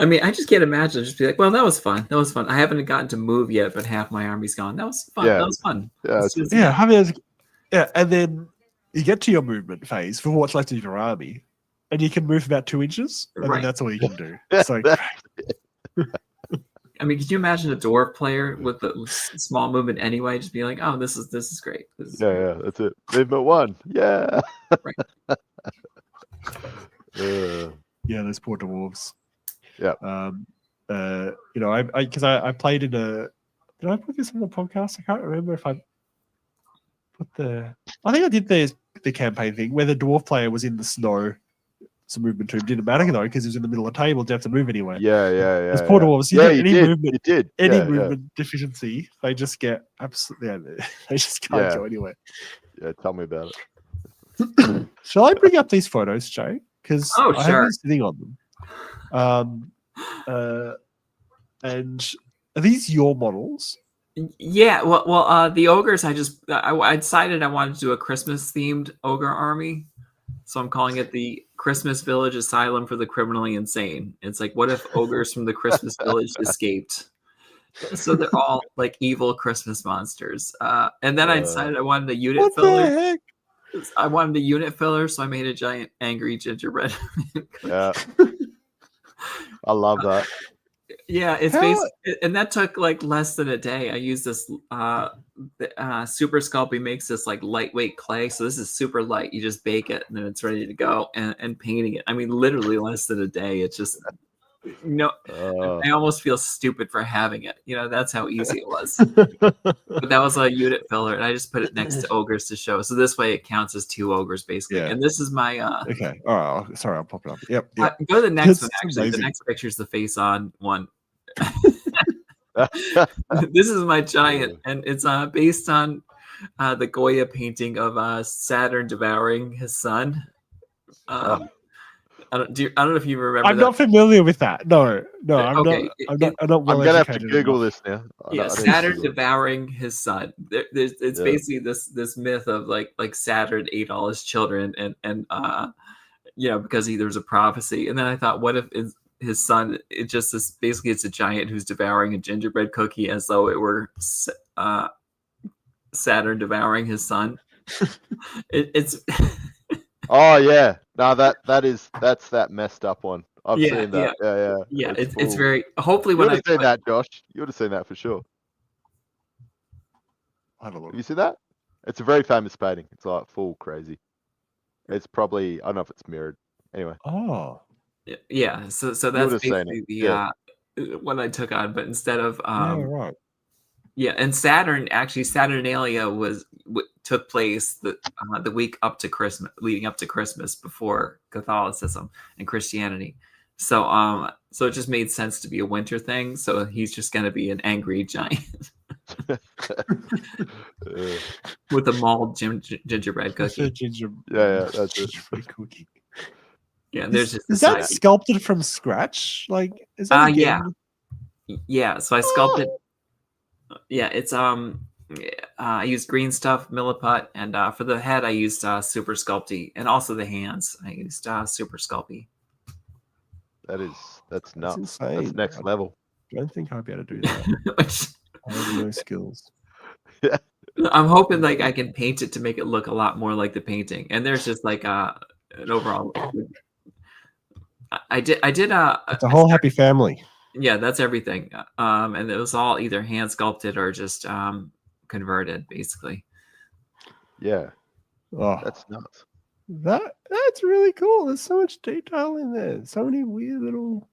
mean, I just can't imagine just be like, well, that was fun. That was fun. I haven't gotten to move yet, but half my army's gone. That was fun. Yeah. That was fun. And then you get to your movement phase for what's left of your army, and you can move about 2 inches, and then that's all you can do. So, I mean, could you imagine a dwarf player with a small movement anyway, just be like, "Oh, this is great." Yeah, that's it. Movement 1, yeah. Right. Yeah, those poor dwarves. Yeah. I played in a. Did I put this on the podcast? I can't remember if I put the. I think I did the campaign thing where the dwarf player was in the snow. Some movement to him didn't matter though because he was in the middle of the table. Didn't have to move anyway. Yeah. Those poor dwarves. You did. Any movement deficiency, they just get absolutely. Yeah, they just can't go anywhere. Yeah, tell me about it. Shall I bring up these photos, Jay? Because I have been sitting on them. And are these your models? Yeah, well, the ogres. I decided I wanted to do a Christmas themed ogre army, so I'm calling it the Christmas Village Asylum for the Criminally Insane. It's like, what if ogres from the Christmas Village escaped? So they're all like evil Christmas monsters. And then I decided I wanted a unit filler. What the heck? I wanted a unit filler, so I made a giant angry gingerbread. Yeah, I love that. Yeah, it's basically, and that took like less than a day. I used this Super Sculpey makes this like lightweight clay, so this is super light. You just bake it and then it's ready to go. And painting it, I mean, literally less than a day. It's just, I almost feel stupid for having it. That's how easy it was. But that was a unit filler, and I just put it next to ogres to show. So this way it counts as 2 ogres basically. Yeah. And this is my okay. All right. Sorry, I'll pop it up. Yep. Go to the next one. Actually, amazing. The next picture is the face on one. This is my giant, and it's based on the Goya painting of Saturn devouring his son. I don't know if you remember. I'm not familiar with that. No, I'm okay. not. I'm gonna have to Google this now. Yeah, Saturn devouring his son. It's basically this myth of like Saturn ate all his children, and because there's a prophecy. And then I thought, what if his son? It's a giant who's devouring a gingerbread cookie as though it were Saturn devouring his son. It's. Oh yeah, no, that's that messed up one. I've seen that. Yeah. It's very. Hopefully, you would have seen that, Josh. You would have seen that for sure. Have a look. Have you seen that? It's a very famous painting. It's like full crazy. It's probably, I don't know if it's mirrored. Anyway. Oh. Yeah. So that's basically the one I took on, but instead of right. Yeah, and Saturnalia took place the week up to Christmas, leading up to Christmas, before Catholicism and Christianity. So it just made sense to be a winter thing. So he's just going to be an angry giant with a mauled gingerbread cookie. Yeah, that's it. Cookie. Yeah, there's just is that sculpted from scratch? Like, is that yeah. So I sculpted. Yeah, it's I used green stuff, milliput, and for the head I used Super Sculpey, and also the hands I used Super Sculpey. That's nuts. Insane. That's next level. I don't think I'd be able to do that. I have no skills. Yeah. I'm hoping like I can paint it to make it look a lot more like the painting, and there's just like an overall. I did. It's a whole happy family. Yeah, that's everything. And it was all either hand sculpted or just converted, basically. Yeah. Oh, that's nuts. That's really cool. There's so much detail in there. So many weird little.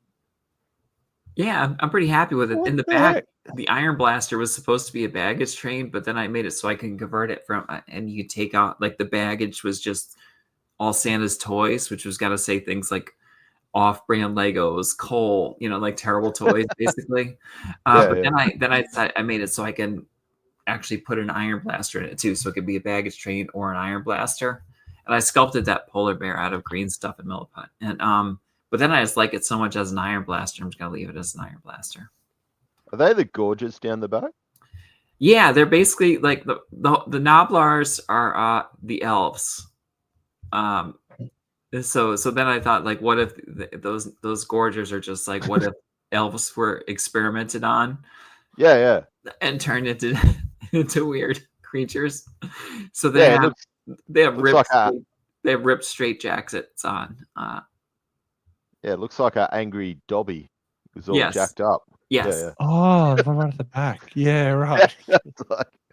Yeah, I'm pretty happy with it. In the back, the Iron Blaster was supposed to be a baggage train, but then I made it so I can convert it from, and you take out, like, the baggage was just all Santa's toys, which was got to say things like off-brand Legos, coal, like terrible toys, basically. Then I made it so I can actually put an Iron Blaster in it too, so it could be a baggage train or an Iron Blaster. And I sculpted that polar bear out of green stuff and milliput. And but then I just like it so much as an Iron Blaster, I'm just gonna leave it as an Iron Blaster. Are they the Gorges down the back? Yeah, they're basically like the Noblars are the elves. So then I thought, like, what if those Gorgers are just like, what if elves were experimented on? Yeah. And turned into weird creatures. So they have ripped straight jackets on. Yeah, it looks like an angry Dobby who's all jacked up. Yes. Yeah. Oh, the one right at the back. Yeah, right.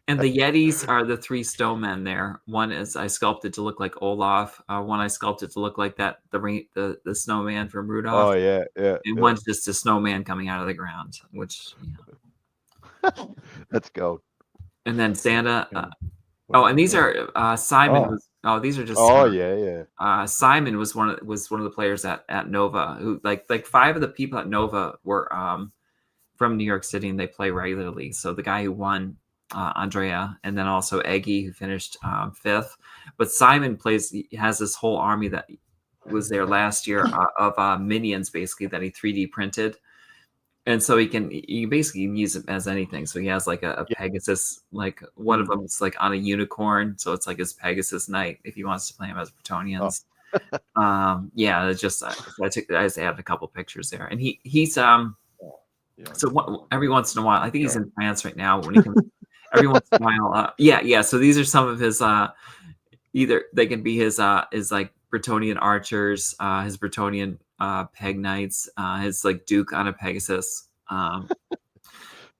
And the Yetis are the 3 snowmen there. One is I sculpted to look like Olaf. One I sculpted to look like the snowman from Rudolph. Oh yeah. And one's just a snowman coming out of the ground, which that's gold. And then Santa. And these are Simon. These are just. Oh yeah. Simon was one of the players at Nova who like 5 of the people at Nova were from New York City, and they play regularly. So the guy who won. Andrea, and then also Eggy, who finished 5th. But Simon has this whole army that was there last year of minions, basically, that he 3D printed. And so you basically use it as anything. So he has like a Pegasus, like one of them is like on a unicorn. So it's like his Pegasus knight if he wants to play him as Bretonians. Yeah, it's just I just added a couple pictures there, and he's so every once in a while, I think he's in France right now. When he comes, every once in a while, yeah. So these are some of his either they can be his like Bretonian archers, his Bretonian peg knights, his like Duke on a Pegasus.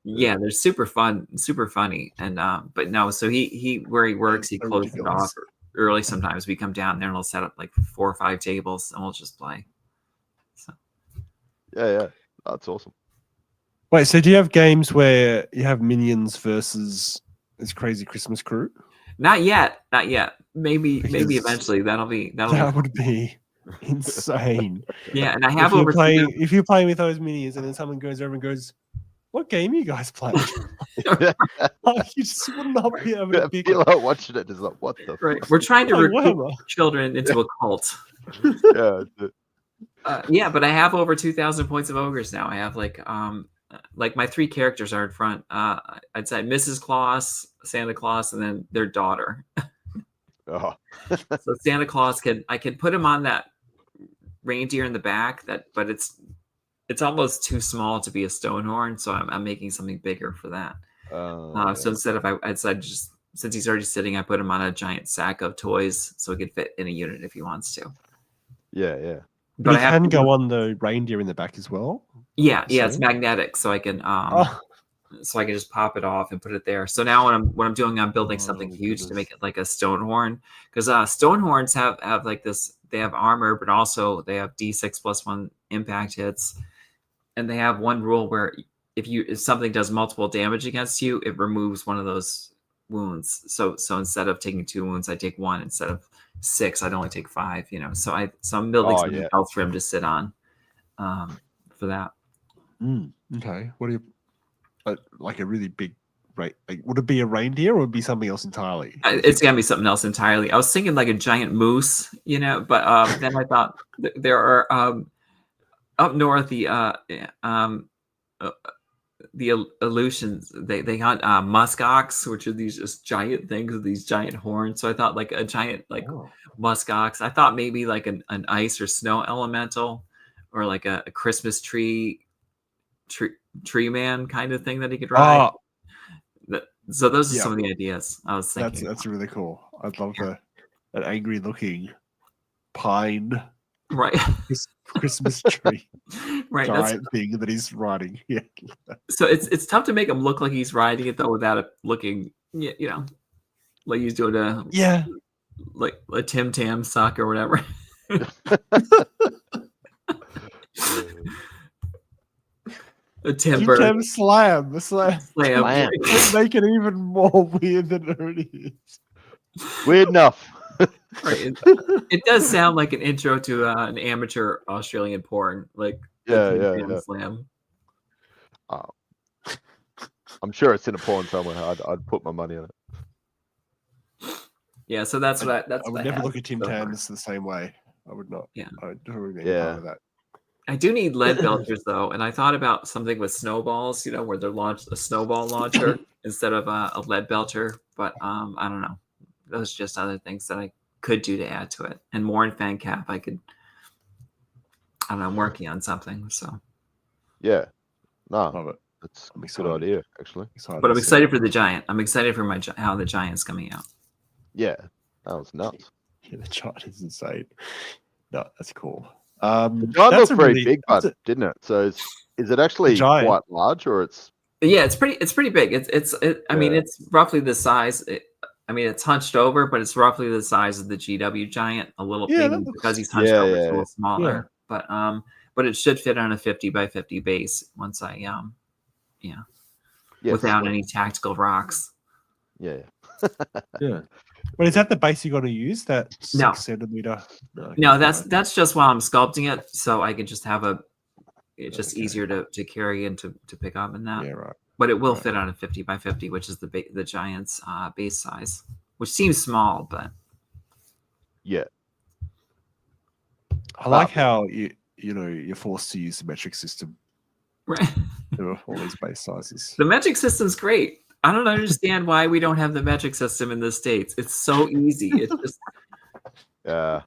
Yeah, they're super fun, super funny, and but no, so he where he works, he closes it off early. Sometimes we come down there and we'll set up like 4 or 5 tables and we'll just play. So yeah, that's awesome. Wait, so do you have games where you have minions versus this crazy Christmas crew? Not yet. Maybe eventually that would be insane. Yeah, and I have if you're playing with those minions and then someone goes over and goes, "What game are you guys playing?" You just would not be able to pick it. Like watching it is like, what the right. We're trying to recruit children into a cult. Yeah, but I have over 2,000 points of ogres now. I have like my 3 characters are in front. I'd say Mrs. Claus, Santa Claus, and then their daughter. So Santa Claus I can put him on that reindeer in the back, but it's almost too small to be a Stonehorn, so I'm making something bigger for that. So instead of I'd just since he's already sitting, I put him on a giant sack of toys so he could fit in a unit if he wants to. Yeah. But he can go on the reindeer in the back as well. Yeah, it's magnetic, so I can so I can just pop it off and put it there. So now what I'm doing, I'm building something huge to make it like a Stonehorn, because Stonehorns have like this. They have armor, but also they have D6+1 impact hits, and they have one rule where if something does multiple damage against you, it removes one of those wounds. So instead of taking 2 wounds, I take 1. Instead of 6, I'd only take 5. So I'm building something else for him to sit on for that. Okay. What do you like a really big right? Like, would it be a reindeer or would it be something else entirely? It's gonna be something else entirely. I was thinking like a giant moose, but then I thought there are up north the Aleutians, they hunt muskox, which are these just giant things with these giant horns. So I thought like a giant muskox. I thought maybe like an ice or snow elemental, or like a Christmas tree man kind of thing that he could ride. So those are some of the ideas I was thinking. That's really cool. I'd love an angry looking pine. Right. Christmas tree. Right. Giant thing that he's riding. Yeah. So it's tough to make him look like he's riding it though without it looking, like he's doing like a Tim Tam suck or whatever. A timber. Tim Slam. Make it even more weird than it already is. Weird enough. Right. It does sound like an intro to an amateur Australian porn, like Slam. I'm sure it's in a porn somewhere. I'd put my money on it. Yeah, so that's what I would never look at Tim Tams the same way. I would not. Yeah, I don't really part of that. I do need lead belchers though, and I thought about something with snowballs, where they're launched a snowball launcher instead of a lead belcher. But I don't know. Those are just other things that I could do to add to it. And more in fan cap, I don't know, I'm working on something. So yeah, no, love it. That's a good idea, actually. But I'm excited for the giant. I'm excited for how the giant's coming out. Yeah, that was nuts. Yeah, the giant is insane. No, that's cool. The giant looked pretty big, didn't it? So is it actually quite large, or it's? Yeah, it's pretty big. I mean, it's roughly the size. It's hunched over, but it's roughly the size of the GW giant. A little big because he's hunched over. It's a little smaller, but it should fit on a 50 by 50 base once I without any tactical rocks. Yeah. Yeah. But is that the base you got to use? That 6 centimeter? No, that's just while I'm sculpting it, so I can just have it's just easier to carry and to pick up in that. Yeah, right. But it will fit on a 50 by 50, which is the giant's base size, which seems small, but yeah. I like how you're forced to use the metric system. Right. All these base sizes. The metric system's great. I don't understand why we don't have the metric system in the States. It's so easy. It's just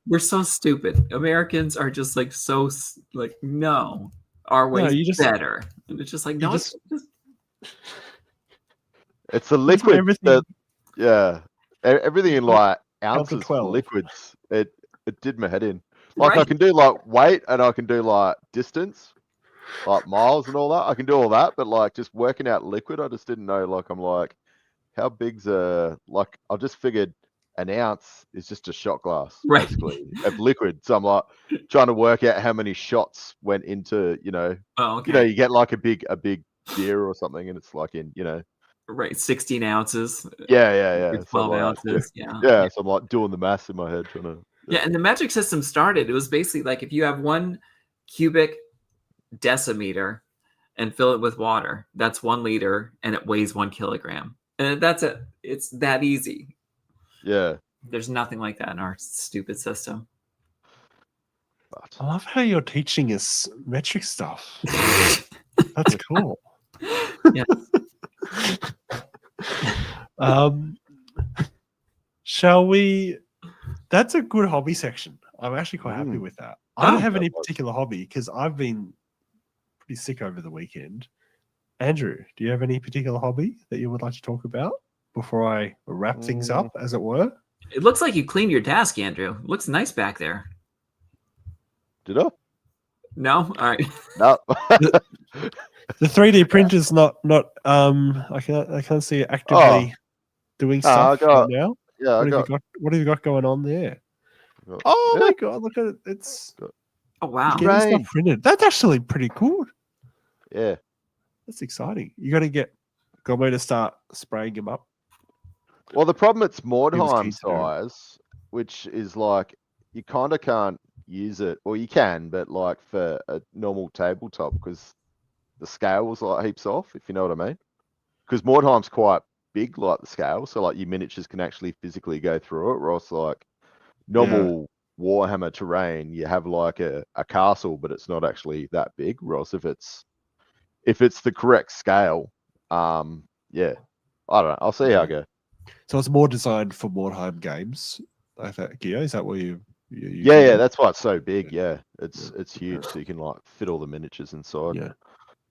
we're so stupid. Americans are just like so like no, our way's better. And it's just like no, it's a liquid. Everything in like ounces for liquids. It did my head in. Like I can do like weight and I can do like distance, like miles and all that. I can do all that, but like just working out liquid, I just didn't know. Like I'm like, how big's like I just figured an ounce is just a shot glass basically of liquid. So I'm like trying to work out how many shots went into, you know, you get like a big beer or something, and it's like in, 16 ounces. Yeah. 12 ounces. Yeah. So I'm like doing the maths in my head trying to. Yeah, and the metric system started. It was basically like if you have 1 cubic decimeter and fill it with water, that's 1 liter, and it weighs 1 kilogram. And that's it. It's that easy. Yeah. There's nothing like that in our stupid system. I love how you're teaching us metric stuff. That's cool. Yeah. Shall we? That's a good hobby section. I'm actually quite happy with that. I don't have any particular hobby because I've been pretty sick over the weekend. Andrew, do you have any particular hobby that you would like to talk about before I wrap things up, as it were? It looks like you cleaned your desk, Andrew. It looks nice back there. Did I? No? All right. No. The 3D printer's not I can't see it actively doing stuff right now. Yeah, what have you got going on there? My god, look at it. It's wow. Getting stuff printed. That's actually pretty cool. Yeah. That's exciting. You gotta get Gobbo to start spraying him up. Well, the problem, it's Mordheim size, which is like you kind of can't use it, or you can, but like for a normal tabletop because the scale's like heaps off, if you know what I mean. Because Mordheim's quite big, like the scale, so like your miniatures can actually physically go through it. Whereas like normal Warhammer terrain, you have like a castle, but it's not actually that big. Whereas if it's the correct scale, I don't know. I'll see how I go. So it's more designed for Mordheim games. I think, Gio, is that what you? Yeah. That's why it's so big. Yeah, it's huge, so you can like fit all the miniatures inside. Yeah.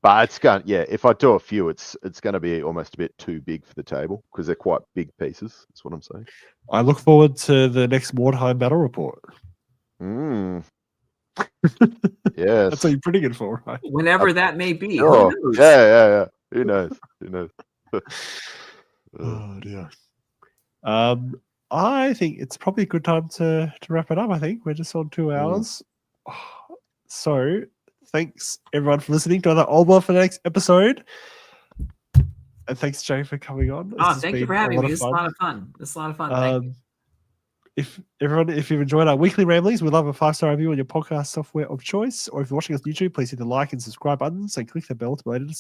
But it's going. Yeah, if I do a few, it's going to be almost a bit too big for the table because they're quite big pieces. That's what I'm saying. I look forward to the next Mordheim battle report. Yes. That's what you're putting it for, right? Whenever that may be. Oh, Who knows? Yeah. Who knows? Oh dear. I think it's probably a good time to wrap it up. I think we're just on 2 hours. So thanks everyone for listening to another Old World Fanatics episode. And thanks, Jay, for coming on. Thank you for having me. This is a lot of fun. Thank you. If you've enjoyed our weekly ramblings, we'd love a 5-star review on your podcast software of choice. Or if you're watching us on YouTube, please hit the like and subscribe buttons and click the bell to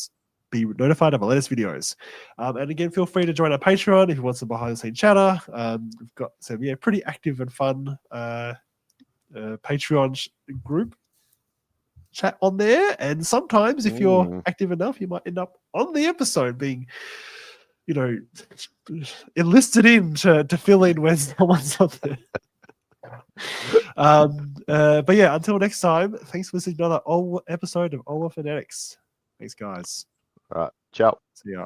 be notified of our latest videos. And again, feel free to join our Patreon if you want some behind-the-scenes chatter. We've got some pretty active and fun Patreon group chat on there. And sometimes, if you're active enough, you might end up on the episode being, enlisted in to fill in when someone's on there. But yeah, until next time, thanks for listening to another episode of Old World Fanatics. Thanks, guys. All right. Ciao. See ya.